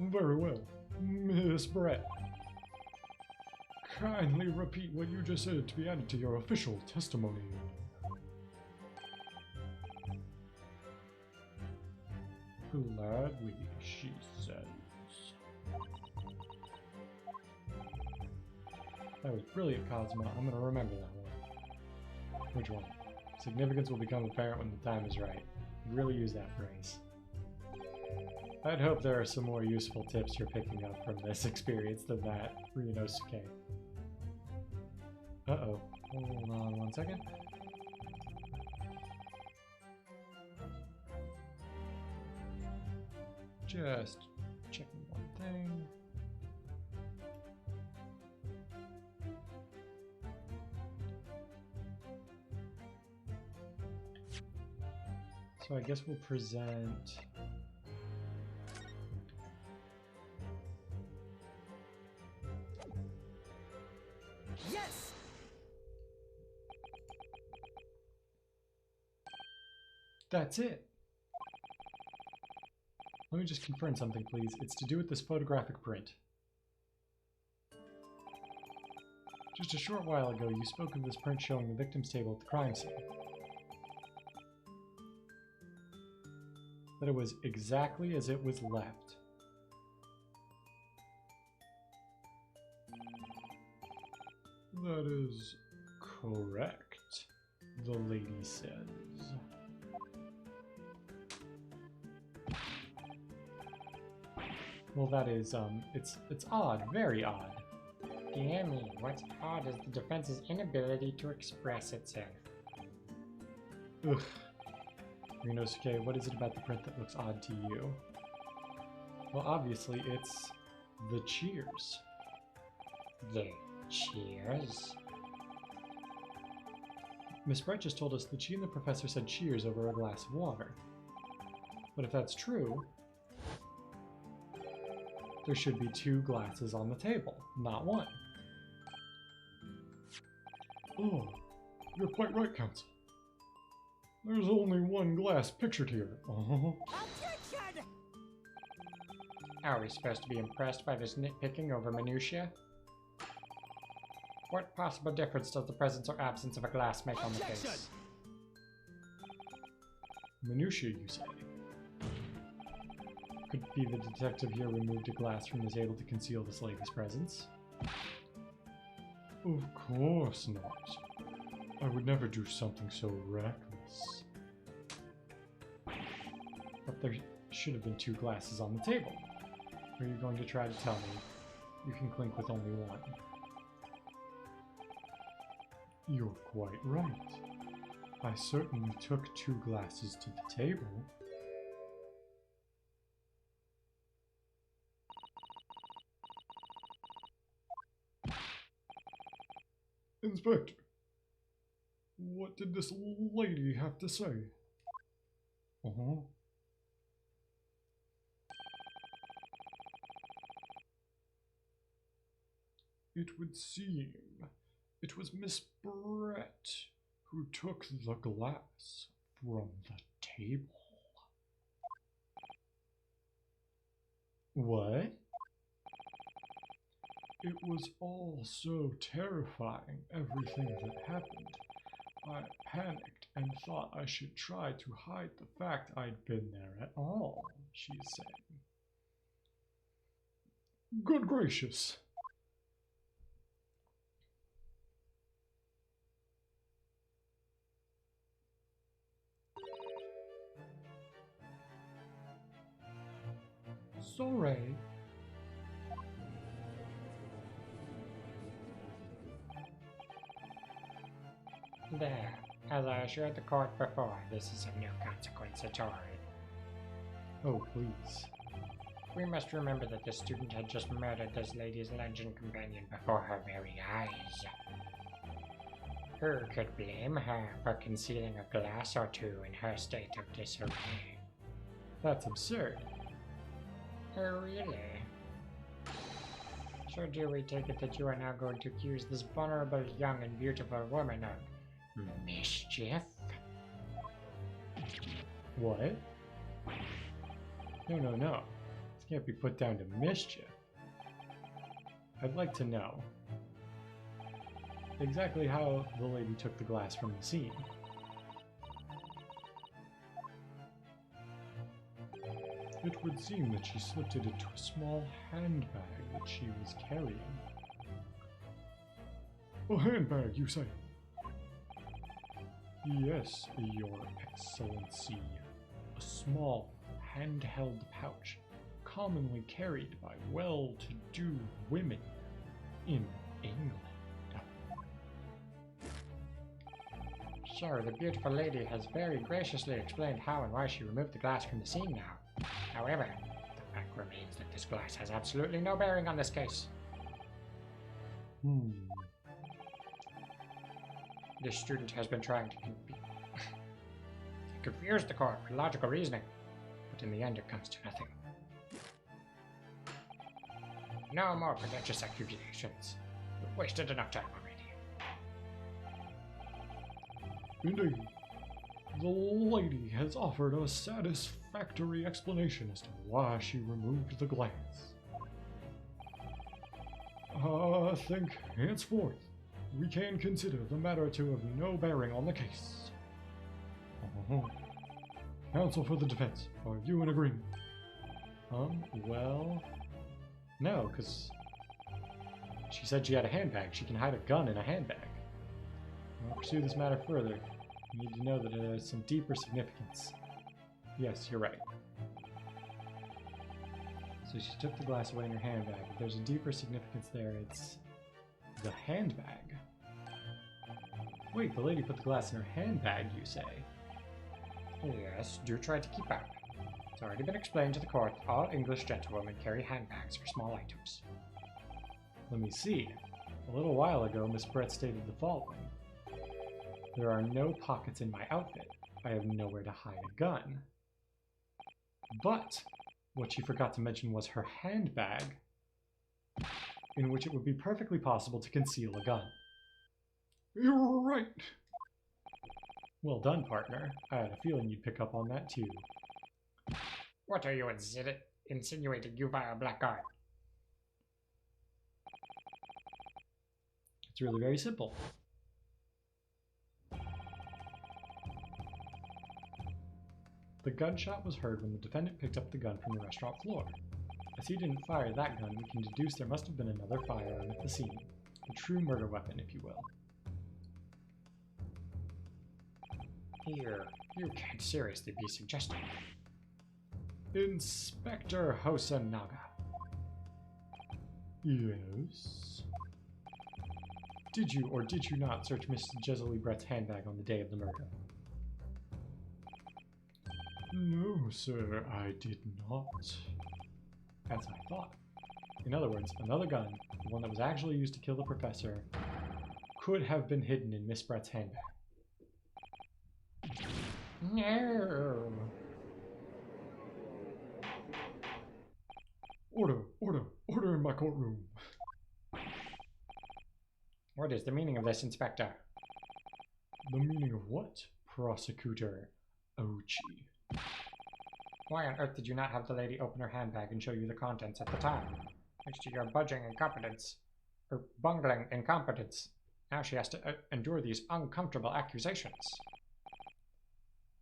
Very well. Miss Brett. Kindly repeat what you just said to be added to your official testimony. Gladly, she says. That was brilliant, Cosmo. I'm gonna remember that one. Which one? Significance will become apparent when the time is right. Really use that phrase. I'd hope there are some more useful tips you're picking up from this experience than that, Ryunosuke. Uh-oh. Hold on one second. Just checking one thing. So I guess we'll present... Yes! That's it! Let me just confirm something, please. It's to do with this photographic print. Just a short while ago, you spoke of this print showing the victim's table at the crime scene. That it was exactly as it was left. That is Correct, the lady says. Well, that is, it's odd, very odd. Dear me, what's odd is the defense's inability to express itself. Ugh. Ryunosuke, what is it about the print that looks odd to you? Well, obviously, it's the cheers. The cheers? Miss Brett just told us that she and the professor said cheers over a glass of water. But if that's true, there should be 2 glasses on the table, not 1. Oh, you're quite right, counsel. There's only 1 glass pictured here. Objection! Are we supposed to be impressed by this nitpicking over minutiae? What possible difference does the presence or absence of a glass make on the case? Minutia, you say? Could it be the detective here removed a glass from the table to conceal this lady's presence? Of course not. I would never do something so reckless. But there should have been 2 glasses on the table. Are you going to try to tell me you can clink with only 1? You're quite right. I certainly took 2 glasses to the table. Inspector, what did this lady have to say? It would seem it was Miss Brett who took the glass from the table. What? It was all so terrifying, everything that happened. I panicked and thought I should try to hide the fact I'd been there at all, she's saying. Good gracious! Sorry. There. As I assured the court before, this is of no consequence at all. Oh, please. We must remember that the student had just murdered this lady's luncheon companion before her very eyes. Who could blame her for concealing a glass or 2 in her state of disarray? That's absurd. Oh, really? So do we take it that you are now going to accuse this vulnerable, young, and beautiful woman of mischief? What? No, no, no. This can't be put down to mischief. I'd like to know exactly how the lady took the glass from the scene. It would seem that she slipped it into a small handbag that she was carrying. A handbag, you say? Yes, Your Excellency. A small, handheld pouch, commonly carried by well-to-do women in England. So, the beautiful lady has very graciously explained how and why she removed the glass from the scene now. However, the fact remains that this glass has absolutely no bearing on this case. This student has been trying to confuse the court with logical reasoning, but in the end it comes to nothing. No more pretentious accusations. We've wasted enough time already. Indeed. The lady has offered a satisfactory explanation as to why she removed the glass. I think, henceforth, we can consider the matter to have no bearing on the case. Counsel for the defense, are you in agreement? Well, no, because she said she had a handbag. She can hide a gun in a handbag. I'll pursue this matter further. You need to know that it has some deeper significance. Yes, you're right. So she took the glass away in her handbag. If there's a deeper significance there, it's the handbag. Wait, the lady put the glass in her handbag, you say? Yes, do try to keep up. It's already been explained to the court that all English gentlewomen carry handbags for small items. Let me see. A little while ago, Miss Brett stated the following. There are no pockets in my outfit. I have nowhere to hide a gun. But what she forgot to mention was her handbag, in which it would be perfectly possible to conceal a gun. You're right. Well done, partner. I had a feeling you'd pick up on that too. What are you insinuating, you vile blackguard? It's really very simple. The gunshot was heard when the defendant picked up the gun from the restaurant floor. As he didn't fire that gun, we can deduce there must have been another firearm at the scene. A true murder weapon, if you will. Here, you can't seriously be suggesting. Inspector Hosanaga. Yes? Did you or did you not search Miss Jesely Brett's handbag on the day of the murder? No, sir, I did not. As I thought. In other words, another gun, the one that was actually used to kill the professor, could have been hidden in Miss Brett's handbag. No. Order in my courtroom. What is the meaning of this, Inspector? The meaning of what, Prosecutor Ochi? Why on earth did you not have the lady open her handbag and show you the contents at the time? Thanks to your bungling incompetence. Now she has to endure these uncomfortable accusations.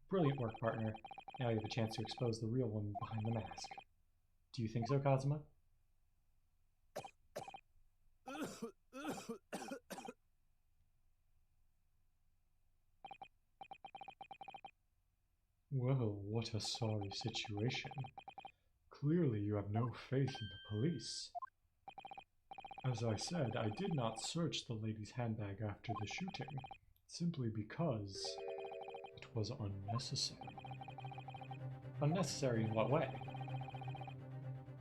Brilliant work, partner. Now you have a chance to expose the real woman behind the mask. Do you think so, Kazuma? Well, what a sorry situation. Clearly you have no faith in the police. As I said, I did not search the lady's handbag after the shooting, simply because it was unnecessary. Unnecessary in what way?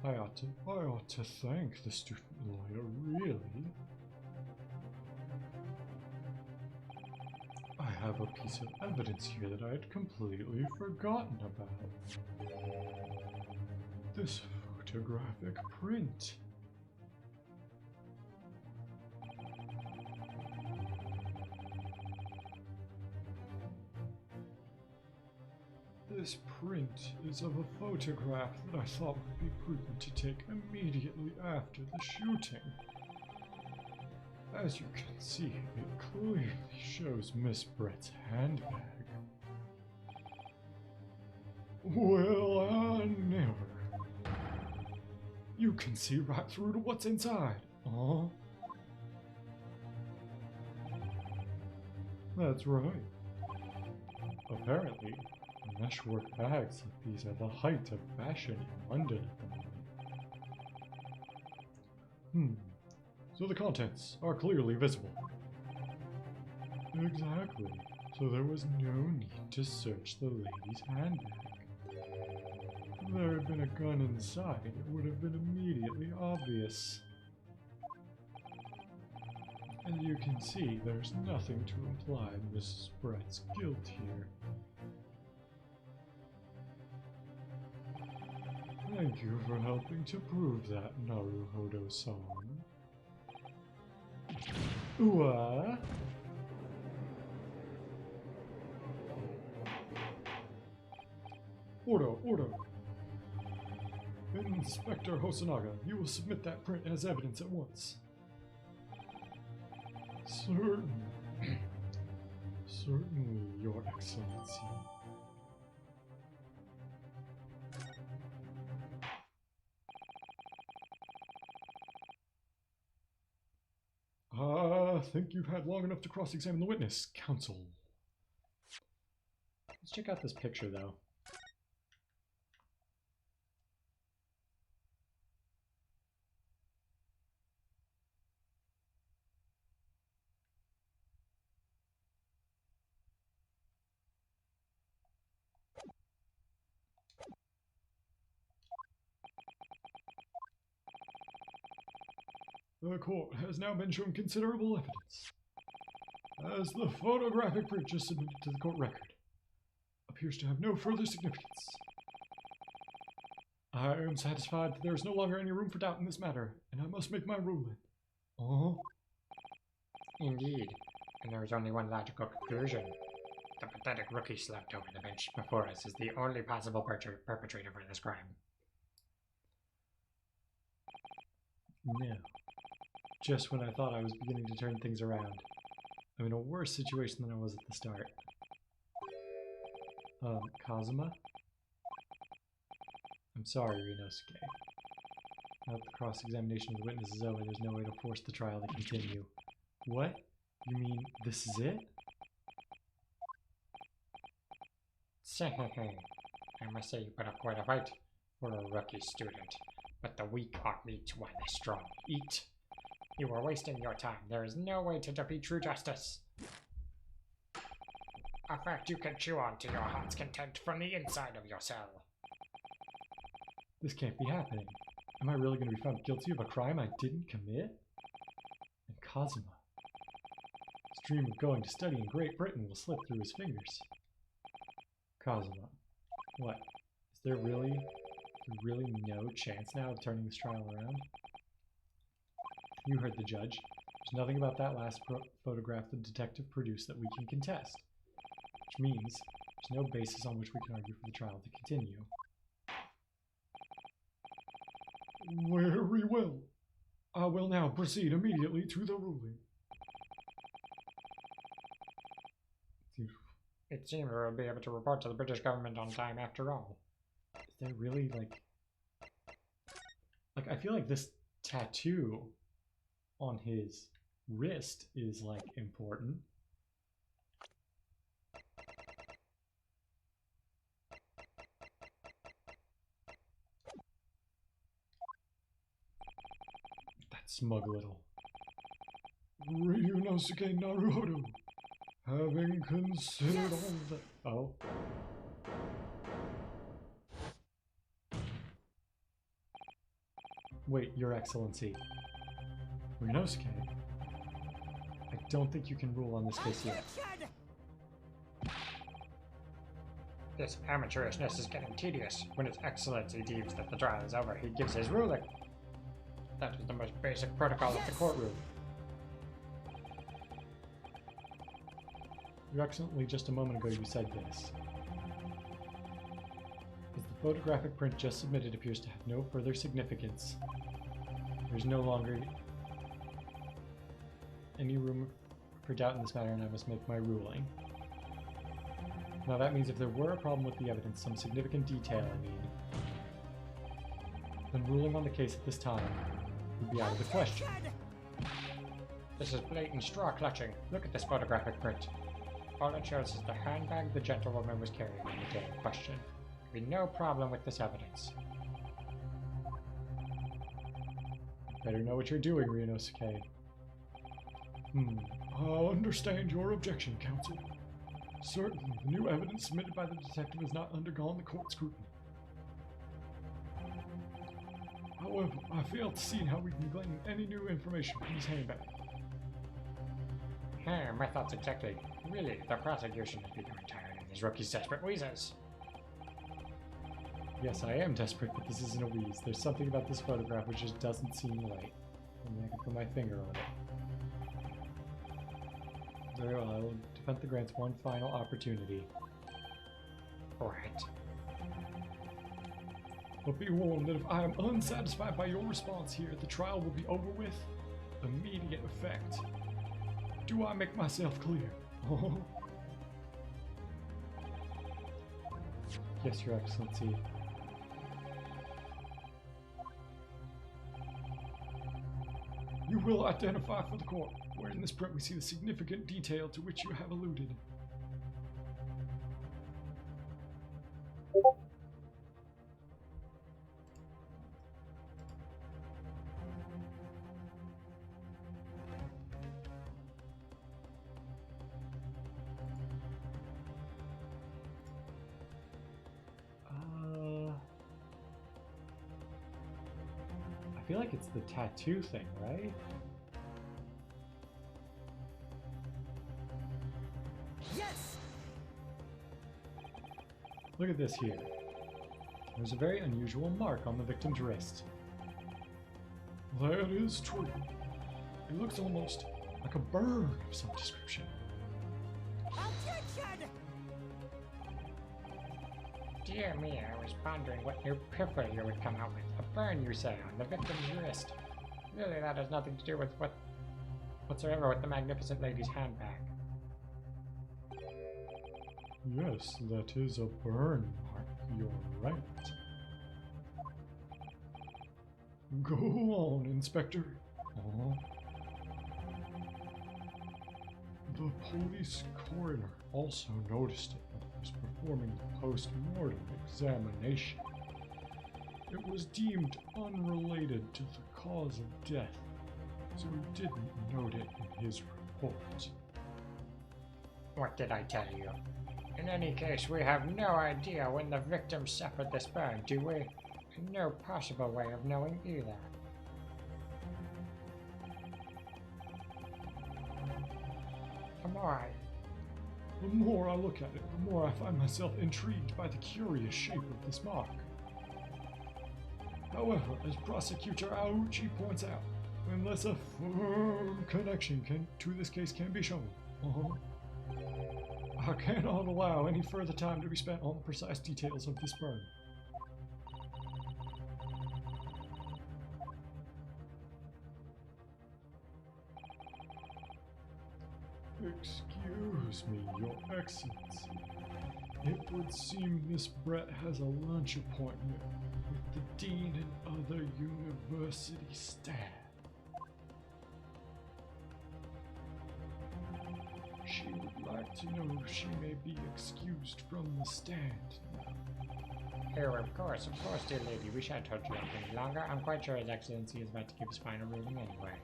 I ought to thank the student lawyer, really. I have a piece of evidence here that I had completely forgotten about. This photographic print. print is of a photograph that I thought would be prudent to take immediately after the shooting. As you can see, it clearly shows Miss Brett's handbag. Well, I never. You can see right through to what's inside. That's right. Apparently, meshwork bags like these are the height of fashion in London at the moment. So the contents are clearly visible. Exactly. So there was no need to search the lady's handbag. If there had been a gun inside, it would have been immediately obvious. As you can see, there's nothing to imply Mrs. Brett's guilt here. Thank you for helping to prove that, Naruhodo-san. What? Order. Inspector Hosonaga, you will submit that print as evidence at once. Certainly, Your Excellency. I think you've had long enough to cross-examine the witness, counsel. Let's check out this picture, though. The court has now been shown considerable evidence, as the photographic print just submitted to the court record appears to have no further significance. I am satisfied that there is no longer any room for doubt in this matter, and I must make my ruling. Indeed, and there is only one logical conclusion. The pathetic rookie slumped over the bench before us is the only possible perpetrator for this crime. No. Just when I thought I was beginning to turn things around, I'm in a worse situation than I was at the start. Kazuma? I'm sorry, Rinosuke. Now that the cross-examination of the witness is over, there's no way to force the trial to continue. What? You mean this is it? I must say you put up quite a fight for a rookie student, but the weak are meat while the strong eat. You are wasting your time. There is no way to defeat true justice. A fact you can chew on to your heart's content from the inside of your cell. This can't be happening. Am I really going to be found guilty of a crime I didn't commit? And Kazuma. His dream of going to study in Great Britain will slip through his fingers. Kazuma. What? Is there really no chance now of turning this trial around? You heard the judge. There's nothing about that last photograph the detective produced that we can contest. Which means there's no basis on which we can argue for the trial to continue. Very well. I will now proceed immediately to the ruling. It seems we'll be able to report to the British government on time after all. Is there really, I feel like this tattoo on his wrist is, important. That smug little. Ryunosuke Naruhodo, having considered all that... Oh. Wait, Your Excellency. Ryunosuke? I don't think you can rule on this case yet. This amateurishness is getting tedious. When His Excellency deems that the trial is over, he gives his ruling. That is the most basic protocol of the courtroom. Your Excellency, just a moment ago you said this. Photographic print just submitted appears to have no further significance. There's no longer any room for doubt in this matter, and I must make my ruling. Now that means if there were a problem with the evidence, some significant detail, I mean, then ruling on the case at this time would be out of the question. This is blatant straw clutching. Look at this photographic print. All it shows is the handbag the gentlewoman was carrying on the day in question. There'd be no problem with this evidence. Better know what you're doing, Ryunosuke. I understand your objection, counsel. Certainly, the new evidence submitted by the detective has not undergone the court scrutiny. However, I fail to see how we can glean any new information from his handbag. My thoughts exactly. Really, the prosecution is becoming tired of these rookies' desperate wheezes. Yes, I am desperate, but this isn't a wheeze. There's something about this photograph which just doesn't seem right. Maybe I can put my finger on it. Very well, I will defend the grants one final opportunity. Alright. But be warned that if I am unsatisfied by your response here, the trial will be over with immediate effect. Do I make myself clear? Yes, Your Excellency. You will identify for the court where in this print we see the significant detail to which you have alluded. I feel like it's the tattoo thing, right? Yes! Look at this here. There's a very unusual mark on the victim's wrist. That is true. It looks almost like a burn of some description. Objection! Dear me, I was pondering what new piffer you would come out with. A burn, you say, on the victim's wrist. Really, that has nothing to do with whatsoever with the magnificent lady's handbag. Yes, that is a burn mark. You're right. Go on, Inspector. The police coroner also noticed it when he was performing the post-mortem examination. It was deemed unrelated to the cause of death, so he didn't note it in his report. What did I tell you? In any case, we have no idea when the victim suffered this burn, do we? And no possible way of knowing either. The more I look at it, the more I find myself intrigued by the curious shape of this mark. However, as Prosecutor Aouchi points out, unless a firm connection to this case can be shown, I cannot allow any further time to be spent on the precise details of this burn. Excuse me, Your Excellency. It would seem Miss Brett has a lunch appointment with the Dean and other university staff. She would like to know if she may be excused from the stand now. Oh, of course, dear lady. We shan't hold you up any longer. I'm quite sure His Excellency is about to give his final ruling anyway.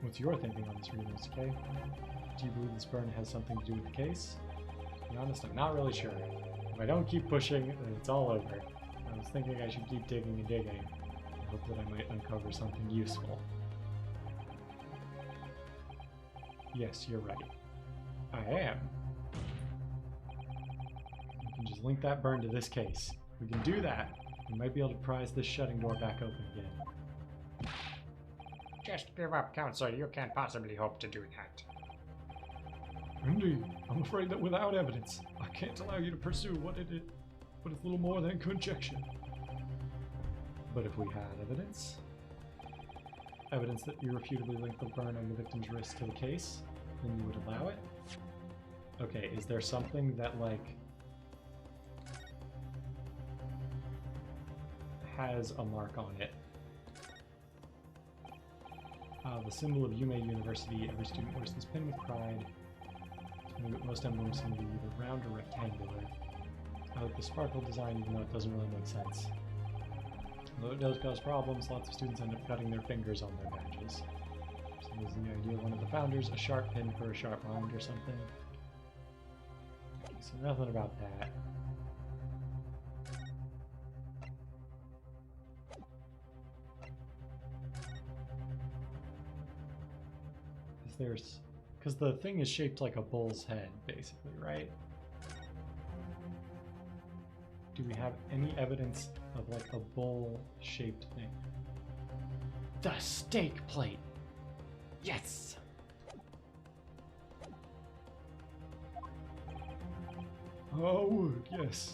What's your thinking on this, Ryunosuke? Do you believe this burn has something to do with the case? To be honest, I'm not really sure. If I don't keep pushing, then it's all over. I was thinking I should keep digging and digging. I hope that I might uncover something useful. Yes, you're right. I am. We can just link that burn to this case. If we can do that, we might be able to prise this shutting door back open again. Just give up, Counselor. You can't possibly hope to do that. Indeed, I'm afraid that without evidence, I can't allow you to pursue what is little more than conjecture. But if we had evidence? Evidence that irrefutably linked the burn on the victim's wrist to the case, then you would allow it? Okay, is there something that, like, has a mark on it? The symbol of Yume University. Every student wears this pin with pride. Most emblems seem to be either round or rectangular. I like the sparkle design, even though it doesn't really make sense. Although it does cause problems, lots of students end up cutting their fingers on their badges. So is the idea of one of the founders a sharp pin for a sharp mind or something? Okay, so nothing about that. Because the thing is shaped like a bull's head, basically, right? Do we have any evidence of, like, a bull-shaped thing? The steak plate! Yes! Oh, wood, yes.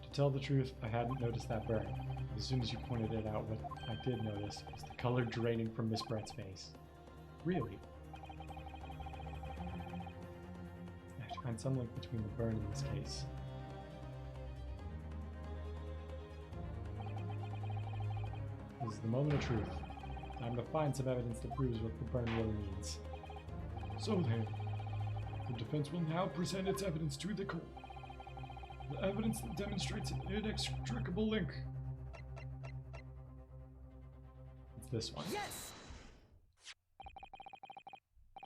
To tell the truth, I hadn't noticed that burn. As soon as you pointed it out, what I did notice was the color draining from Miss Brett's face. Really? I have to find some link between the burn in this case. This is the moment of truth. Time to find some evidence that proves what the burn really means. So then, the defense will now present its evidence to the court. The evidence that demonstrates an inextricable link. It's this one. Yes!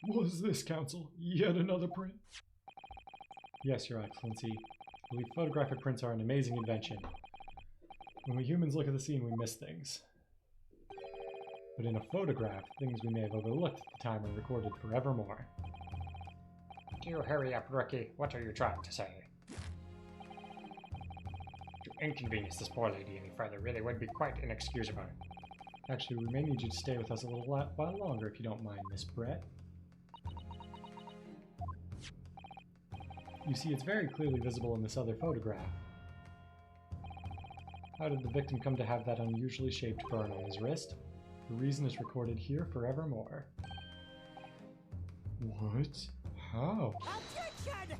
Was this, counsel, yet another print? Yes, Your Excellency. I believe photographic prints are an amazing invention. When we humans look at the scene, we miss things. But in a photograph, things we may have overlooked at the time are recorded forevermore. Do you hurry up, rookie? What are you trying to say? To inconvenience this poor lady any further really would be quite inexcusable. Actually, we may need you to stay with us a little while longer if you don't mind, Miss Brett. You see, it's very clearly visible in this other photograph. How did the victim come to have that unusually shaped burn on his wrist? The reason is recorded here forevermore. What? How? Objection!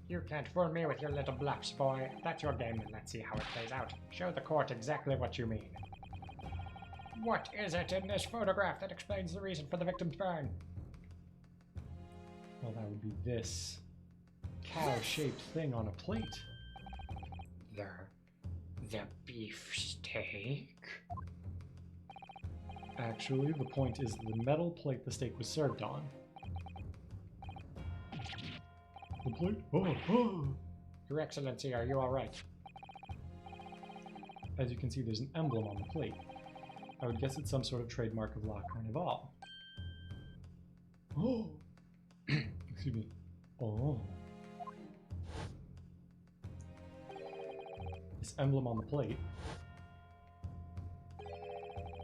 You can't fool me with your little bluffs, boy. If that's your game, then let's see how it plays out. Show the court exactly what you mean. What is it in this photograph that explains the reason for the victim's burn? Well, that would be this cow-shaped thing on a plate. The beefsteak? Actually, the point is the metal plate the steak was served on. The plate? Oh! Your Excellency, are you alright? As you can see, there's an emblem on the plate. I would guess it's some sort of trademark of La Carnival. Oh! Excuse me. Oh. This emblem on the plate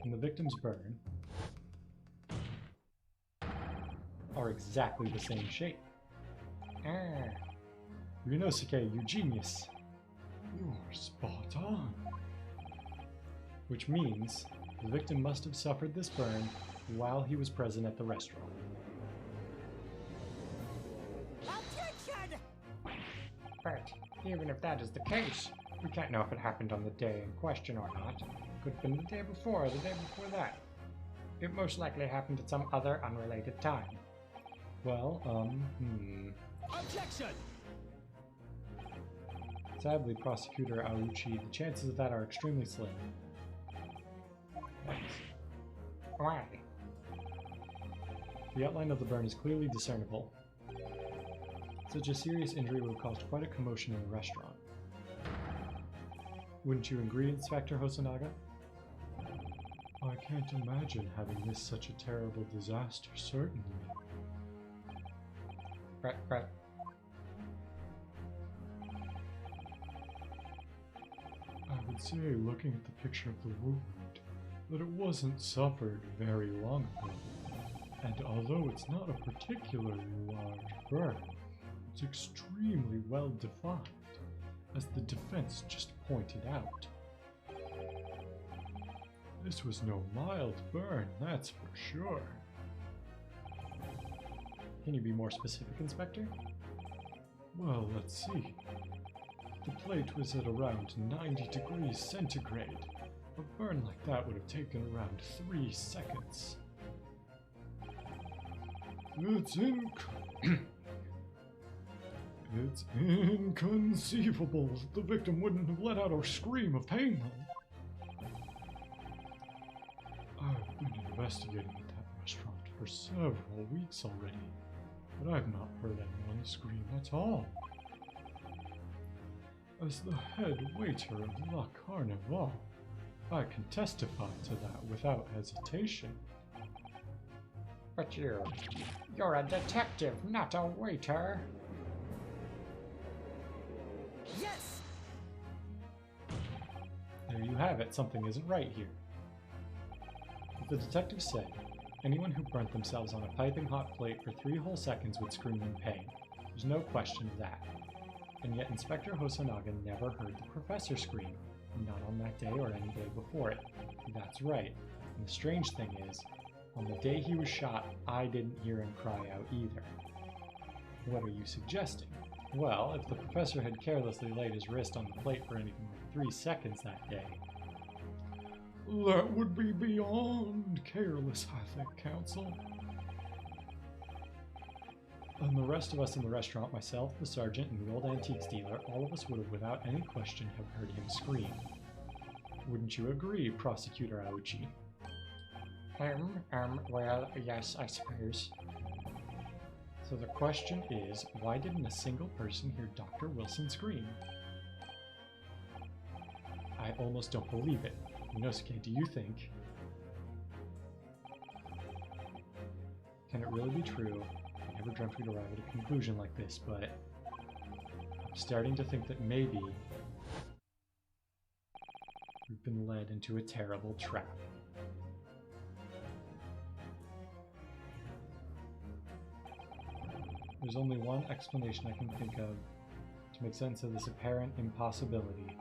and the victim's burn are exactly the same shape. Ah, Ryunosuke, you genius! You're spot on. Which means the victim must have suffered this burn while he was present at the restaurant. Objection! but even if that is the case, we can't know if it happened on the day in question or not. Could have been the day before or the day before that. It most likely happened at some other unrelated time. Well, Objection! Sadly, Prosecutor Auchi, the chances of that are extremely slim. Thanks. Why? The outline of the burn is clearly discernible. Such a serious injury would have caused quite a commotion in the restaurant. Wouldn't you agree, Inspector Hosonaga? I can't imagine having missed such a terrible disaster, certainly. But I would say, looking at the picture of the wound, that it wasn't suffered very long ago. And although it's not a particularly large burn, it's extremely well defined, as the defense just pointed out. This was no mild burn, that's for sure. Can you be more specific, Inspector? Well, let's see. The plate was at around 90 degrees centigrade. A burn like that would have taken around 3 seconds. It's inconceivable that the victim wouldn't have let out a scream of pain, though. I've been investigating at that restaurant for several weeks already, but I've not heard anyone scream at all. As the head waiter of La Carnival, I can testify to that without hesitation. But you're a detective, not a waiter. Yes! There you have it, something isn't right here. As the detective said, anyone who burnt themselves on a piping hot plate for 3 whole seconds would scream in pain. There's no question of that. And yet Inspector Hosonaga never heard the professor scream, not on that day or any day before it. That's right. And the strange thing is, on the day he was shot, I didn't hear him cry out either. What are you suggesting? Well, if the professor had carelessly laid his wrist on the plate for anything like 3 seconds that day... That would be beyond careless, I think, Counsel. And the rest of us in the restaurant, myself, the sergeant, and the old antiques dealer, all of us would have without any question have heard him scream. Wouldn't you agree, Prosecutor Aochi? Well, yes, I suppose. So the question is, why didn't a single person hear Dr. Wilson scream? I almost don't believe it. Inosuke, do you think? Can it really be true? I never dreamt we'd arrive at a conclusion like this, but I'm starting to think that maybe we've been led into a terrible trap. There's only one explanation I can think of to make sense of this apparent impossibility.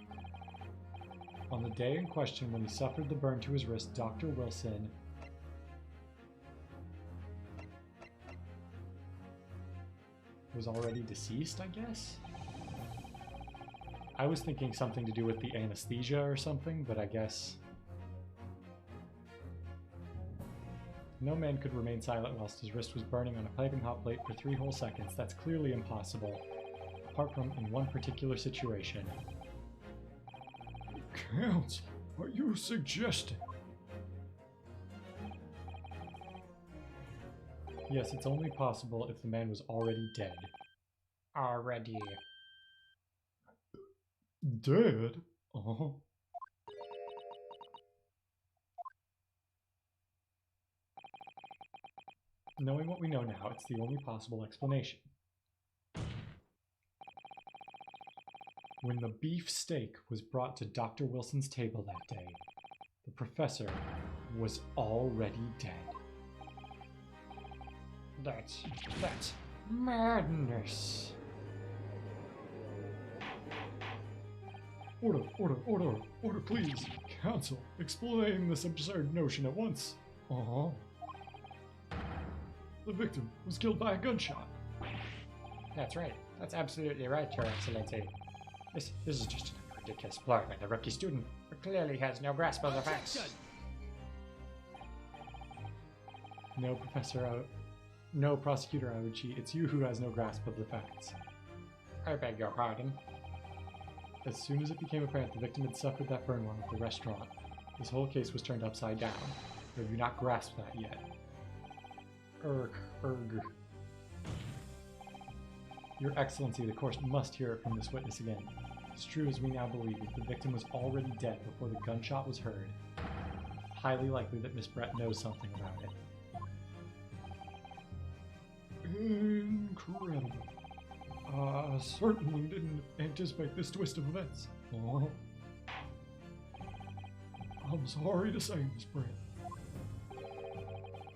On the day in question when he suffered the burn to his wrist, Dr. Wilson was already deceased, I guess? I was thinking something to do with the anesthesia or something, but I guess... No man could remain silent whilst his wrist was burning on a piping hot plate for 3 whole seconds. That's clearly impossible, apart from in one particular situation. Counsel, are you suggesting? Yes, it's only possible if the man was already dead. Already. Dead? Uh-huh. Knowing what we know now, it's the only possible explanation. When the beef steak was brought to Dr. Wilson's table that day, the professor was already dead. That's madness. Order, please. Counsel, explain this absurd notion at once. Uh-huh. The victim was killed by a gunshot. That's right. That's absolutely right, Your Excellency. This is just a ridiculous ploy by the rookie student who clearly has no grasp of the facts. No, No, Prosecutor Aochi, it's you who has no grasp of the facts. I beg your pardon. As soon as it became apparent the victim had suffered that burn while at the restaurant, this whole case was turned upside down. Or have you not grasped that yet? Your Excellency, the court must hear it from this witness again. It's true as we now believe that the victim was already dead before the gunshot was heard. Highly likely that Miss Brett knows something about it. Incredible. I certainly didn't anticipate this twist of events. I'm sorry to say, Miss Brett.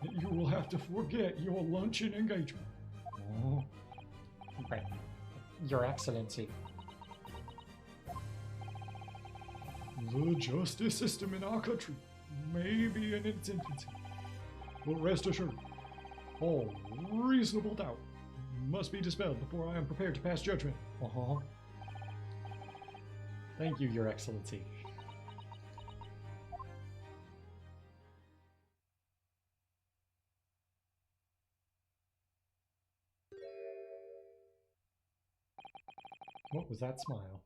You will have to forget your luncheon engagement. Oh, But, Your Excellency, The justice system in our country may be in its infancy, but rest assured, all reasonable doubt must be dispelled before I am prepared to pass judgment. uh-huh. Thank you, Your Excellency. What was that smile?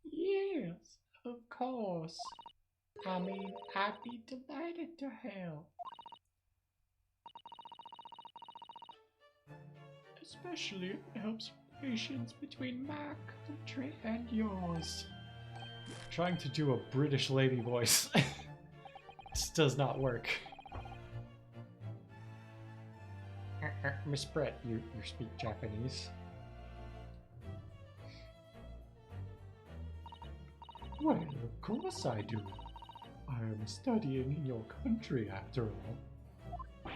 yes, of course. I mean, I'd be delighted to help. Especially if it helps relations between my country and yours. Trying to do a British lady voice. This does not work. Miss Brett, you speak Japanese? Well, of course I do. I am studying in your country after all.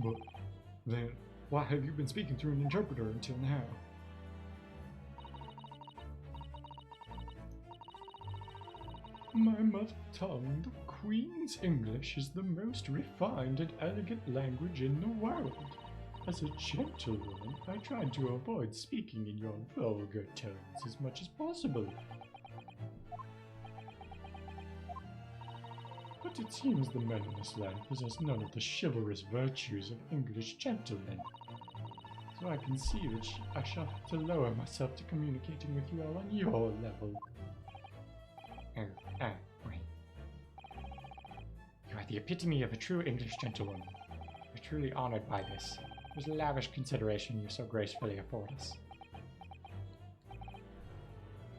But then, why have you been speaking through an interpreter until now? My mother tongue, the Queen's English, is the most refined and elegant language in the world. As a gentlewoman, I tried to avoid speaking in your vulgar tones as much as possible. But it seems the men in this land possess none of the chivalrous virtues of English gentlemen. So I can see that I shall have to lower myself to communicating with you all on your level. Wait. You are the epitome of a true English gentlewoman. We're truly honored by this. There's lavish consideration you so gracefully afford us.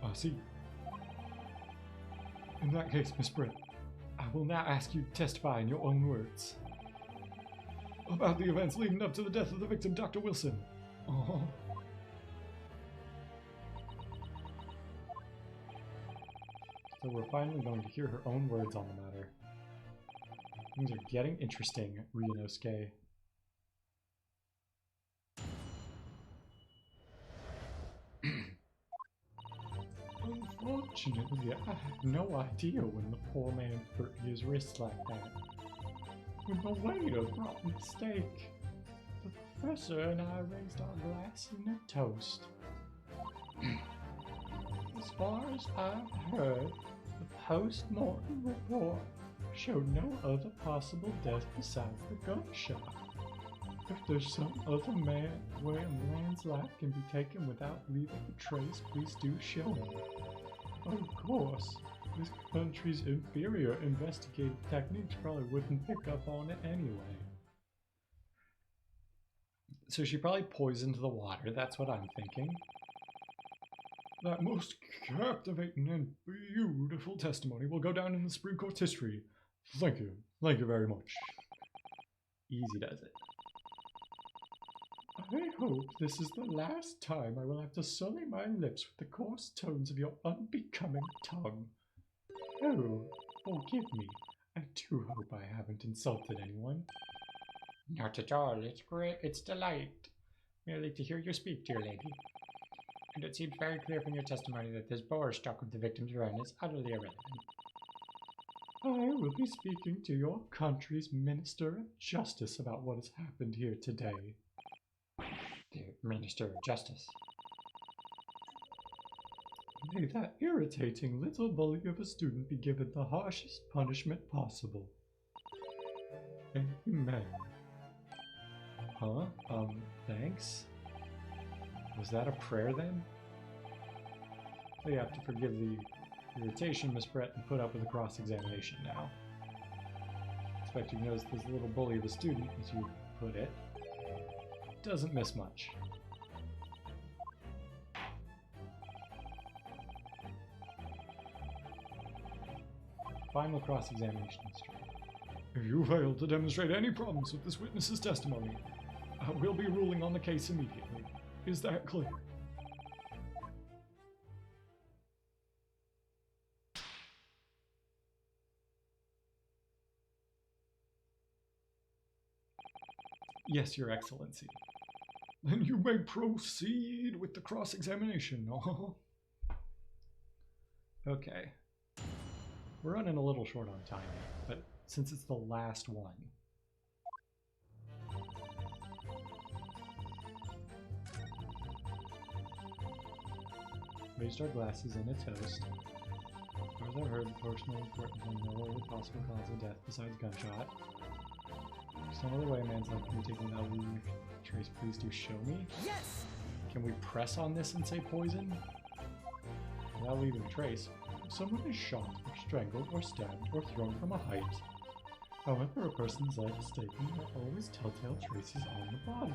I see. In that case, Miss Brett, I will now ask you to testify in your own words about the events leading up to the death of the victim, Dr. Wilson. Oh. So we're finally going to hear her own words on the matter. Things are getting interesting, Ryunosuke. Unfortunately, I had no idea when the poor man hurt his wrist like that. When the waiter brought me steak, the professor and I raised our glass in a toast. As far as I've heard, the post-mortem report showed no other possible death besides the gunshot. If there's some other way a man's life can be taken without leaving a trace, please do show me. Of course, this country's inferior investigative techniques probably wouldn't pick up on it anyway. So she probably poisoned the water, that's what I'm thinking. That most captivating and beautiful testimony will go down in the Supreme Court's history. Thank you very much. Easy does it. I hope this is the last time I will have to sully my lips with the coarse tones of your unbecoming tongue. Oh, forgive me. I do hope I haven't insulted anyone. Not at all. It's great. It's delight. Merely to hear you speak, dear lady. And it seems very clear from your testimony that this boar stuck with the victim's run is utterly irrelevant. I will be speaking to your country's Minister of Justice about what has happened here today. The Minister of Justice. May that irritating little bully of a student be given the harshest punishment possible. Amen. Huh? Thanks? Was that a prayer then? So you have to forgive the irritation, Miss Brett, and put up with the cross-examination now. Expect you've noticed this little bully of a student, as you put it, doesn't miss much. Final cross-examination instrument. If you fail to demonstrate any problems with this witness's testimony, I will be ruling on the case immediately. Is that clear? Yes, Your Excellency. Then you may proceed with the cross-examination. Okay. We're running a little short on time, but since it's the last one. Raised our glasses in a toast. As far as I heard, the Post-Mortem Report was no other possible cause of death besides gunshot. Some other way a man's life can be taken without leaving a trace. Please do show me. Yes! Can we press on this and say poison? Without leaving a trace. Someone is shot, or strangled, or stabbed, or thrown from a height. However, a person's life is taken, there are always telltale traces on the body.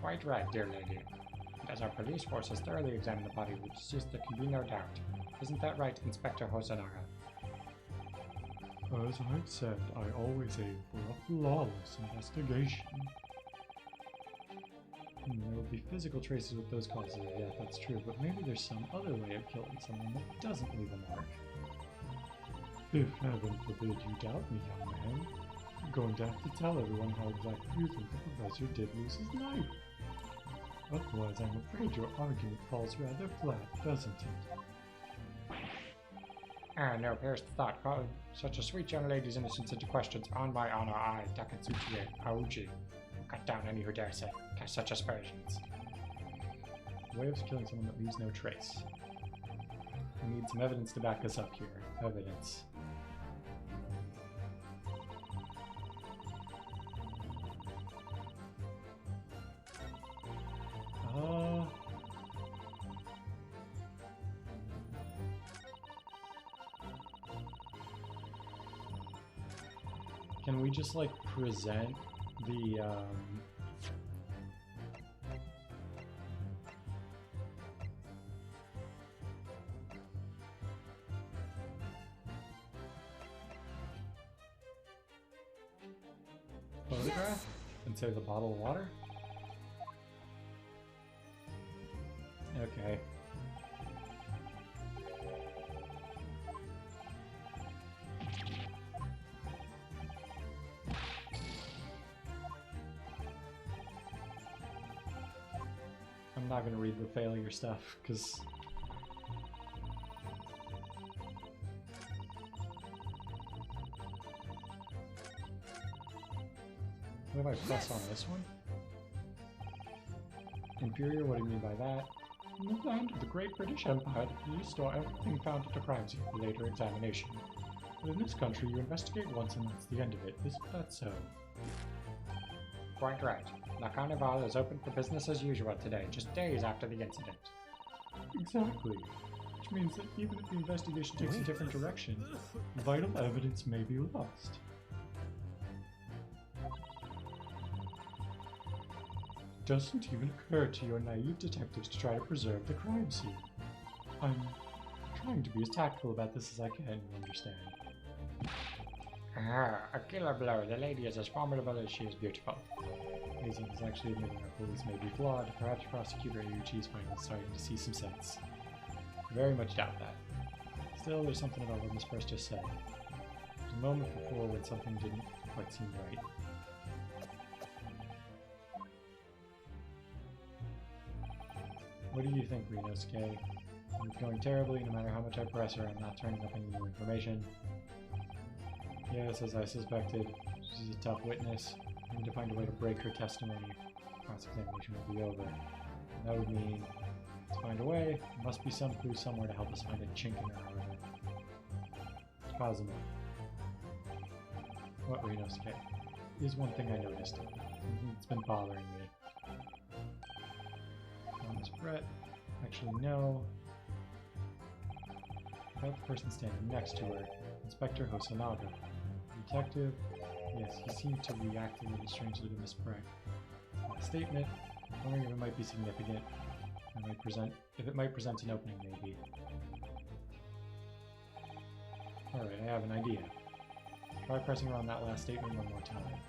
Quite right, dear lady. And as our police force has thoroughly examined the body, which is just there can be no doubt. Isn't that right, Inspector Hosonaga? As I've said, I always aim for a flawless investigation. There will be physical traces with those causes of death, that's true, but maybe there's some other way of killing someone that doesn't leave a mark. If heaven forbid you doubt me, young man, you're going to have to tell everyone how exactly you think the professor did lose his life. Otherwise, I'm afraid your argument falls rather flat, doesn't it? No pierced thought called such a sweet young lady's innocence into questions. On my honor, I, Takatsuchi Aoji, cut down any who dare say, cast such aspersions. Way of killing someone that leaves no trace. We need some evidence to back us up here. Evidence. Can we just like present the photograph and say the bottle of water? Okay. I'm not gonna read the failure stuff, because what if I press on this one? Inferior, what do you mean by that? In the land of the Great British Empire, the police store everything found at a crime scene for later examination. But in this country, you investigate once and that's the end of it. Isn't that so? Quite right. La Carnival is open for business as usual today, just days after the incident. Exactly. Which means that even if the investigation takes a different direction, vital evidence may be lost. Doesn't even occur to your naive detectives to try to preserve the crime scene. I'm trying to be as tactful about this as I can, you understand. Ah, a killer blow. The lady is as formidable as she is beautiful. Hazen is actually admitting our police may be flawed. Perhaps Prosecutor Ayuchi is finally starting to see some sense. I very much doubt that. Still, there's something about what Miss Burst just said. There's a moment before when something didn't quite seem right. What do you think, Rinosuke? It's going terribly. No matter how much I press her, I'm not turning up any new information. Yes, as I suspected, she's a tough witness. I need to find a way to break her testimony. Cross-examination will be over. And that would mean, to find a way, there must be some clue somewhere to help us find a chink in her armor. Kazuma. What, Rinosuke? Here's one thing I noticed. Something that's been bothering me. Thomas Brett. Actually, no. About the person standing next to her. Inspector Hosonaga. Detective. Yes, he seemed to react a little strangely to Miss Brett. Statement. Wondering if it might be significant. If it might present an opening, maybe. Alright, I have an idea. Try pressing around that last statement one more time.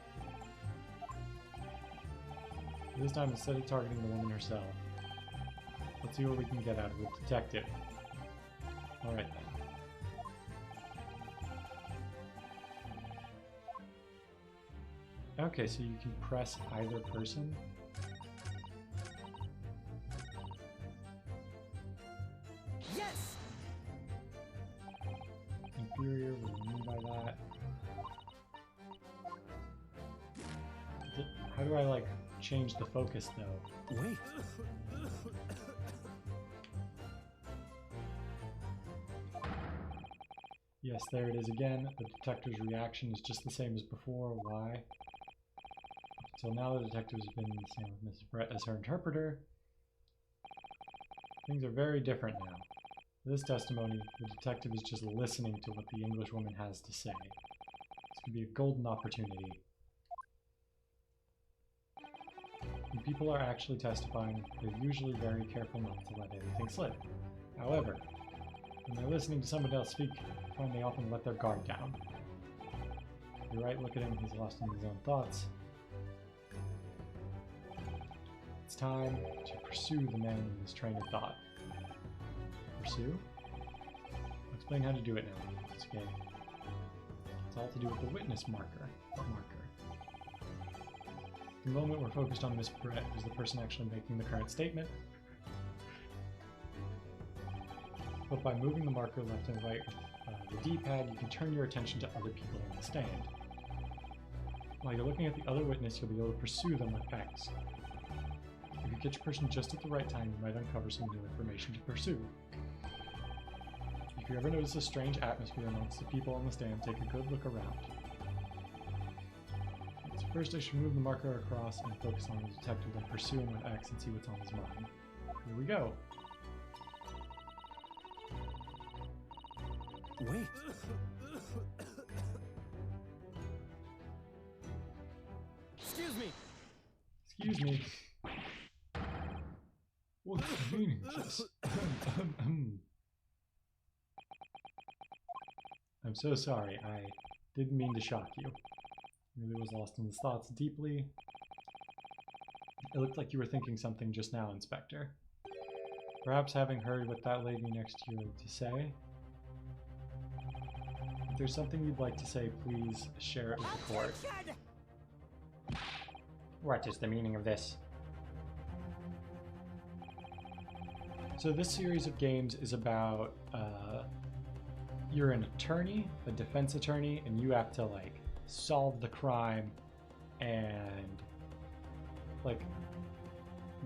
This time, instead of targeting the woman herself, let's see what we can get out of the detective. Alright then. Okay, so you can press either person. Yes! Inferior, what do you mean by that? How do I, like, change the focus, though? Wait. Yes, there it is again. The detective's reaction is just the same as before. Why? Until now, the detective has been the same with Mrs. Brett as her interpreter. Things are very different now. For this testimony, the detective is just listening to what the English woman has to say. This could be a golden opportunity. When people are actually testifying, they're usually very careful not to let anything slip. However, when they're listening to someone else speak, I find they often let their guard down. You're right, look at him, he's lost in his own thoughts. It's time to pursue the man in this train of thought. Pursue? I'll explain how to do it now. It's okay. It's all to do with the witness marker. At the moment we're focused on Miss Brett, who's the person actually making the current statement. But by moving the marker left and right with the D-pad, you can turn your attention to other people on the stand. While you're looking at the other witness, you'll be able to pursue them with X. If you catch a person just at the right time, you might uncover some new information to pursue. If you ever notice a strange atmosphere amongst the people on the stand, take a good look around. So first I should move the marker across and focus on the detective, then pursue him with X and see what's on his mind. Here we go. Wait. Excuse me! Excuse me. What's the meaning of this? I'm so sorry. I didn't mean to shock you. Really was lost in his thoughts deeply. It looked like you were thinking something just now, Inspector. Perhaps having heard what that lady next to you had to say. If there's something you'd like to say, please share it with the court. Attention! What is the meaning of this? So this series of games is about you're an attorney, a defense attorney, and you have to like solve the crime and like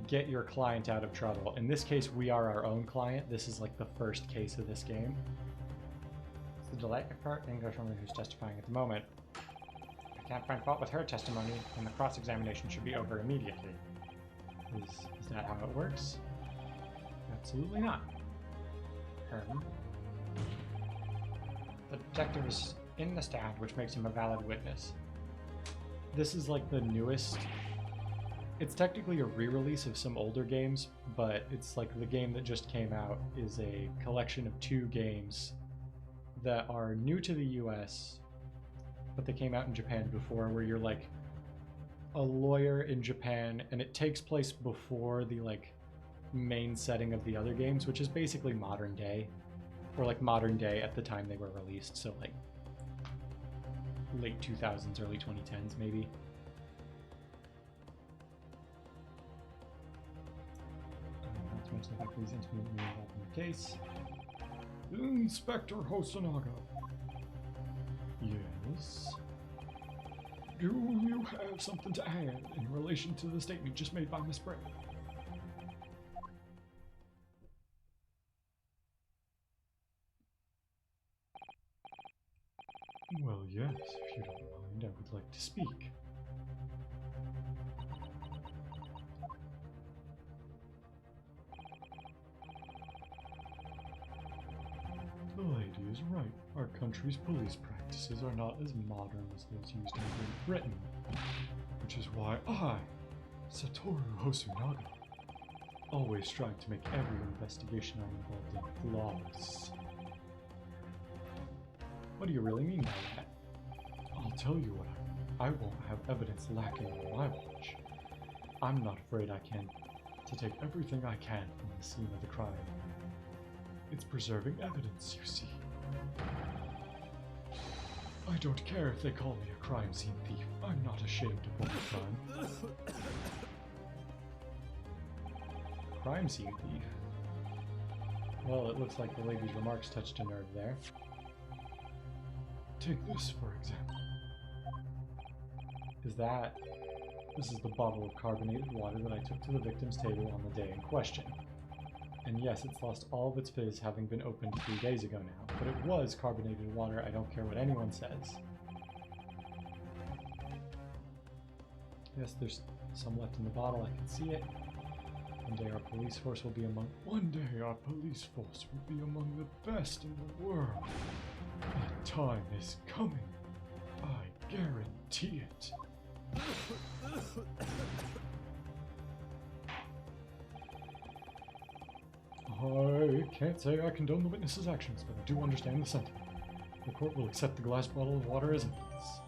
get your client out of trouble. In this case, we are our own client. This is like the first case of this game. It's the delightful part, English woman who's testifying at the moment. I can't find fault with her testimony, and the cross-examination should be over immediately. Is that how it works? Absolutely not. The detective is in the stand, which makes him a valid witness. This is like the newest. It's technically a re-release of some older games, but it's like the game that just came out is a collection of 2 games that are new to the US, but they came out in Japan before, where you're like a lawyer in Japan, and it takes place before the like main setting of the other games, which is basically modern day, or like modern day at the time they were released, so like late 2000s, early 2010s maybe. Not to mention the fact that he's intimately involved in the case. Inspector Hosonaga, Yes. do you have something to add in relation to the statement just made by Miss Brett? Well, yes, if you don't mind, I would like to speak. The lady is right. Our country's police practices are not as modern as those used in Great Britain, which is why I, Satoru Hosonaga, always strive to make every investigation I'm involved in flawless. What do you really mean by that? I'll tell you what, I won't have evidence lacking on my watch. I'm not afraid to take everything I can from the scene of the crime. It's preserving evidence, you see. I don't care if they call me a crime scene thief. I'm not ashamed of what I've done. Crime scene thief? Well, it looks like the lady's remarks touched a nerve there. Take this, for example. This is the bottle of carbonated water that I took to the victim's table on the day in question. And yes, it's lost all of its fizz, having been opened 3 days ago now, but it was carbonated water. I don't care what anyone says. Yes, there's some left in the bottle, I can see it. One day our police force will be among the best in the world. That time is coming. I guarantee it. I can't say I condone the witness's actions, but I do understand the sentiment. The court will accept the glass bottle of water as evidence.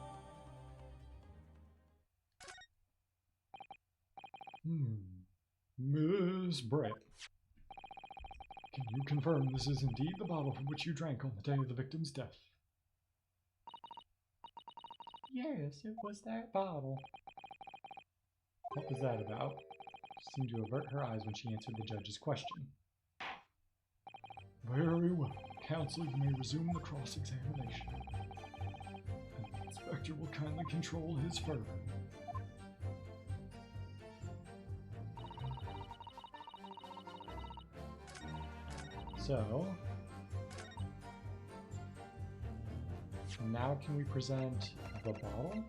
Miss Brett, Can you confirm this is indeed the bottle from which you drank on the day of the victim's death? Yes, it was that bottle. what was that about? She seemed to avert her eyes when she answered the judge's question. Very well. Counsel, you may resume the cross-examination. And the inspector will kindly control his fervor. So, now can we present the bottle?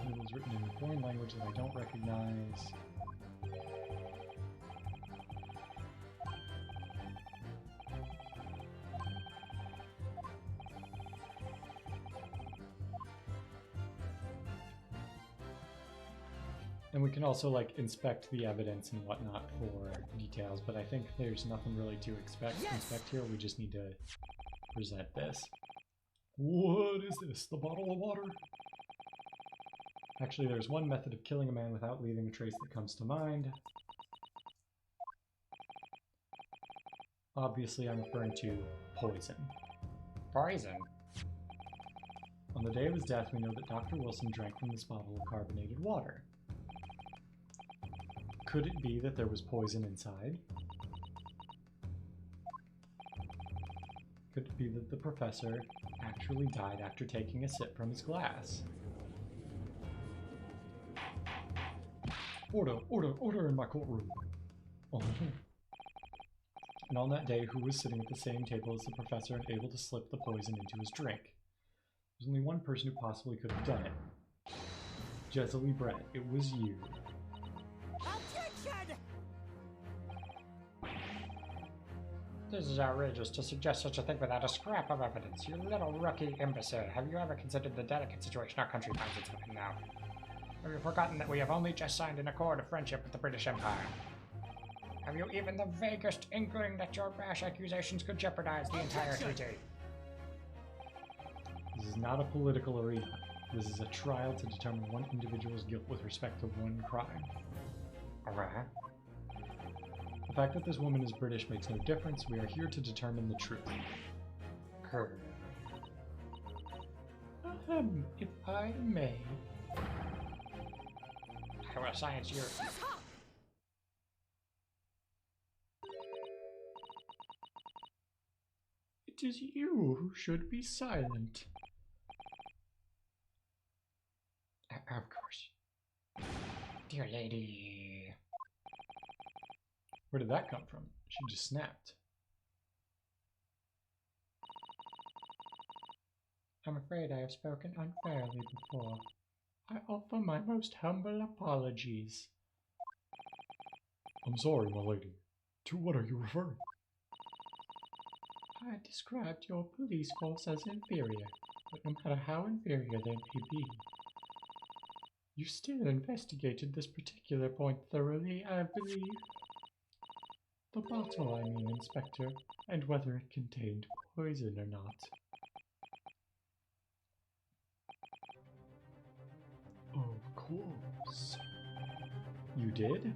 It was written in a foreign language that I don't recognize. And we can also like inspect the evidence and whatnot for details, but I think there's nothing really to inspect here. We just need to present this. What is this? The bottle of water? Actually, there's one method of killing a man without leaving a trace that comes to mind. Obviously, I'm referring to poison. Poison? On the day of his death, we know that Dr. Wilson drank from this bottle of carbonated water. Could it be that there was poison inside? Could it be that the professor actually died after taking a sip from his glass? Order, order, order in my courtroom. Oh. And on that day, who was sitting at the same table as the professor and able to slip the poison into his drink? There's only one person who possibly could have done it. Jezzaly Brett, it was you. Objection! This is outrageous to suggest such a thing without a scrap of evidence. You little rookie imbecile. Have you ever considered the delicate situation our country finds itself in now? Have you forgotten that we have only just signed an accord of friendship with the British Empire? Have you even the vaguest inkling that your rash accusations could jeopardize the entire treaty? This is not a political arena. This is a trial to determine one individual's guilt with respect to one crime. Alright. The fact that this woman is British makes no difference. We are here to determine the truth. If I may, I will science you. It is you who should be silent. Of course. Dear lady. Where did that come from? She just snapped. I'm afraid I have spoken unfairly before. I offer my most humble apologies. I'm sorry, my lady. To what are you referring? I described your police force as inferior, but no matter how inferior they may be, you still investigated this particular point thoroughly, I believe. The bottle, I mean, Inspector, and whether it contained poison or not. Of course. You did?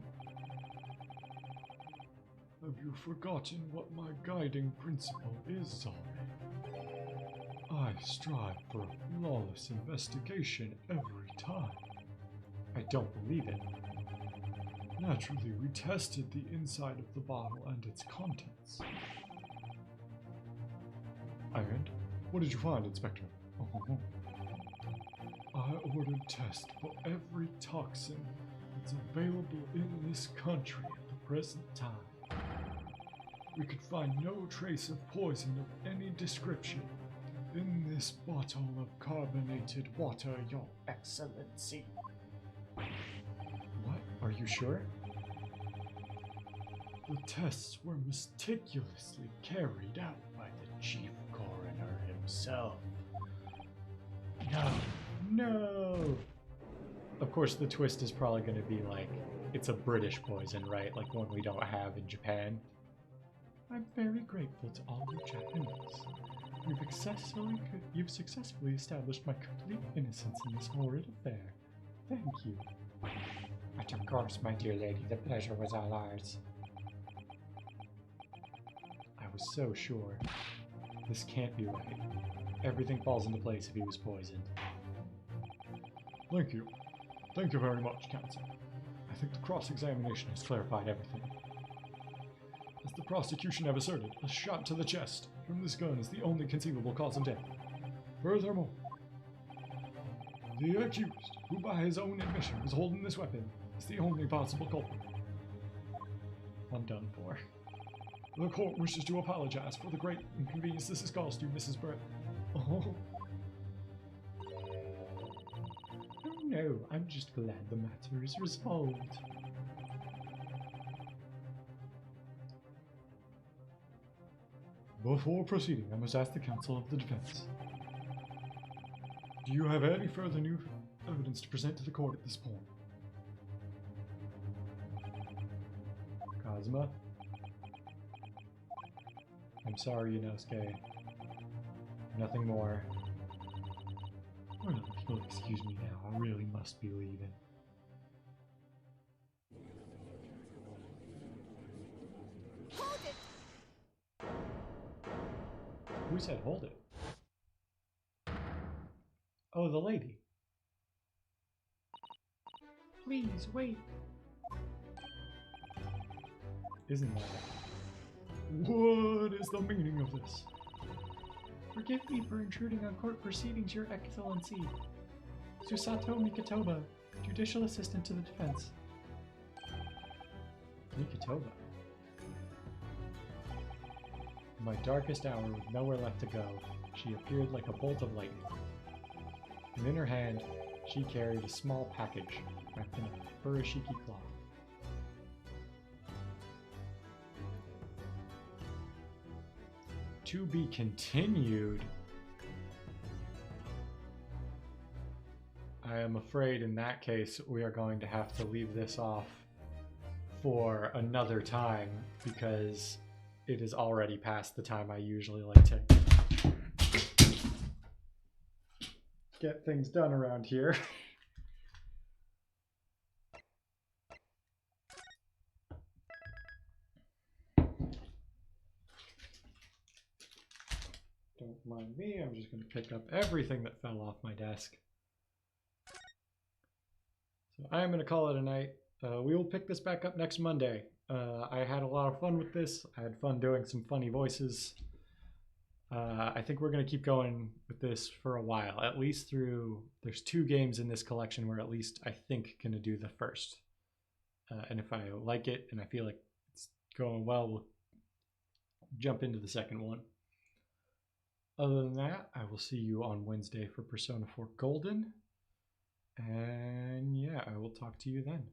Have you forgotten what my guiding principle is already? I strive for a flawless investigation every time. I don't believe it. Naturally, we tested the inside of the bottle and its contents. And? What did you find, Inspector? Oh. I ordered tests for every toxin that's available in this country at the present time. We could find no trace of poison of any description in this bottle of carbonated water, Your Excellency. What? Are you sure? The tests were meticulously carried out by the chief coroner himself. No! Of course, the twist is probably going to be like, it's a British poison, right? Like one we don't have in Japan. I'm very grateful to all your Japanese. You've successfully established my complete innocence in this horrid affair. Thank you. But of course, my dear lady, the pleasure was all ours. I was so sure. This can't be right. Everything falls into place if he was poisoned. Thank you. Thank you very much, Counsel. I think the cross-examination has clarified everything. As the prosecution have asserted, a shot to the chest from this gun is the only conceivable cause of death. Furthermore, the accused, who by his own admission was holding this weapon, is the only possible culprit. I'm done for. The court wishes to apologize for the great inconvenience this has caused you, Mrs. Brett. Oh. No, I'm just glad the matter is resolved. Before proceeding, I must ask the counsel of the defense. Do you have any further new evidence to present to the court at this point? Kazuma? I'm sorry, Inosuke. Nothing more. Well, if you'll excuse me now, I really must be leaving. Hold it! Who said hold it? Oh, the lady. Please, wait. Isn't that it? What is the meaning of this? Forgive me for intruding on court proceedings, Your Excellency. Susato Mikotoba, Judicial Assistant to the Defense. Mikotoba? In my darkest hour, with nowhere left to go, she appeared like a bolt of lightning. And in her hand, she carried a small package wrapped in a furoshiki cloth. To be continued. I am afraid in that case we are going to have to leave this off for another time because it is already past the time I usually like to get things done around here. Don't mind me, I'm just going to pick up everything that fell off my desk. So I am going to call it a night. We will pick this back up next Monday. I had a lot of fun with this. I had fun doing some funny voices. I think we're going to keep going with this for a while, at least through, there's 2 games in this collection where at least I think going to do the first. And if I like it and I feel like it's going well, we'll jump into the second one. Other than that, I will see you on Wednesday for Persona 4 Golden. And yeah, I will talk to you then.